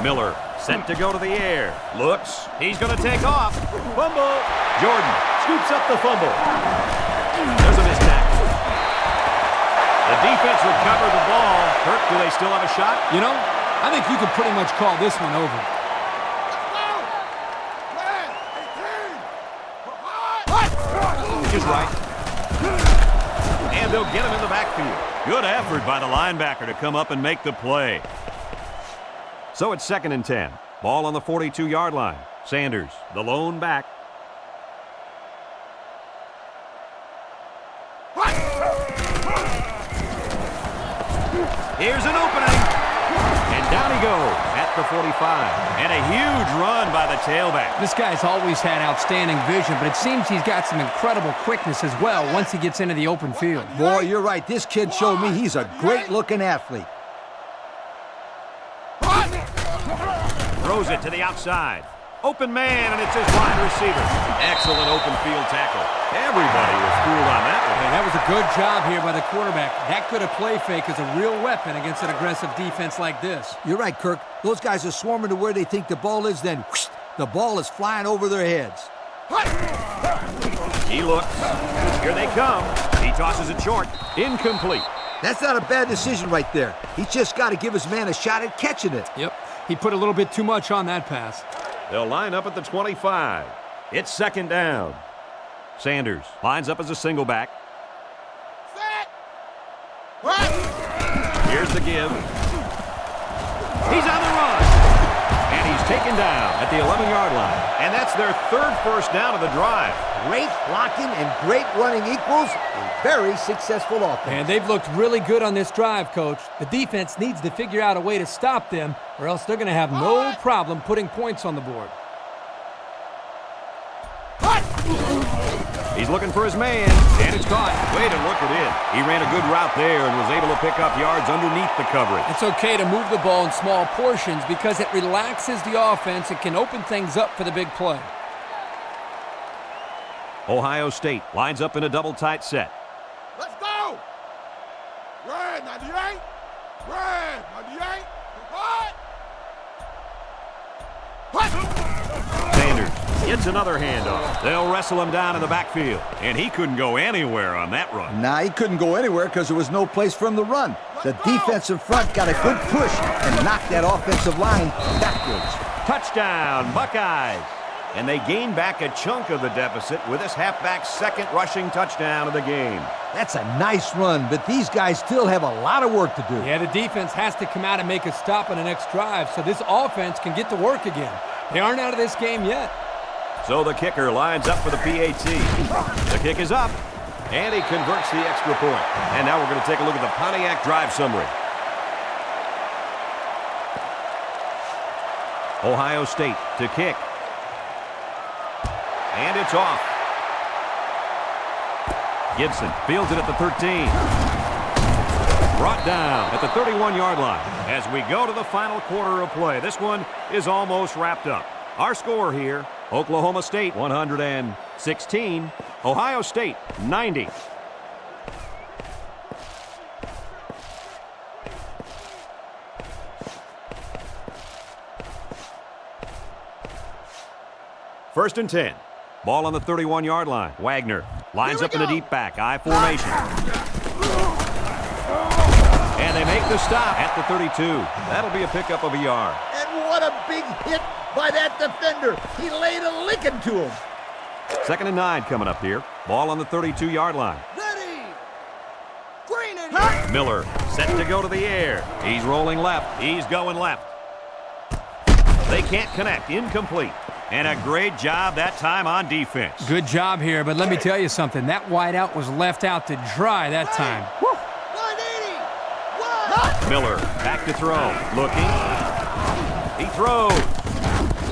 Miller sent to go to the air. Looks. He's going to take off. Fumble. Jordan scoops up the fumble. There's a missed tackle. The defense recovered the ball. Kirk, do they still have a shot? You know, I think you could pretty much call this one over. Is right. And they'll get him in the backfield. Good effort by the linebacker to come up and make the play. So it's 2nd and 10. Ball on the 42-yard line. Sanders, the lone back. Here's an opening. And down he goes at the 45. And a huge run by the tailback. This guy's always had outstanding vision, but it seems he's got some incredible quickness as well once he gets into the open field. Boy, you're right. This kid showed me he's a great-looking athlete. Throws it to the outside. Open man, and it's his wide receiver. Excellent open field tackle. Everybody was fooled on that one. And that was a good job here by the quarterback. That good a play fake is a real weapon against an aggressive defense like this. You're right, Kirk. Those guys are swarming to where they think the ball is, then whoosh, the ball is flying over their heads. He looks. Here they come. He tosses it short. Incomplete. That's not a bad decision right there. He's just got to give his man a shot at catching it. Yep. He put a little bit too much on that pass. They'll line up at the 25. It's 2nd down. Sanders lines up as a single back. Here's the give. He's on the run. And he's taken down at the 11-yard line. And that's their 3rd first down of the drive. Great blocking and great running equals a very successful offense. And they've looked really good on this drive, Coach. The defense needs to figure out a way to stop them, or else they're going to have no problem putting points on the board. He's looking for his man, and it's caught. Way to look at it. He ran a good route there and was able to pick up yards underneath the coverage. It's okay to move the ball in small portions because it relaxes the offense. It can open things up for the big play. Ohio State lines up in a double tight set. Let's go! Red 98! Red 98! Sanders gets another handoff. They'll wrestle him down in the backfield, and he couldn't go anywhere on that run. Nah, he couldn't go anywhere because there was no place for him to run. The defensive front got a good push and knocked that offensive line backwards. Touchdown, Buckeyes. And they gain back a chunk of the deficit with this halfback's 2nd rushing touchdown of the game. That's a nice run, but these guys still have a lot of work to do. Yeah, the defense has to come out and make a stop on the next drive so this offense can get to work again. They aren't out of this game yet. So the kicker lines up for the PAT. The kick is up, and he converts the extra point. And now we're going to take a look at the Pontiac drive summary. Ohio State to kick. And it's off. Gibson fields it at the 13. Brought down at the 31-yard line. As we go to the final quarter of play, this one is almost wrapped up. Our score here, Oklahoma State 116, Ohio State 90. First and 10. Ball on the 31-yard line. Wagner lines up in a deep back, I formation. And they make the stop at the 32. That'll be a pickup of a yard. And what a big hit by that defender. He laid a licking to him. 2nd and 9 coming up here. Ball on the 32-yard line. Ready! Green and Miller Set to go to the air. He's rolling left. He's going left. They can't connect. Incomplete. And a great job that time on defense. Good job here, but let me tell you something. That wideout was left out to dry that time. Woo! 180! Miller back to throw. Looking. He throws.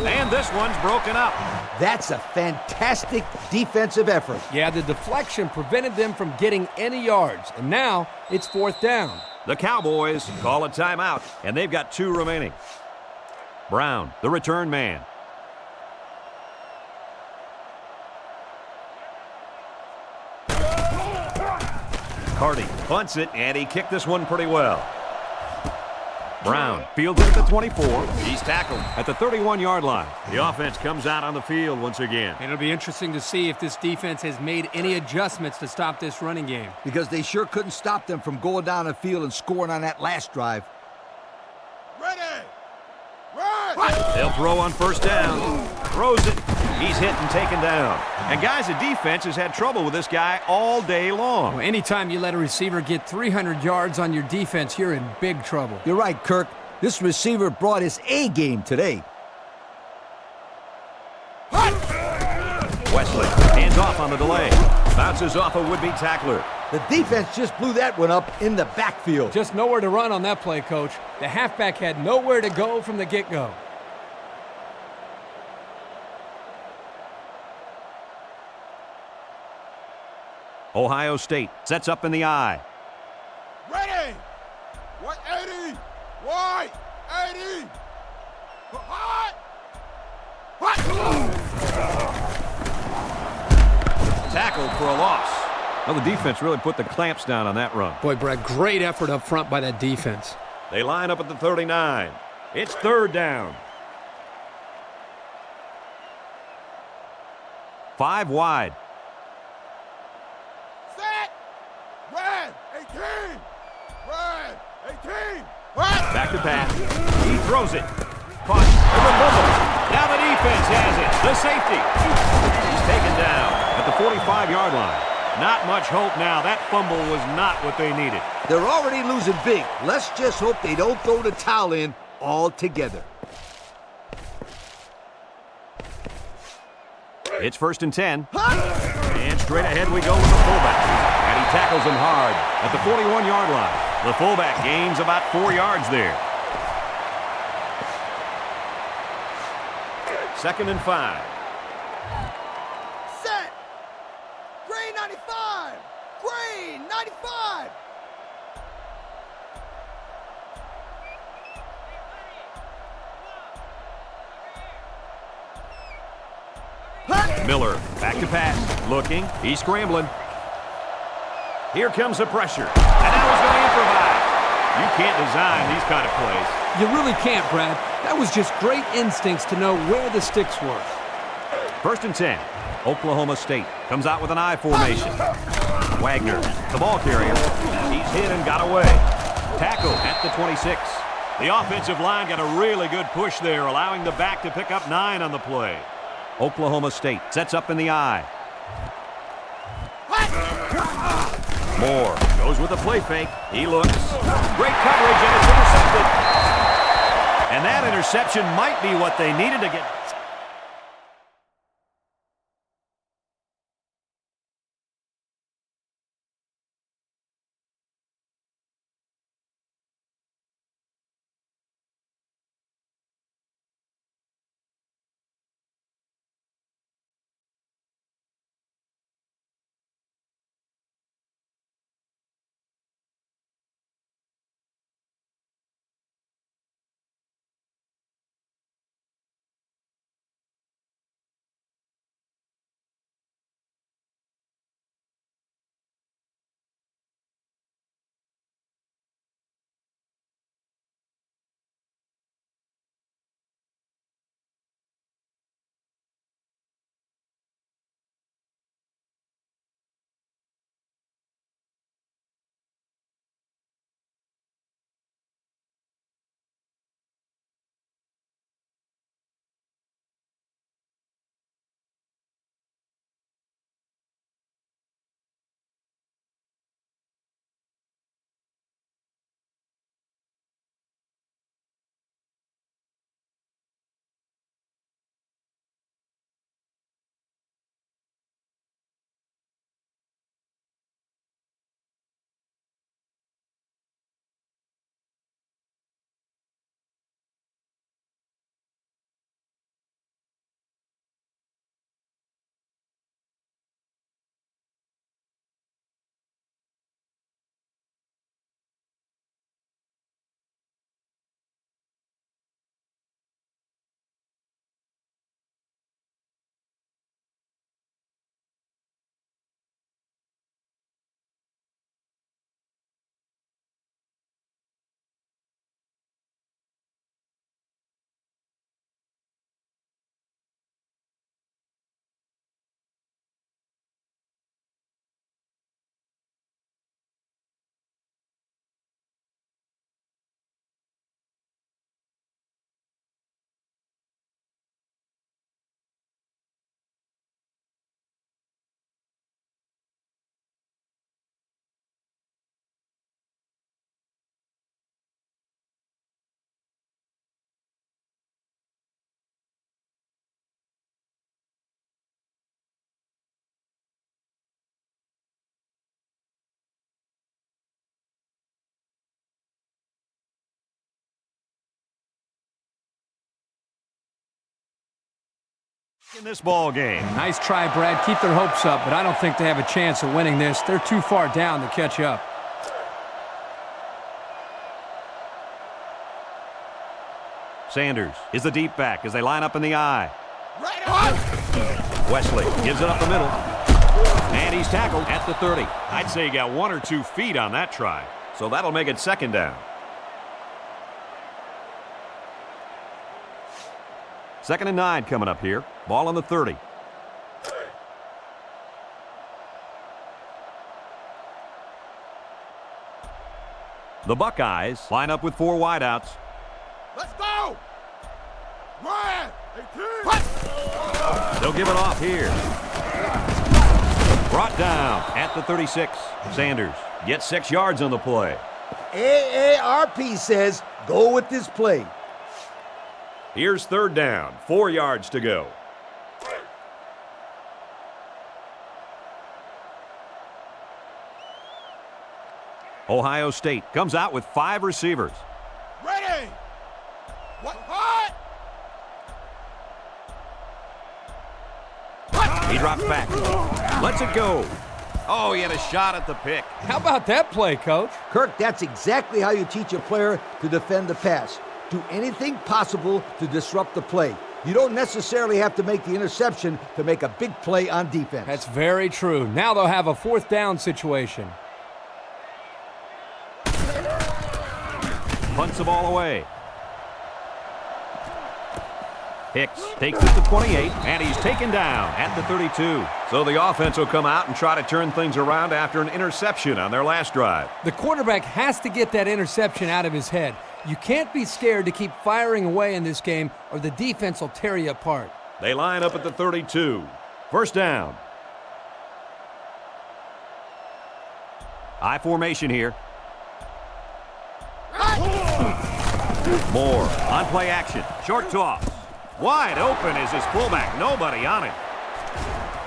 And this one's broken up. That's a fantastic defensive effort. Yeah, the deflection prevented them from getting any yards, and now it's 4th down. The Cowboys call a timeout, and they've got 2 remaining. Brown, the return man. Carty punts it, and he kicked this one pretty well. Brown fields it at the 24. He's tackled at the 31-yard line. The offense comes out on the field once again. It'll be interesting to see if this defense has made any adjustments to stop this running game. Because they sure couldn't stop them from going down the field and scoring on that last drive. Ready! Run! They'll throw on 1st down. Throws it. He's hit and taken down. And guys, the defense has had trouble with this guy all day long. Well, anytime you let a receiver get 300 yards on your defense, you're in big trouble. You're right, Kirk. This receiver brought his A game today. Wesley hands off on the delay. Bounces off a would-be tackler. The defense just blew that one up in the backfield. Just nowhere to run on that play, Coach. The halfback had nowhere to go from the get-go. Ohio State sets up in the eye. Ready! 180! Wide! 80! Hot! Tackled for a loss. Well, the defense really put the clamps down on that run. Boy, Brad, great effort up front by that defense. They line up at the 39. It's 3rd down. 5 wide. Set! Red! 18! Red! 18! Back to pass. He throws it. Caught. Now the defense has it. The safety. He's taken down at the 45-yard line. Not much hope now. That fumble was not what they needed. They're already losing big. Let's just hope they don't throw the towel in altogether. It's 1st and 10. And straight ahead we go with the fullback. And he tackles him hard at the 41-yard line. The fullback gains about 4 yards there. 2nd and 5. Set! Green 95! Green 95! Miller back to pass. Looking. He's scrambling. Here comes the pressure. And now he's going to improvise. You can't design these kind of plays. You really can't, Brad. That was just great instincts to know where the sticks were. 1st and 10. Oklahoma State comes out with an I formation. Wagner, the ball carrier. He's hit and got away. Tackle at the 26. The offensive line got a really good push there, allowing the back to pick up 9 on the play. Oklahoma State sets up in the I. Moore goes with a play fake. He looks. Great coverage, and it's intercepted. And that interception might be what they needed to get in this ball game. Nice try, Brad. Keep their hopes up, but I don't think they have a chance of winning this. They're too far down to catch up. Sanders is the deep back as they line up in the I. Right on! Wesley gives it up the middle. And he's tackled at the 30. I'd say he got 1 or 2 feet on that try. So that'll make it 2nd down. 2nd and 9 coming up here. Ball on the 30. The Buckeyes line up with 4 wideouts. Let's go! Ryan! 18! They'll give it off here. Brought down at the 36. Sanders gets 6 yards on the play. AARP says go with this play. Here's 3rd down. 4 yards to go. Ohio State comes out with 5 receivers. Ready! What? Hot! He drops back. Lets it go. Oh, he had a shot at the pick. How about that play, Coach? Kirk, that's exactly how you teach a player to defend the pass. Do anything possible to disrupt the play. You don't necessarily have to make the interception to make a big play on defense. That's very true. Now they'll have a 4th down situation. Punts the ball away. Hicks takes it to 28, and he's taken down at the 32. So the offense will come out and try to turn things around after an interception on their last drive. The quarterback has to get that interception out of his head. You can't be scared to keep firing away in this game, or the defense will tear you apart. They line up at the 32. 1st down. I formation here. Moore on play action. Short toss. Wide open is his fullback. Nobody on it.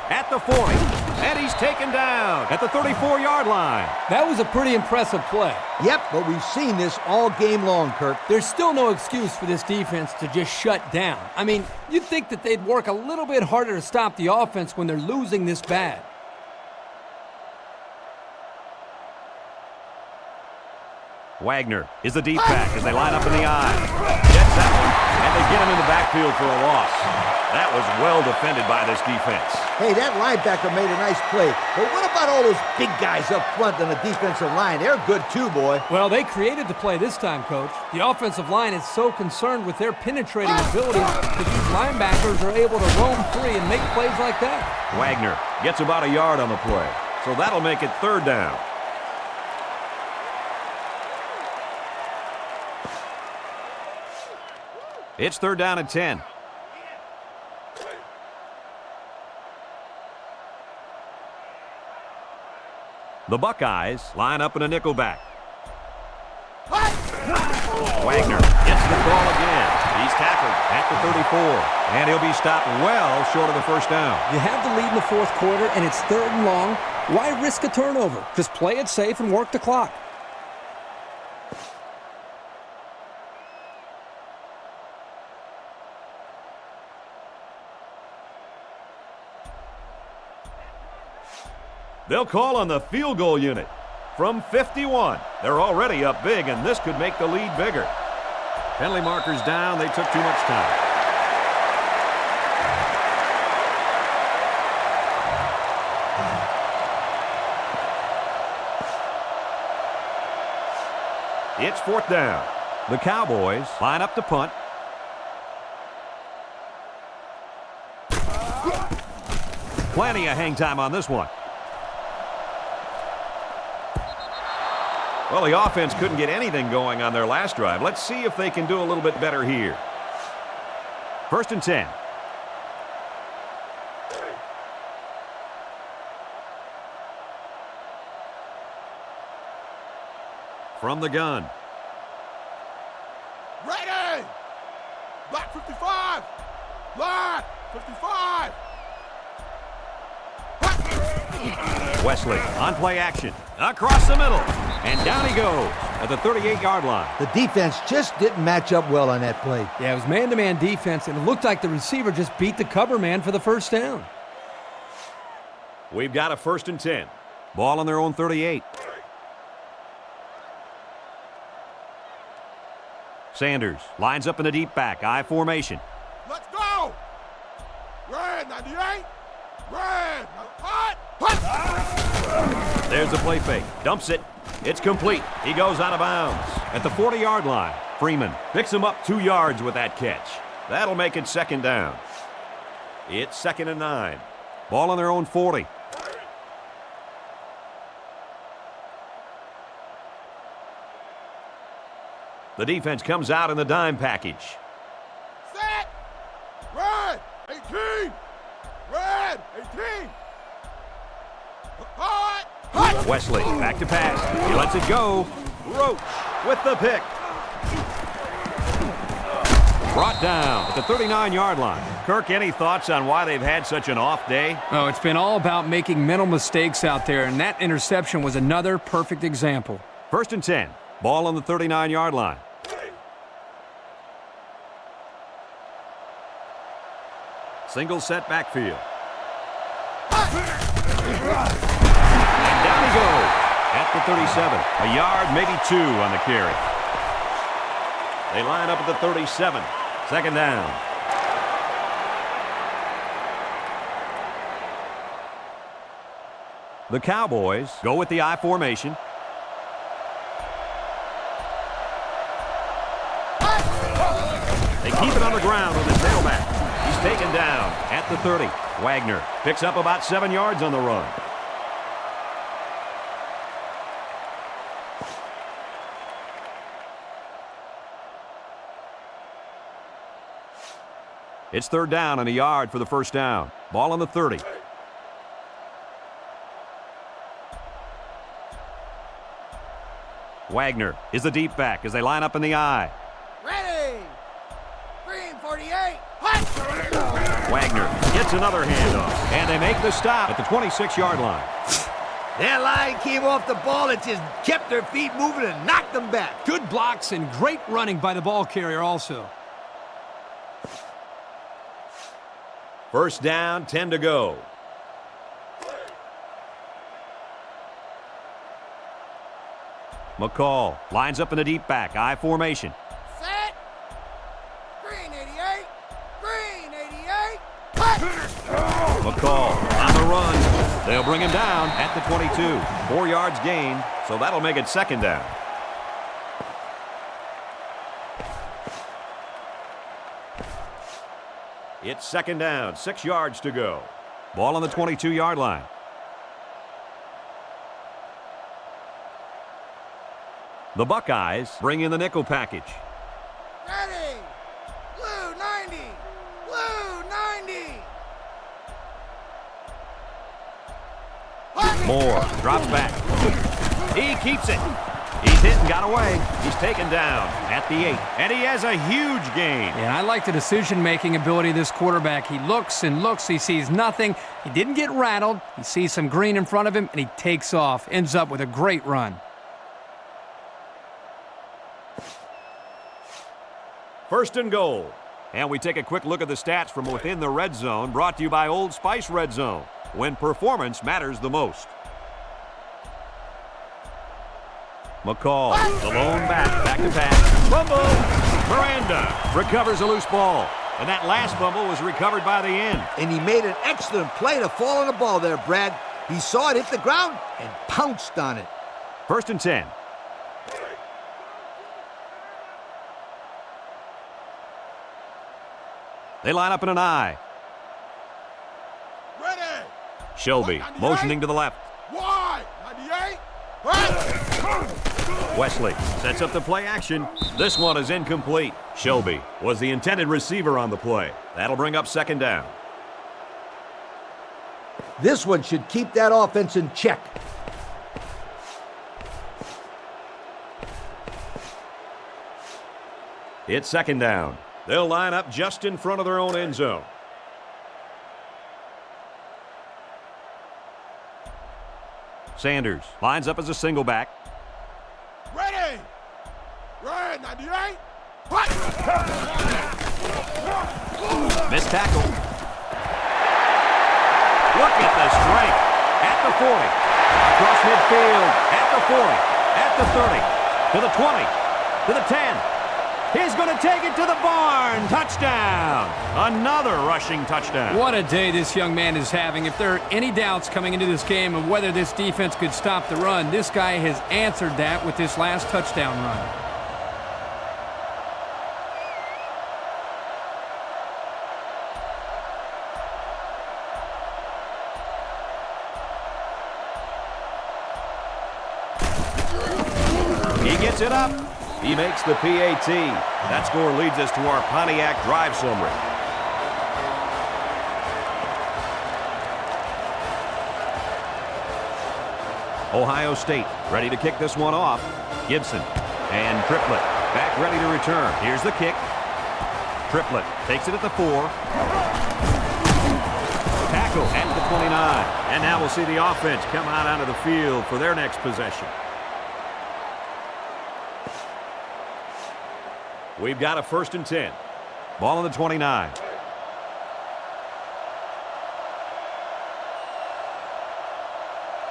At the 40. And he's taken down at the 34-yard line. That was a pretty impressive play. Yep, but we've seen this all game long, Kirk. There's still no excuse for this defense to just shut down. I mean, you'd think that they'd work a little bit harder to stop the offense when they're losing this bad. Wagner is the deep back as they line up in the I. Gets that one, and they get him in the backfield for a loss. That was well defended by this defense. Hey, that linebacker made a nice play. But what about all those big guys up front on the defensive line? They're good too, boy. Well, they created the play this time, Coach. The offensive line is so concerned with their penetrating ability that these linebackers are able to roam free and make plays like that. Wagner gets about a yard on the play. So that'll make it 3rd down. It's 3rd down and 10. The Buckeyes line up in a nickel back. Wagner gets the ball again. He's tackled at the 34. And he'll be stopped well short of the 1st down. You have the lead in the 4th quarter, and it's 3rd and long. Why risk a turnover? Just play it safe and work the clock. They'll call on the field goal unit from 51. They're already up big, and this could make the lead bigger. Penalty markers down. They took too much time. It's 4th down. The Cowboys line up to punt. Plenty of hang time on this one. Well, the offense couldn't get anything going on their last drive. Let's see if they can do a little bit better here. 1st and 10. From the gun. Ready! Black 55! Black 55! Wesley on play action. Across the middle. And down he goes. at the 38-yard line. The defense just didn't match up well on that play. Yeah, it was man-to-man defense, and it looked like the receiver just beat the cover man for the first down. We've got a 1st and 10. Ball on their own 38. Sanders lines up in a deep back, I formation. Let's go! Red, 98! Red! Hot! There's the play fake. Dumps it. It's complete. He goes out of bounds at the 40-yard line. Freeman picks him up 2 yards with that catch. That'll make it 2nd down. It's 2nd and 9. Ball on their own 40. The defense comes out in the dime package. Set! Red! 18! Red! 18! Hot! Hot! Wesley back to pass. He lets it go. Roach with the pick. Brought down at the 39-yard line. Kirk, any thoughts on why they've had such an off day? Oh, it's been all about making mental mistakes out there, and that interception was another perfect example. 1st and 10. Ball on the 39-yard line. Single set backfield. And down he goes at the 37. A yard, maybe 2 on the carry. They line up at the 37. 2nd down. The Cowboys go with the I formation. They keep it on the ground with the tailback. He's taken down at the 30. Wagner picks up about 7 yards on the run. It's 3rd down and a yard for the 1st down. Ball on the 30. Wagner is the deep back as they line up in the I. Ready! Green 48! Wagner gets another handoff, and they make the stop at the 26-yard line. That line came off the ball and just kept their feet moving and knocked them back. Good blocks and great running by the ball carrier also. 1st down, 10 to go. McCall lines up in a deep back, I formation. Set! Green 88! Green 88! McCall on the run. They'll bring him down at the 22. 4 yards gained, so that'll make it 2nd down. It's 2nd down, 6 yards to go. Ball on the 22-yard line. The Buckeyes bring in the nickel package. Ready! Blue 90! Blue 90! Moore drops back. He keeps it. He's hit and got away. He's taken down at the 8. And he has a huge gain. And I like the decision-making ability of this quarterback. He looks and looks. He sees nothing. He didn't get rattled. He sees some green in front of him, and he takes off. Ends up with a great run. 1st and goal. And we take a quick look at the stats from within the red zone, brought to you by Old Spice Red Zone, when performance matters the most. McCall, the lone back to pass. Fumble! Miranda recovers a loose ball. And that last fumble was recovered by the end. And he made an excellent play to fall on the ball there, Brad. He saw it hit the ground and pounced on it. 1st and 10. They line up in an I. Ready! Shelby motioning to the left. Wide! 98! Wesley sets up the play action. This one is incomplete. Shelby was the intended receiver on the play. That'll bring up 2nd down. This one should keep that offense in check. It's 2nd down. They'll line up just in front of their own end zone. Sanders lines up as a single back. Ready! 98. What? Missed tackle. Look at the strength. At the 40. Across midfield. At the 40. At the 30. To the 20. To the 10. He's going to take it to the barn. Touchdown. Another rushing touchdown. What a day this young man is having. If there are any doubts coming into this game of whether this defense could stop the run, this guy has answered that with this last touchdown run. He gets it up. He makes the PAT. That score leads us to our Pontiac drive summary. Ohio State ready to kick this one off. Gibson and Triplett back ready to return. Here's the kick. Triplett takes it at the 4. Tackle at the 29. And now we'll see the offense come out onto the field for their next possession. We've got a 1st and 10. Ball on the 29.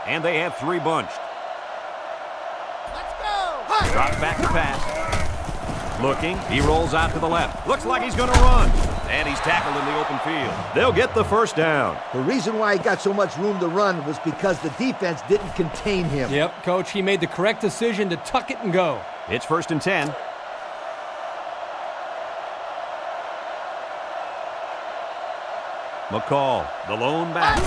And they have 3 bunched. Let's go. Drops back to pass. Looking. He rolls out to the left. Looks like he's going to run. And he's tackled in the open field. They'll get the 1st down. The reason why he got so much room to run was because the defense didn't contain him. Yep, Coach, he made the correct decision to tuck it and go. It's 1st and 10. McCall, the lone back.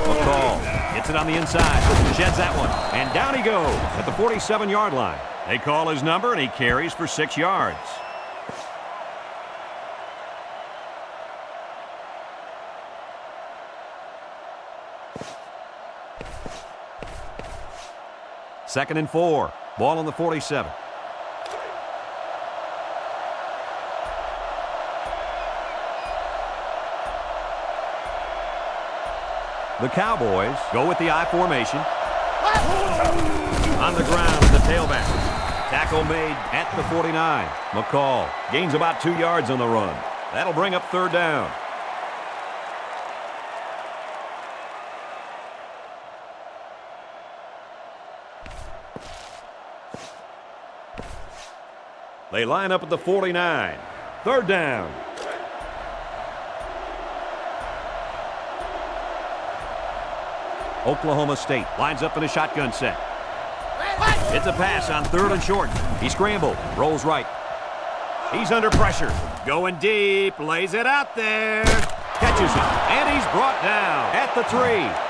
McCall gets it on the inside. Sheds that one. And down he goes at the 47-yard line. They call his number, and he carries for 6 yards. Second and 4. Ball on the 47. The Cowboys go with the I formation. On the ground, the tailback. Tackle made at the 49. McCall gains about 2 yards on the run. That'll bring up 3rd down. They line up at the 49. 3rd down. Oklahoma State lines up in a shotgun set. It's a pass on 3rd and short. He scrambled, rolls right. He's under pressure. Going deep, lays it out there. Catches it, and he's brought down at the 3.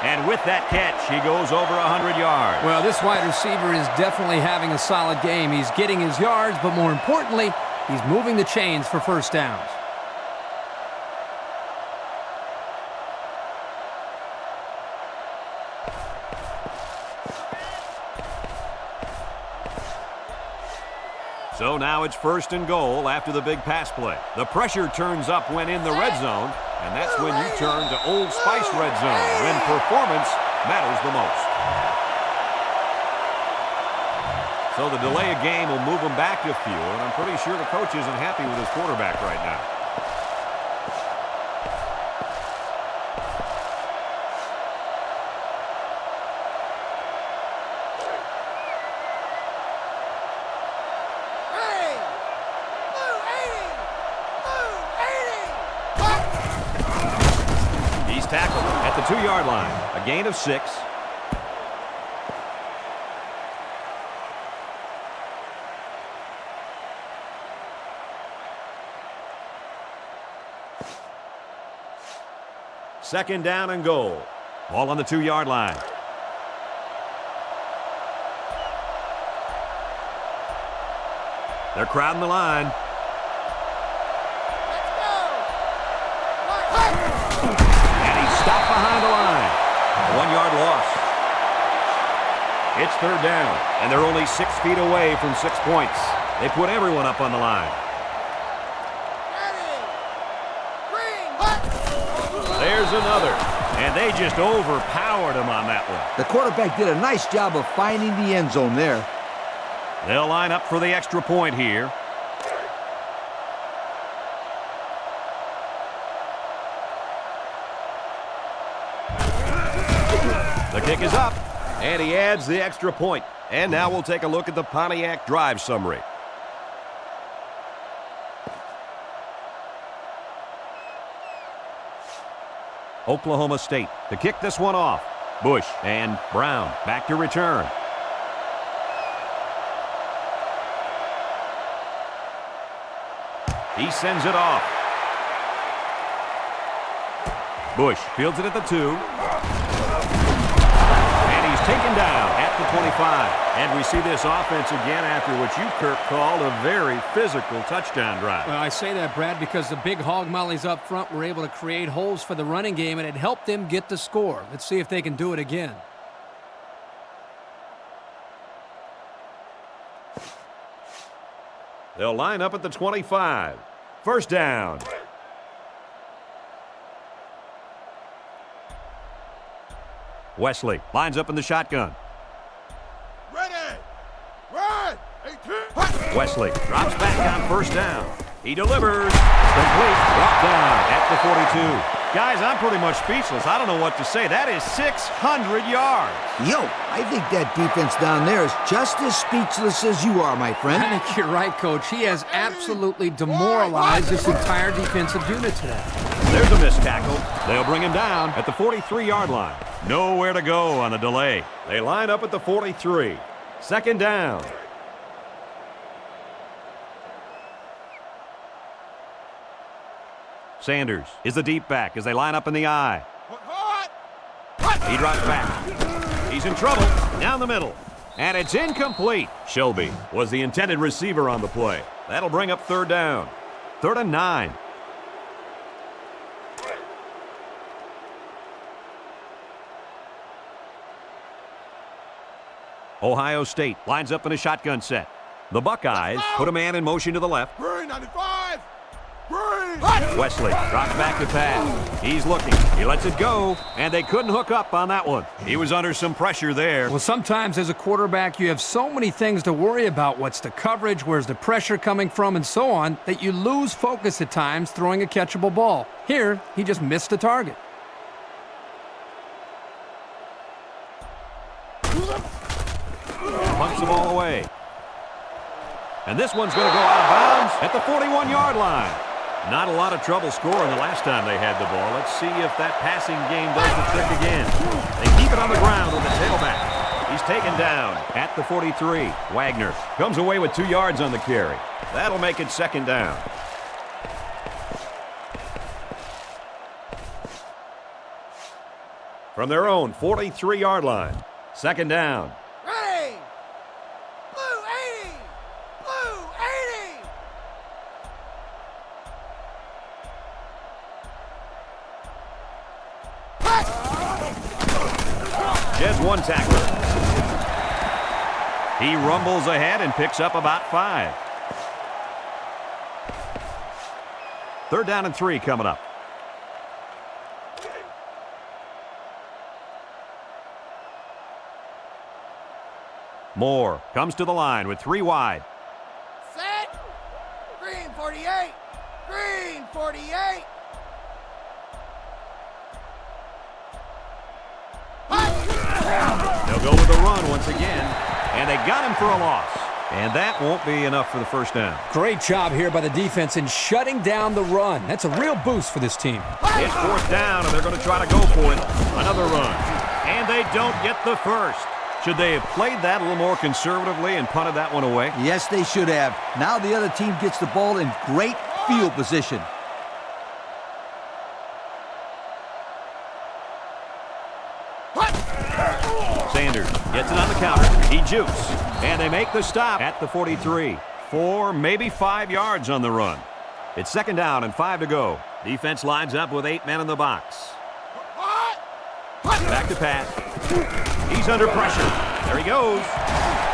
And with that catch, he goes over 100 yards. Well, this wide receiver is definitely having a solid game. He's getting his yards, but more importantly, he's moving the chains for 1st downs. So now it's 1st and goal after the big pass play. The pressure turns up when in the red zone, and that's when you turn to Old Spice red zone, when performance matters the most. So the delay of game will move him back a few, and I'm pretty sure the coach isn't happy with his quarterback right now. Tackled at the 2-yard line. A gain of 6. Second down and goal. Ball on the 2-yard line. They're crowding the line. Stopped behind the line. A 1-yard loss. It's 3rd down, and they're only 6 feet away from 6 points. They put everyone up on the line. There's another, and they just overpowered him on that one. The quarterback did a nice job of finding the end zone there. They'll line up for the extra point here. The kick is up, and he adds the extra point. And now we'll take a look at the Pontiac drive summary. Oklahoma State to kick this one off. Bush and Brown back to return. He sends it off. Bush fields it at the 2. And he's taken down at the 25. And we see this offense again after what you, Kirk, called a very physical touchdown drive. Well, I say that, Brad, because the big hog mollies up front were able to create holes for the running game, and it helped them get the score. Let's see if they can do it again. They'll line up at the 25. First down. Wesley lines up in the shotgun. Ready. Run. 18. Wesley drops back on first down. He delivers. Complete. Brought down at the 42. Guys, I'm pretty much speechless. I don't know what to say. That is 600 yards. Yo, I think that defense down there is just as speechless as you are, my friend. I think you're right, Coach. He has absolutely demoralized this entire defensive unit today. There's a missed tackle. They'll bring him down at the 43-yard line. Nowhere to go on the delay. They line up at the 43. Second down. Sanders is the deep back as they line up in the I. He drops back. He's in trouble. Down the middle. And it's incomplete. Shelby was the intended receiver on the play. That'll bring up third down. 3rd and 9. Ohio State lines up in a shotgun set. The Buckeyes put a man in motion to the left. Green 95. Green. Wesley drops back to pass. He's looking. He lets it go, and they couldn't hook up on that one. He was under some pressure there. Well, sometimes as a quarterback, you have so many things to worry about. What's the coverage? Where's the pressure coming from? And so on, that you lose focus at times throwing a catchable ball. Here, he just missed the target. Punts the ball away. And this one's going to go out of bounds at the 41-yard line. Not a lot of trouble scoring the last time they had the ball. Let's see if that passing game does the trick again. They keep it on the ground with the tailback. He's taken down at the 43. Wagner comes away with 2 yards on the carry. That'll make it second down. From their own 43-yard line. Second down. Ready. Blue 80. Blue 80. Just one tackler. He rumbles ahead and picks up about 5. 3rd down and 3 coming up. Moore comes to the line with 3 wide. Set. Green 48. Green 48. They'll go with the run once again, and they got him for a loss. And that won't be enough for the first down. Great job here by the defense in shutting down the run. That's a real boost for this team. It's 4th down, and they're going to try to go for it. Another run. And they don't get the first. Should they have played that a little more conservatively and punted that one away? Yes, they should have. Now the other team gets the ball in great field position. Sanders gets it on the counter. He jukes. And they make the stop at the 43. 4, maybe 5 yards on the run. It's second down and 5 to go. Defense lines up with 8 men in the box. Back to pass. He's under pressure. There he goes.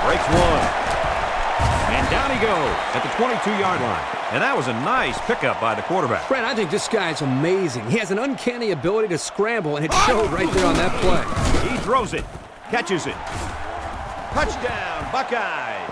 Breaks 1. And down he goes at the 22-yard line. And that was a nice pickup by the quarterback. Brad, I think this guy's amazing. He has an uncanny ability to scramble, and it showed right there on that play. He throws it. Catches it. Touchdown, Buckeyes.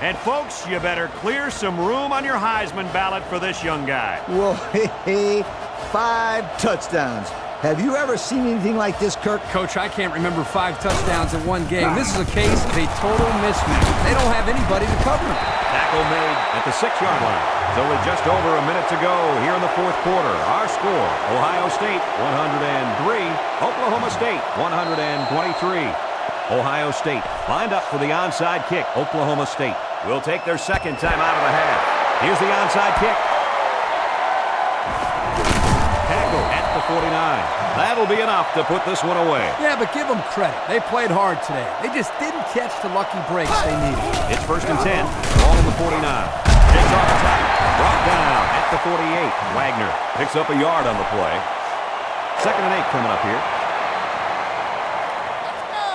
And folks, you better clear some room on your Heisman ballot for this young guy. Well, hey, 5 touchdowns. Have you ever seen anything like this, Kirk? Coach, I can't remember 5 touchdowns in one game. This is a case of a total mismatch. They don't have anybody to cover them. Tackle made at the 6-yard line. It's only just over a minute to go here in the fourth quarter. Our score, Ohio State 103, Oklahoma State 123. Ohio State lined up for the onside kick. Oklahoma State will take their second time out of the half. Here's the onside kick. Tackle at the 49. That'll be enough to put this one away. Yeah, but give them credit. They played hard today. They just didn't catch the lucky breaks they needed. It's 1st and 10. Ball on the 49. Takes off the tackle. Brought down at the 48. Wagner picks up a yard on the play. 2nd and 8 coming up here. Let's go!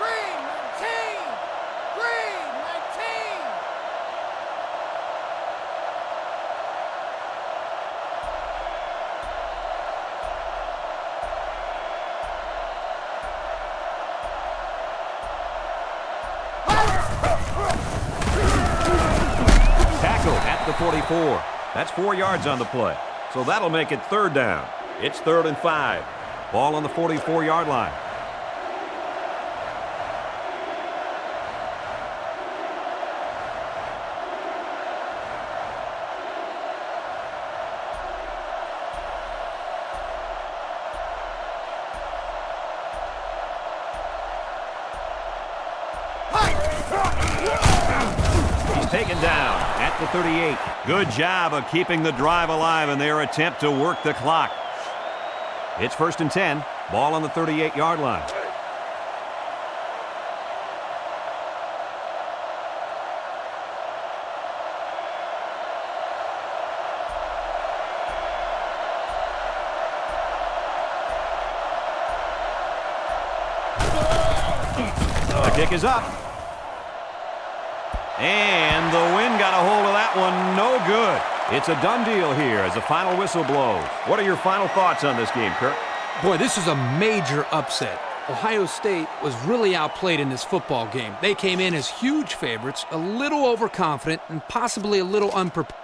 Green 19! Green 19! Tackle at the 44. That's 4 yards on the play. So that'll make it 3rd down. It's 3rd and 5. Ball on the 44-yard line. He's taken down at the 38. Good job of keeping the drive alive in their attempt to work the clock. It's 1st and 10. Ball on the 38-yard line. The kick is up. And the wind got a hold of that one. No good. It's a done deal here as the final whistle blows. What are your final thoughts on this game, Kirk? Boy, this is a major upset. Ohio State was really outplayed in this football game. They came in as huge favorites, a little overconfident, and possibly a little unprepared.